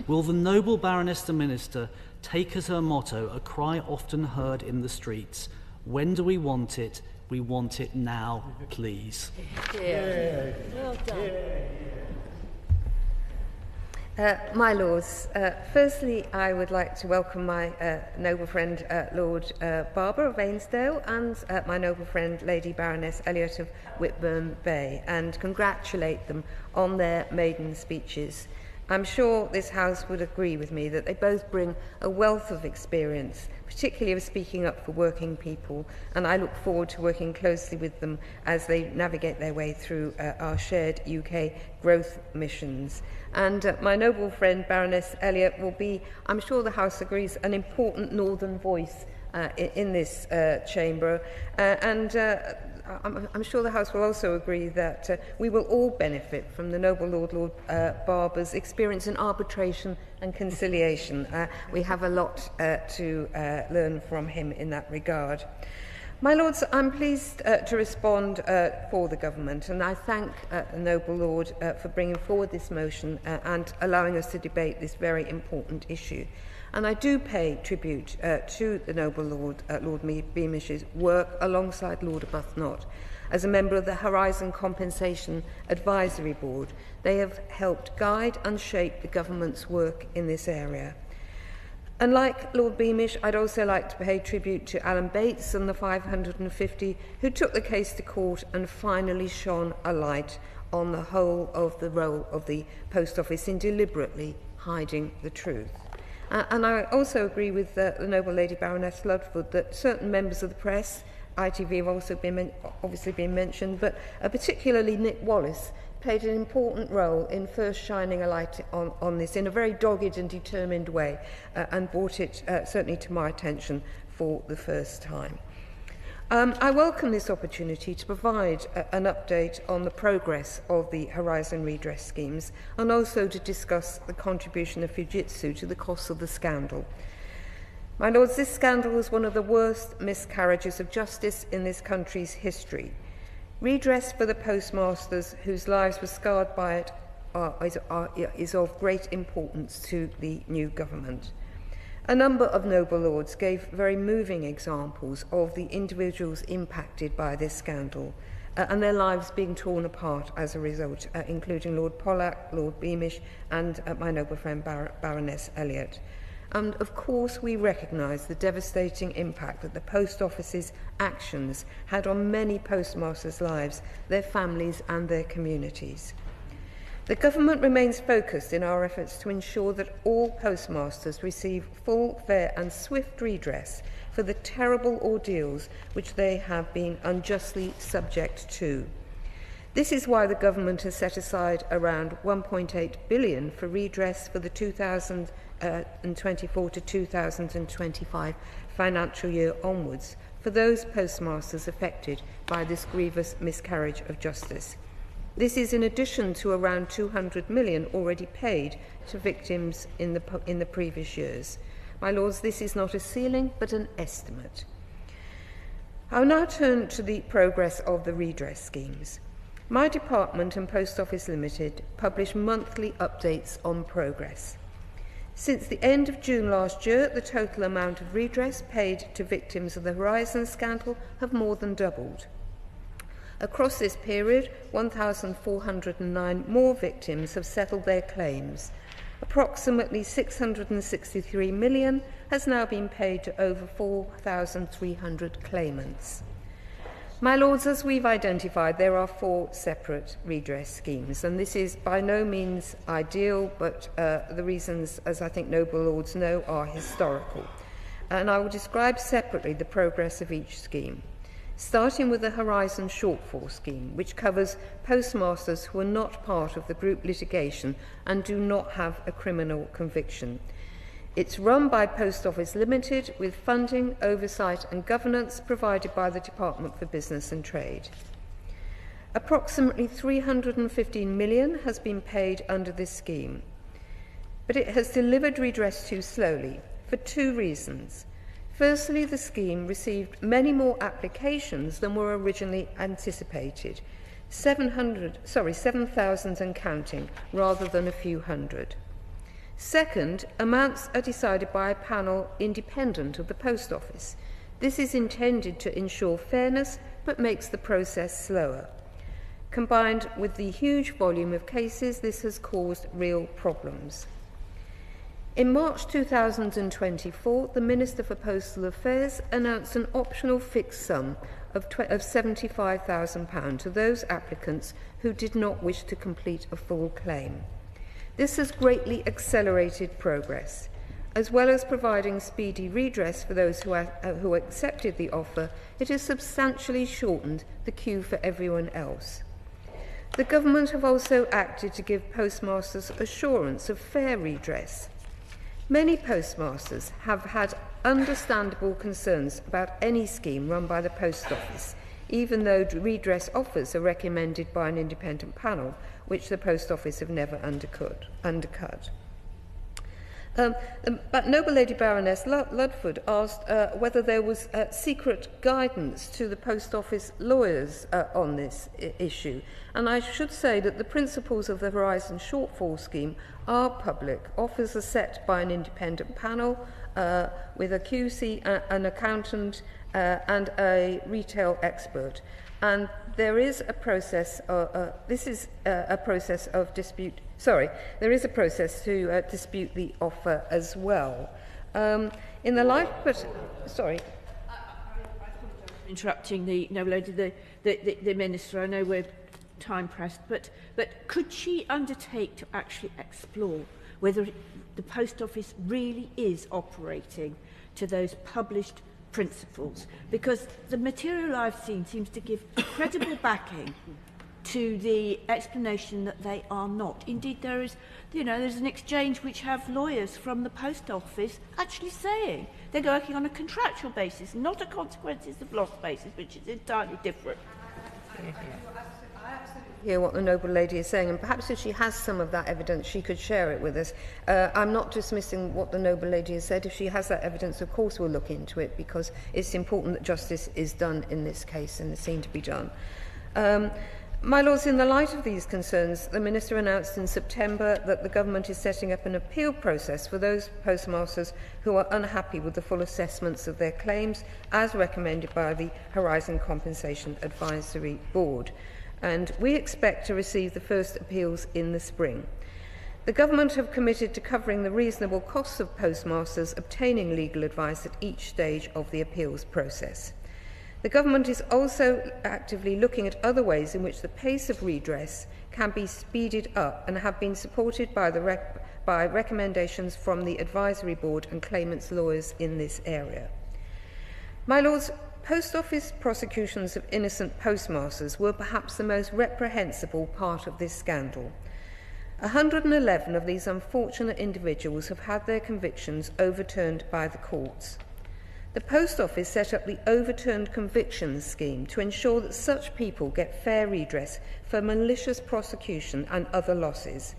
Will the noble Baroness the Minister take as her motto a cry often heard in the streets, 'When do we want it? We want it now, please.'" Yeah. Well done. My Lords, firstly I would like to welcome my noble friend Lord Barber of Ainsdale and my noble friend Lady Baroness Elliot of Whitburn Bay and congratulate them on their maiden speeches. I'm sure this House would agree with me that they both bring a wealth of experience, particularly of speaking up for working people, and I look forward to working closely with them as they navigate their way through our shared UK growth missions. And my noble friend Baroness Elliot will be, I'm sure the House agrees, an important northern voice in this chamber, I'm sure the House will also agree that we will all benefit from the noble Lord Barber's experience in arbitration and conciliation. We have a lot to learn from him in that regard. My Lords, I'm pleased to respond for the government, and I thank the noble Lord for bringing forward this motion and allowing us to debate this very important issue. And I do pay tribute to the noble Lord, Lord Beamish's work alongside Lord Arbuthnot. As a member of the Horizon Compensation Advisory Board, they have helped guide and shape the government's work in this area. And like Lord Beamish, I'd also like to pay tribute to Alan Bates and the 550 who took the case to court and finally shone a light on the whole of the role of the Post Office in deliberately hiding the truth. And I also agree with the noble Lady Baroness Ludford that certain members of the press, ITV have also obviously been mentioned, but particularly Nick Wallace, played an important role in first shining a light on this in a very dogged and determined way and brought it certainly to my attention for the first time. I welcome this opportunity to provide an update on the progress of the Horizon redress schemes and also to discuss the contribution of Fujitsu to the costs of the scandal. My Lords, this scandal was one of the worst miscarriages of justice in this country's history. Redress for the postmasters whose lives were scarred by it is of great importance to the new government. A number of noble lords gave very moving examples of the individuals impacted by this scandal and their lives being torn apart as a result, including Lord Pollack, Lord Beamish and my noble friend Baroness Elliot. And of course we recognise the devastating impact that the Post Office's actions had on many postmasters' lives, their families and their communities. The government remains focused in our efforts to ensure that all postmasters receive full, fair and swift redress for the terrible ordeals which they have been unjustly subject to. This is why the government has set aside around £1.8 billion for redress for the 2024 to 2025 financial year onwards for those postmasters affected by this grievous miscarriage of justice. This is in addition to around £200 million already paid to victims in the previous years. My Lords, this is not a ceiling but an estimate. I'll now turn to the progress of the redress schemes. My department and Post Office Limited publish monthly updates on progress. Since the end of June last year, the total amount of redress paid to victims of the Horizon scandal have more than doubled. Across this period, 1,409 more victims have settled their claims. Approximately £663 million has now been paid to over 4,300 claimants. My Lords, as we've identified, there are 4 separate redress schemes, and this is by no means ideal, but the reasons, as I think noble Lords know, are historical. And I will describe separately the progress of each scheme. starting with the Horizon Shortfall Scheme, which covers postmasters who are not part of the group litigation and do not have a criminal conviction. It's run by Post Office Limited, with funding, oversight and governance provided by the Department for Business and Trade. Approximately £315 million has been paid under this scheme, but it has delivered redress too slowly for two reasons. Firstly, the scheme received many more applications than were originally anticipated, 7,000 and counting, rather than a few hundred. Second, amounts are decided by a panel independent of the Post Office. This is intended to ensure fairness, but makes the process slower. Combined with the huge volume of cases, this has caused real problems. In March 2024, the Minister for Postal Affairs announced an optional fixed sum of £75,000 to those applicants who did not wish to complete a full claim. This has greatly accelerated progress. As well as providing speedy redress for those who accepted the offer, it has substantially shortened the queue for everyone else. The government have also acted to give postmasters assurance of fair redress. Many postmasters have had understandable concerns about any scheme run by the Post Office, even though redress offers are recommended by an independent panel, which the Post Office have never undercut. But Noble Lady Baroness Ludford asked whether there was secret guidance to the Post Office lawyers on this issue. And I should say that the principles of the Horizon Shortfall Scheme are public. Offers are set by an independent panel with a QC, an accountant and a retail expert. And there is a process, this is a process of dispute, there is a process to dispute the offer as well. In the life, but, interrupting the Noble Lady, the Minister, I know we're time pressed, but could she undertake to actually explore whether the Post Office really is operating to those published principles? Because the material I've seen seems to give credible backing to the explanation that they are not. Indeed, there is, there's an exchange which have lawyers from the Post Office actually saying they're working on a contractual basis, not a consequences of loss basis, which is entirely different. I absolutely hear what the Noble Lady is saying, and perhaps if she has some of that evidence, she could share it with us. I'm not dismissing what the Noble Lady has said. If she has that evidence, of course we'll look into it, because it's important that justice is done in this case, and it's seen to be done. My Lords, in the light of these concerns, the Minister announced in September that the Government is setting up an appeal process for those postmasters who are unhappy with the full assessments of their claims, as recommended by the Horizon Compensation Advisory Board. And we expect to receive the first appeals in the spring. The Government have committed to covering the reasonable costs of postmasters obtaining legal advice at each stage of the appeals process. The Government is also actively looking at other ways in which the pace of redress can be speeded up, and have been supported by recommendations from the Advisory Board and claimants' lawyers in this area. My Lords, Post Office prosecutions of innocent postmasters were perhaps the most reprehensible part of this scandal. 111 of these unfortunate individuals have had their convictions overturned by the courts. The Post Office set up the Overturned Convictions Scheme to ensure that such people get fair redress for malicious prosecution and other losses.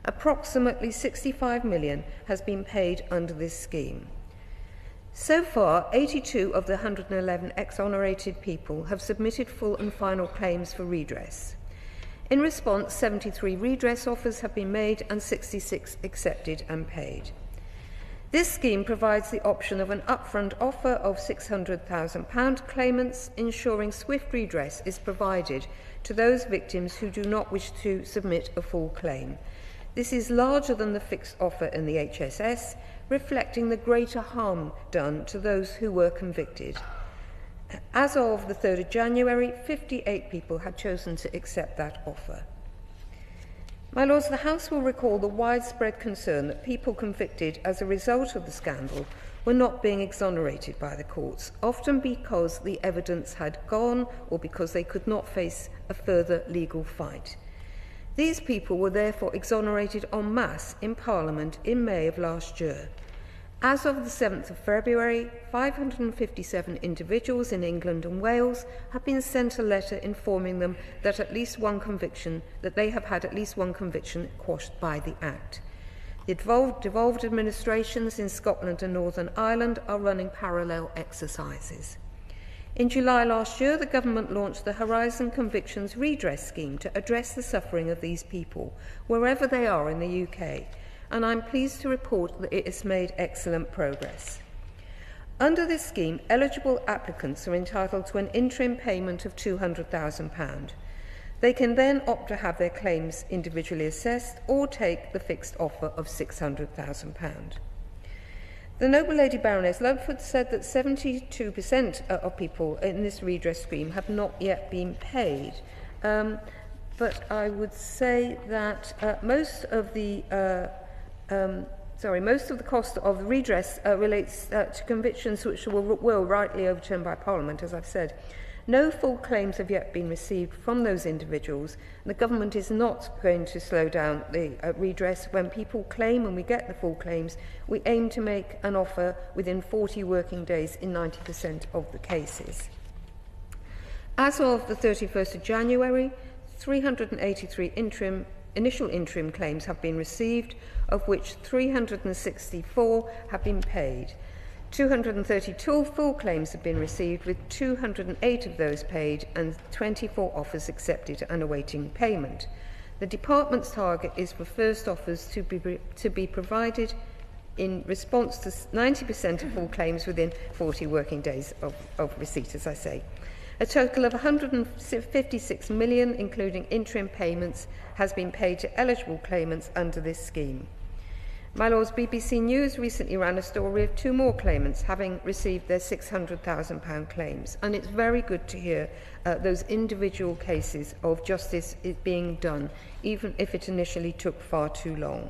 Approximately £65 million has been paid under this scheme. So far, 82 of the 111 exonerated people have submitted full and final claims for redress. In response, 73 redress offers have been made and 66 accepted and paid. This scheme provides the option of an upfront offer of £600,000 claimants, ensuring swift redress is provided to those victims who do not wish to submit a full claim. This is larger than the fixed offer in the HSS, reflecting the greater harm done to those who were convicted. As of the 3rd of January, 58 people had chosen to accept that offer. My Lords, the House will recall the widespread concern that people convicted as a result of the scandal were not being exonerated by the courts, often because the evidence had gone or because they could not face a further legal fight. These people were therefore exonerated en masse in Parliament in May of last year. As of the 7th of February, 557 individuals in England and Wales have been sent a letter informing them that they have had at least one conviction quashed by the Act. The devolved administrations in Scotland and Northern Ireland are running parallel exercises. In July last year, the government launched the Horizon Convictions Redress Scheme to address the suffering of these people, wherever they are in the UK, and I'm pleased to report that it has made excellent progress. Under this scheme, eligible applicants are entitled to an interim payment of £200,000. They can then opt to have their claims individually assessed or take the fixed offer of £600,000. The Noble Lady Baroness Ludford said that 72% of people in this redress scheme have not yet been paid. But I would say that most of the cost of the redress relates to convictions which were rightly overturned by Parliament, as I've said. No full claims have yet been received from those individuals, and the government is not going to slow down the redress. When people claim and we get the full claims, we aim to make an offer within 40 working days in 90% of the cases. As of the 31st of January, 383 initial interim claims have been received, of which 364 have been paid. 232 full claims have been received, with 208 of those paid and 24 offers accepted and awaiting payment. The Department's target is for first offers to be provided in response to 90% of full claims within 40 working days of receipt, as I say. A total of £156 million, including interim payments, has been paid to eligible claimants under this scheme. My Lords, BBC News recently ran a story of two more claimants having received their £600,000 claims, and it's very good to hear those individual cases of justice being done, even if it initially took far too long.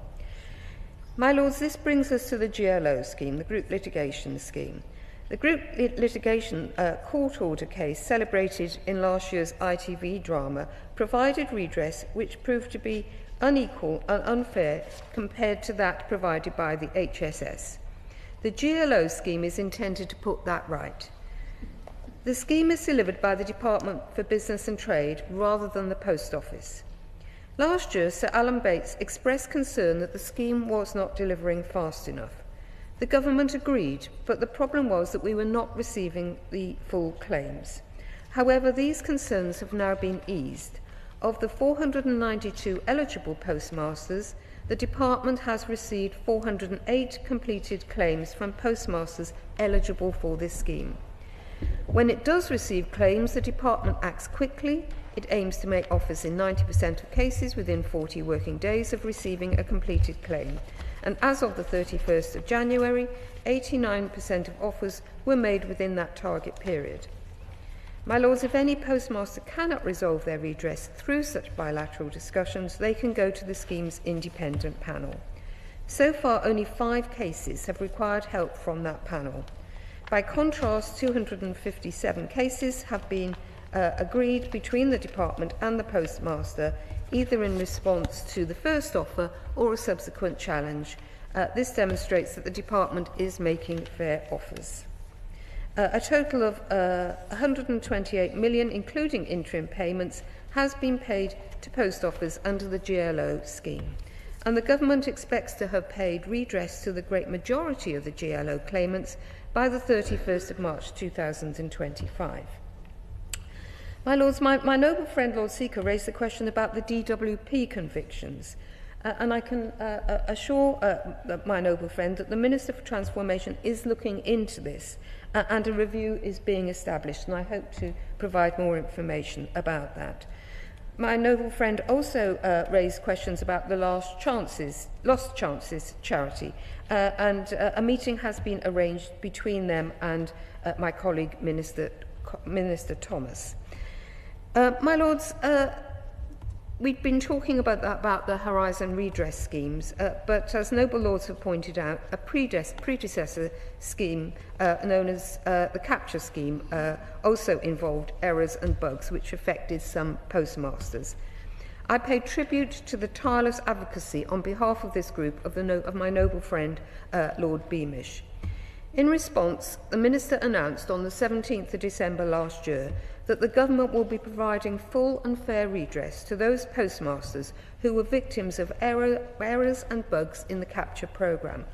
My Lords, this brings us to the GLO scheme, the Group Litigation Scheme. The Group Litigation court order case celebrated in last year's ITV drama provided redress which proved to be unequal and unfair compared to that provided by the HSS. The GLO scheme is intended to put that right. The scheme is delivered by the Department for Business and Trade rather than the Post Office. Last year, Sir Alan Bates expressed concern that the scheme was not delivering fast enough. The government agreed, but the problem was that we were not receiving the full claims. However, these concerns have now been eased. Of the 492 eligible postmasters, the Department has received 408 completed claims from postmasters eligible for this scheme. When it does receive claims, the Department acts quickly. It aims to make offers in 90% of cases within 40 working days of receiving a completed claim. And as of the 31st of January, 89% of offers were made within that target period. My Lords, if any postmaster cannot resolve their redress through such bilateral discussions, they can go to the scheme's independent panel. So far, only 5 cases have required help from that panel. By contrast, 257 cases have been agreed between the Department and the postmaster, either in response to the first offer or a subsequent challenge. This demonstrates that the Department is making fair offers. A total of £128 million, including interim payments, has been paid to post office under the GLO scheme. And the government expects to have paid redress to the great majority of the GLO claimants by the 31st of March 2025. My Lords, my noble friend Lord Seeker raised the question about the DWP convictions. And I can assure my noble friend that the Minister for Transformation is looking into this and a review is being established, and I hope to provide more information about that. My noble friend also raised questions about the Lost Chances charity, and a meeting has been arranged between them and my colleague Minister Thomas. My Lords, we've been talking about the Horizon redress schemes, but as noble lords have pointed out, a predecessor scheme known as the capture scheme also involved errors and bugs which affected some postmasters. I pay tribute to the tireless advocacy on behalf of this group of my noble friend Lord Beamish. In response, the Minister announced on the 17th of December last year that the government will be providing full and fair redress to those postmasters who were victims of errors and bugs in the capture programme.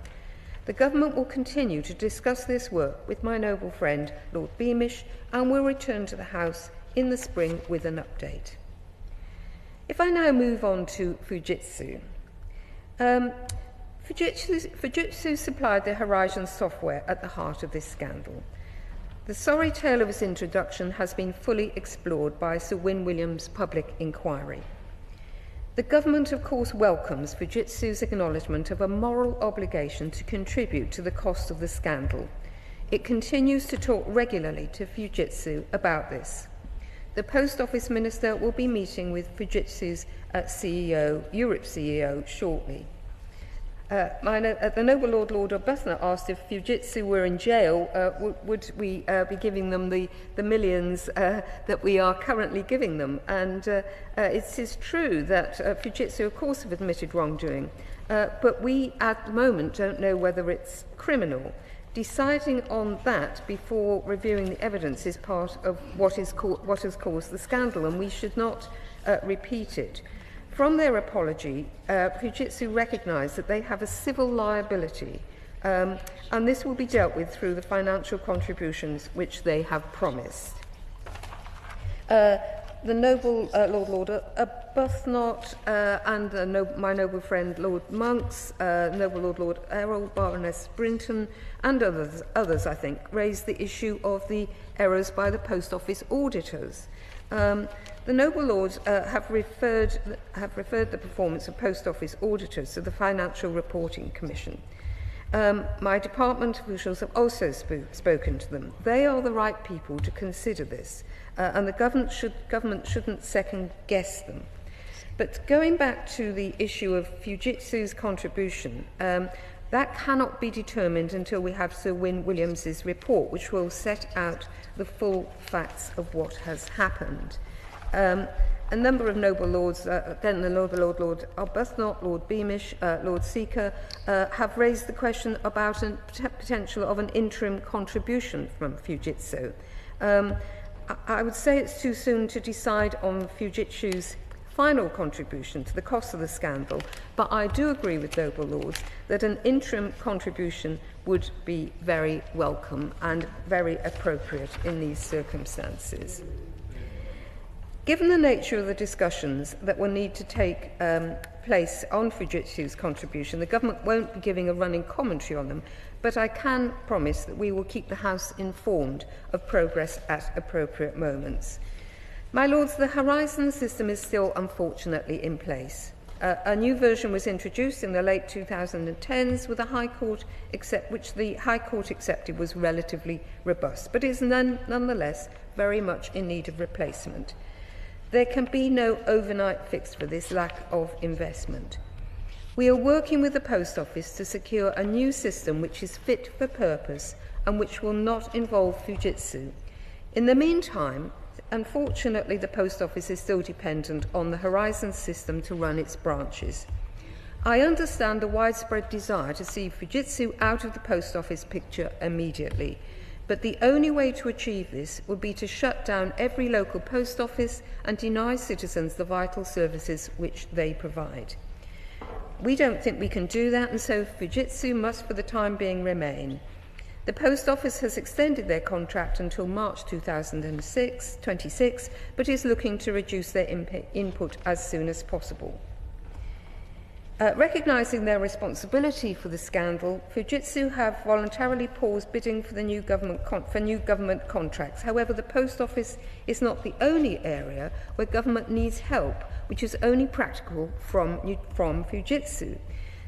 The government will continue to discuss this work with my noble friend Lord Beamish and will return to the House in the spring with an update. If I now move on to Fujitsu. Fujitsu supplied the Horizon software at the heart of this scandal. The sorry tale of its introduction has been fully explored by Sir Win Williams' public inquiry. The government, of course, welcomes Fujitsu's acknowledgement of a moral obligation to contribute to the cost of the scandal. It continues to talk regularly to Fujitsu about this. The Post Office Minister will be meeting with Fujitsu's Europe CEO, shortly. The noble Lord Arbuthnot asked if Fujitsu were in jail, would we be giving them the millions that we are currently giving them? And it is true that Fujitsu, of course, have admitted wrongdoing, but we at the moment don't know whether it's criminal. Deciding on that before reviewing the evidence is part of what has caused the scandal, and we should not repeat it. From their apology, Fujitsu recognised that they have a civil liability, and this will be dealt with through the financial contributions which they have promised. The noble Lord Arbuthnot and my noble friend Lord Monks, noble Lord Errol, Baroness Brinton, and others, I think, raised the issue of the errors by the Post Office auditors. The noble lords have referred the performance of Post Office auditors to the Financial Reporting Commission. My department officials have also spoken to them. They are the right people to consider this, and the government shouldn't second guess them. But going back to the issue of Fujitsu's contribution, that cannot be determined until we have Sir Win Williams's report, which will set out the full facts of what has happened. A number of noble lords, then the noble Lord Arbuthnot, Lord Beamish, Lord Seeker, have raised the question about a potential of an interim contribution from Fujitsu. I would say it's too soon to decide on Fujitsu's final contribution to the cost of the scandal, but I do agree with noble lords that an interim contribution would be very welcome and very appropriate in these circumstances. Given the nature of the discussions that will need to take place on Fujitsu's contribution, the government won't be giving a running commentary on them, but I can promise that we will keep the House informed of progress at appropriate moments. My lords, the Horizon system is still unfortunately in place. A new version was introduced in the late 2010s with which the High Court accepted was relatively robust, but is nonetheless very much in need of replacement. There can be no overnight fix for this lack of investment. We are working with the Post Office to secure a new system which is fit for purpose and which will not involve Fujitsu. In the meantime, unfortunately, the Post Office is still dependent on the Horizon system to run its branches. I understand the widespread desire to see Fujitsu out of the Post Office picture immediately, but the only way to achieve this would be to shut down every local post office and deny citizens the vital services which they provide. We don't think we can do that, and so Fujitsu must for the time being remain. The Post Office has extended their contract until March 2026, but is looking to reduce their input as soon as possible. Recognising their responsibility for the scandal, Fujitsu have voluntarily paused bidding for new government contracts. However, the Post Office is not the only area where government needs help, which is only practical from Fujitsu.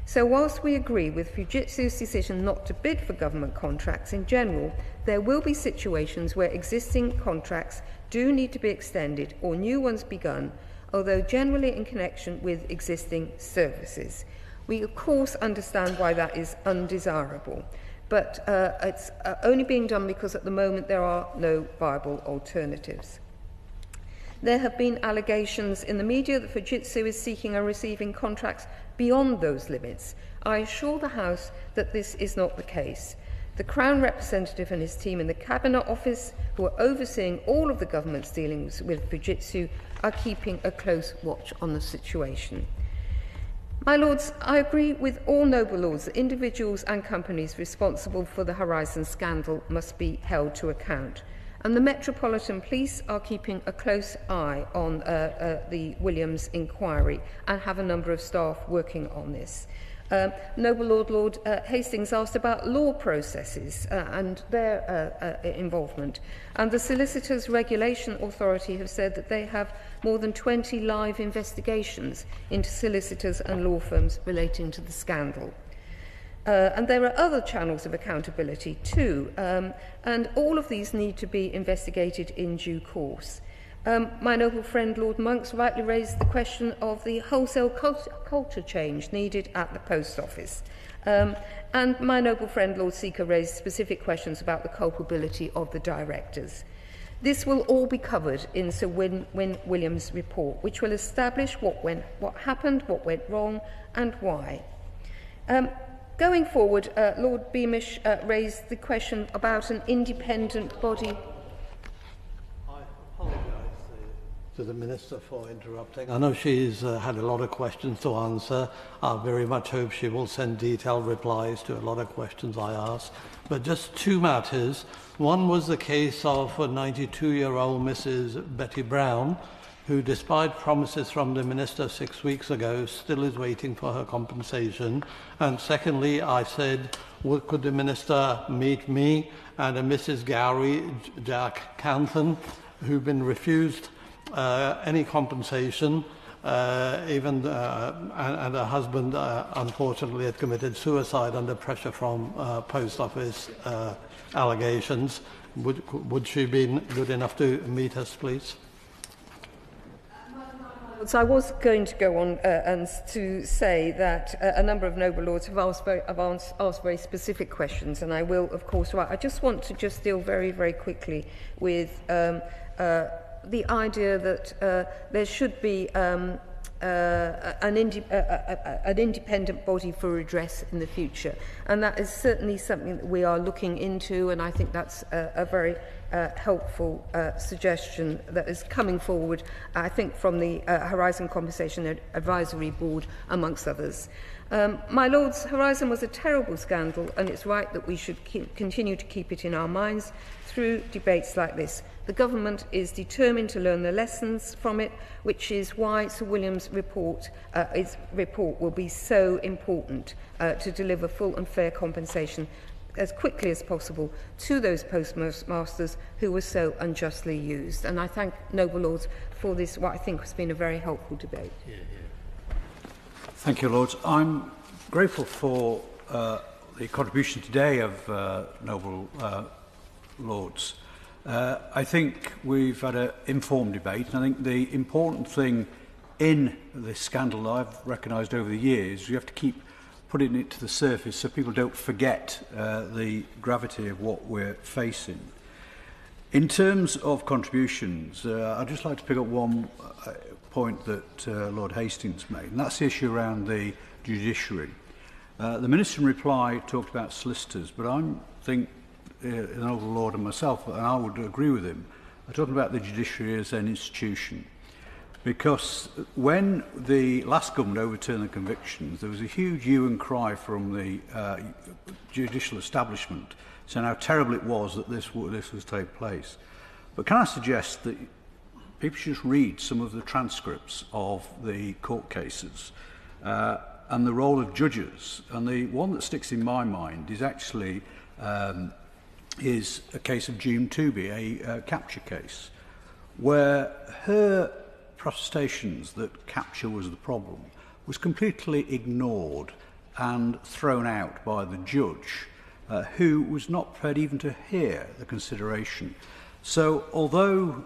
So whilst we agree with Fujitsu's decision not to bid for government contracts in general, there will be situations where existing contracts do need to be extended or new ones begun, although generally in connection with existing services. We, of course, understand why that is undesirable, but it's only being done because at the moment there are no viable alternatives. There have been allegations in the media that Fujitsu is seeking and receiving contracts beyond those limits. I assure the House that this is not the case. The Crown representative and his team in the Cabinet Office, who are overseeing all of the government's dealings with Fujitsu, are keeping a close watch on the situation. My Lords, I agree with all noble lords that individuals and companies responsible for the Horizon scandal must be held to account. And the Metropolitan Police are keeping a close eye on the Williams inquiry and have a number of staff working on this. Noble Lord Hastings asked about law processes and their involvement. And the Solicitors Regulation Authority have said that they have more than 20 live investigations into solicitors and law firms relating to the scandal. And there are other channels of accountability too, and all of these need to be investigated in due course. My noble friend Lord Monks rightly raised the question of the wholesale culture change needed at the Post Office. And my noble friend Lord Seeker raised specific questions about the culpability of the directors. This will all be covered in Sir Win Williams' report, which will establish what happened, what went wrong, and why. Going forward, Lord Beamish raised the question about an independent body. I apologise to the Minister for interrupting. I know she's had a lot of questions to answer. I very much hope she will send detailed replies to a lot of questions I asked. But just two matters. One was the case of a 92-year-old Mrs. Betty Brown, who, despite promises from the Minister 6 weeks ago, still is waiting for her compensation. And secondly, I said, could the Minister meet me and a Mrs. Gowrie, Jack Canton, who've been refused any compensation, and her husband, unfortunately, had committed suicide under pressure from Post Office allegations. Would she be good enough to meet us, please? So I was going to go on and to say that a number of noble lords have asked very specific questions, and I will, of course, I just want to just deal very, very quickly with the idea that there should be an independent body for redress in the future, and that is certainly something that we are looking into, and I think that's a very helpful suggestion that is coming forward, I think, from the Horizon Compensation Advisory Board, amongst others. My Lords, Horizon was a terrible scandal, and it's right that we should continue to keep it in our minds through debates like this. The government is determined to learn the lessons from it, which is why Sir William's report will be so important to deliver full and fair compensation as quickly as possible to those postmasters who were so unjustly used. And I thank noble lords for this, what I think has been a very helpful debate. Thank you, Lords. I'm grateful for the contribution today of noble Lords. I think we've had an informed debate, and I think the important thing in this scandal that I've recognised over the years, you have to keep putting it to the surface so people don't forget the gravity of what we're facing. In terms of contributions, I'd just like to pick up one point that Lord Hastings made, and that's the issue around the judiciary. The Minister in reply talked about solicitors, but I think an older Lord and myself, and I would agree with him, are talking about the judiciary as an institution. Because when the last government overturned the convictions, there was a huge hue and cry from the judicial establishment saying how terrible it was that this was take place. But can I suggest that people should just read some of the transcripts of the court cases and the role of judges? And the one that sticks in my mind is actually is a case of June Tooby, a capture case, where her protestations that capture was the problem was completely ignored and thrown out by the judge, who was not prepared even to hear the consideration. So although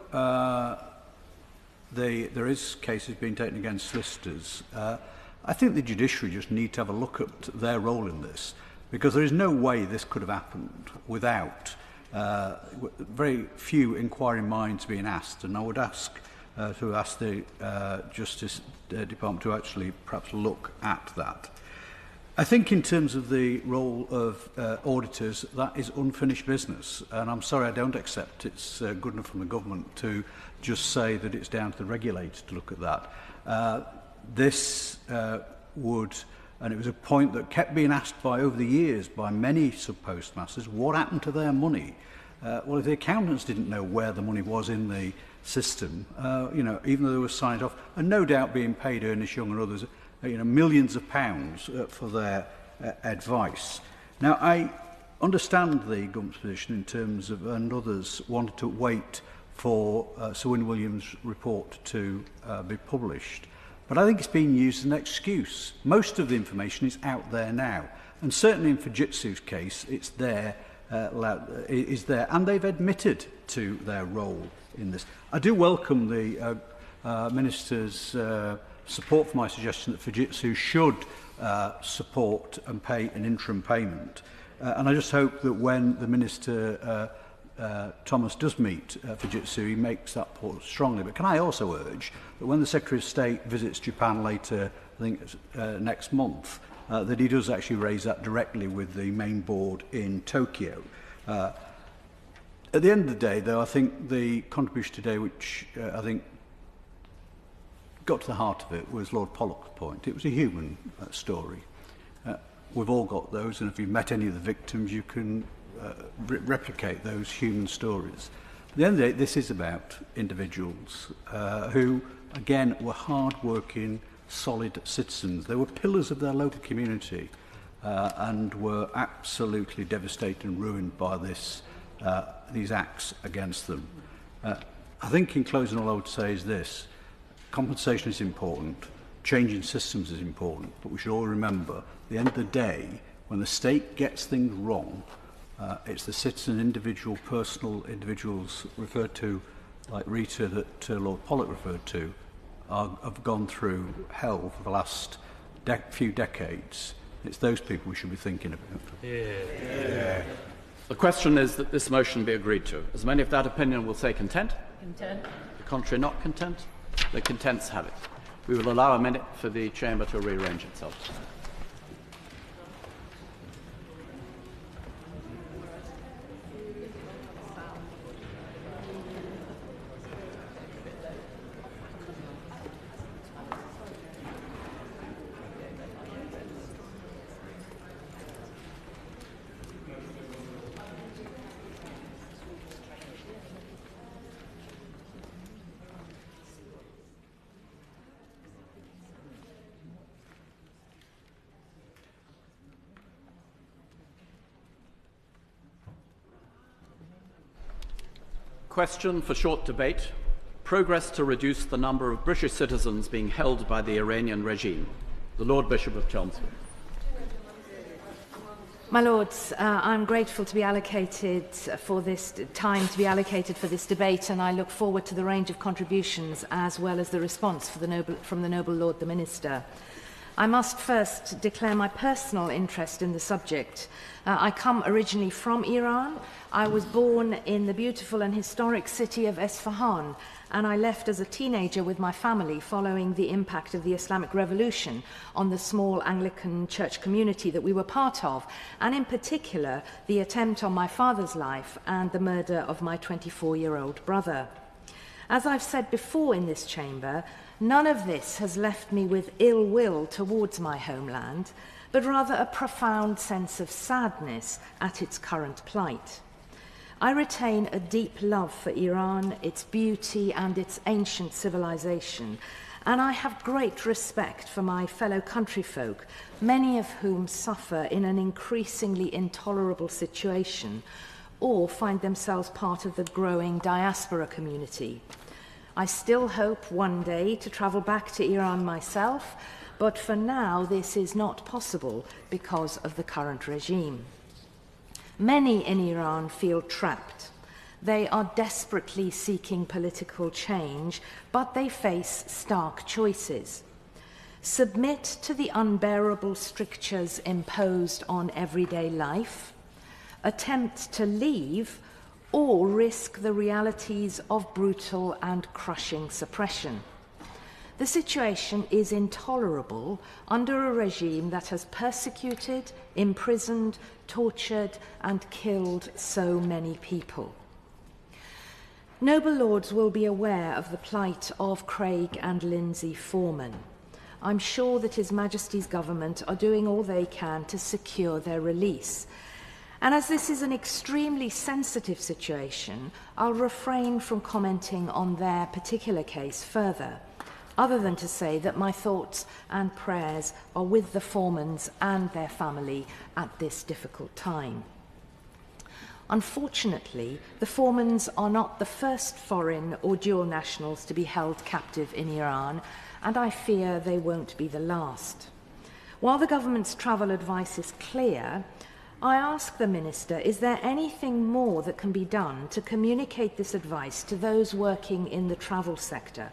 there is cases being taken against solicitors. I think the Judiciary just need to have a look at their role in this, because there is no way this could have happened without very few inquiring minds being asked. And I would ask the Justice Department to actually perhaps look at that. I think in terms of the role of auditors, that is unfinished business. And I'm sorry, I don't accept it's good enough from the government to just say that it's down to the regulator to look at that. This would, and it was a point that kept being asked by over the years by many sub-postmasters, what happened to their money? Well, if the accountants didn't know where the money was in the system, you know, even though they were signed off, and no doubt being paid Ernest Young and others, you know, millions of pounds for their advice. Now, I understand the government's position in terms of, and others wanted to wait for Sir Win Williams' report to be published. But I think it's being used as an excuse. Most of the information is out there now. And certainly in Fujitsu's case, it's there, and they've admitted to their role in this. I do welcome the Minister's support for my suggestion that Fujitsu should support and pay an interim payment. And I just hope that when the Minister, Thomas, does meet Fujitsu, he makes that point strongly. But can I also urge that when the Secretary of State visits Japan later, I think next month, that he does actually raise that directly with the main board in Tokyo. At the end of the day, though, I think the contribution today, which I think got to the heart of it, was Lord Pollock's point. It was a human story. We've all got those, and if you've met any of the victims, you can replicate those human stories. At the end of the day, this is about individuals who, again, were hard-working, solid citizens. They were pillars of their local community and were absolutely devastated and ruined by these acts against them. I think in closing, all I would say is this: compensation is important, changing systems is important, but we should all remember, at the end of the day, when the state gets things wrong, it's the citizen, personal individuals referred to, like Rita, that Lord Pollock referred to, have gone through hell for the last few decades. It's those people we should be thinking about. Yeah. The question is that this motion be agreed to. As many of that opinion will say content? Content. The contrary not content? The contents have it. We will allow a minute for the chamber to rearrange itself. Question for short debate: progress to reduce the number of British citizens being held by the Iranian regime. The Lord Bishop of Chelmsford. My Lords, I'm grateful to be allocated for this time to be allocated for this debate, and I look forward to the range of contributions as well as the response from the Noble Lord the Minister. I must first declare my personal interest in the subject. I come originally from Iran. I was born in the beautiful and historic city of Esfahan, and I left as a teenager with my family following the impact of the Islamic Revolution on the small Anglican church community that we were part of, and in particular the attempt on my father's life and the murder of my 24-year-old brother. As I've said before in this chamber, none of this has left me with ill will towards my homeland, but rather a profound sense of sadness at its current plight. I retain a deep love for Iran, its beauty and its ancient civilization, and I have great respect for my fellow countryfolk, many of whom suffer in an increasingly intolerable situation or find themselves part of the growing diaspora community. I still hope one day to travel back to Iran myself, but for now this is not possible because of the current regime. Many in Iran feel trapped. They are desperately seeking political change, but they face stark choices. Submit to the unbearable strictures imposed on everyday life, attempt to leave, or risk the realities of brutal and crushing suppression. The situation is intolerable under a regime that has persecuted, imprisoned, tortured, and killed so many people. Noble Lords will be aware of the plight of Craig and Lindsay Foreman. I'm sure that His Majesty's government are doing all they can to secure their release. And as this is an extremely sensitive situation, I'll refrain from commenting on their particular case further, other than to say that my thoughts and prayers are with the Foremans and their family at this difficult time. Unfortunately, the Foremans are not the first foreign or dual nationals to be held captive in Iran, and I fear they won't be the last. While the government's travel advice is clear, I ask the Minister, is there anything more that can be done to communicate this advice to those working in the travel sector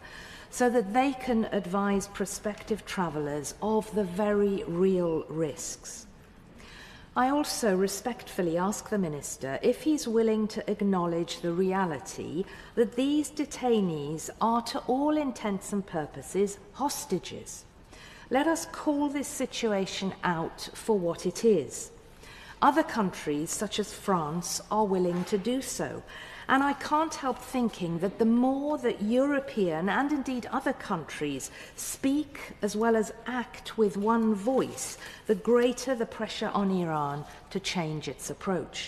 so that they can advise prospective travellers of the very real risks? I also respectfully ask the Minister if he's willing to acknowledge the reality that these detainees are to all intents and purposes hostages. Let us call this situation out for what it is. Other countries, such as France, are willing to do so. And I can't help thinking that the more that European and indeed other countries speak as well as act with one voice, the greater the pressure on Iran to change its approach.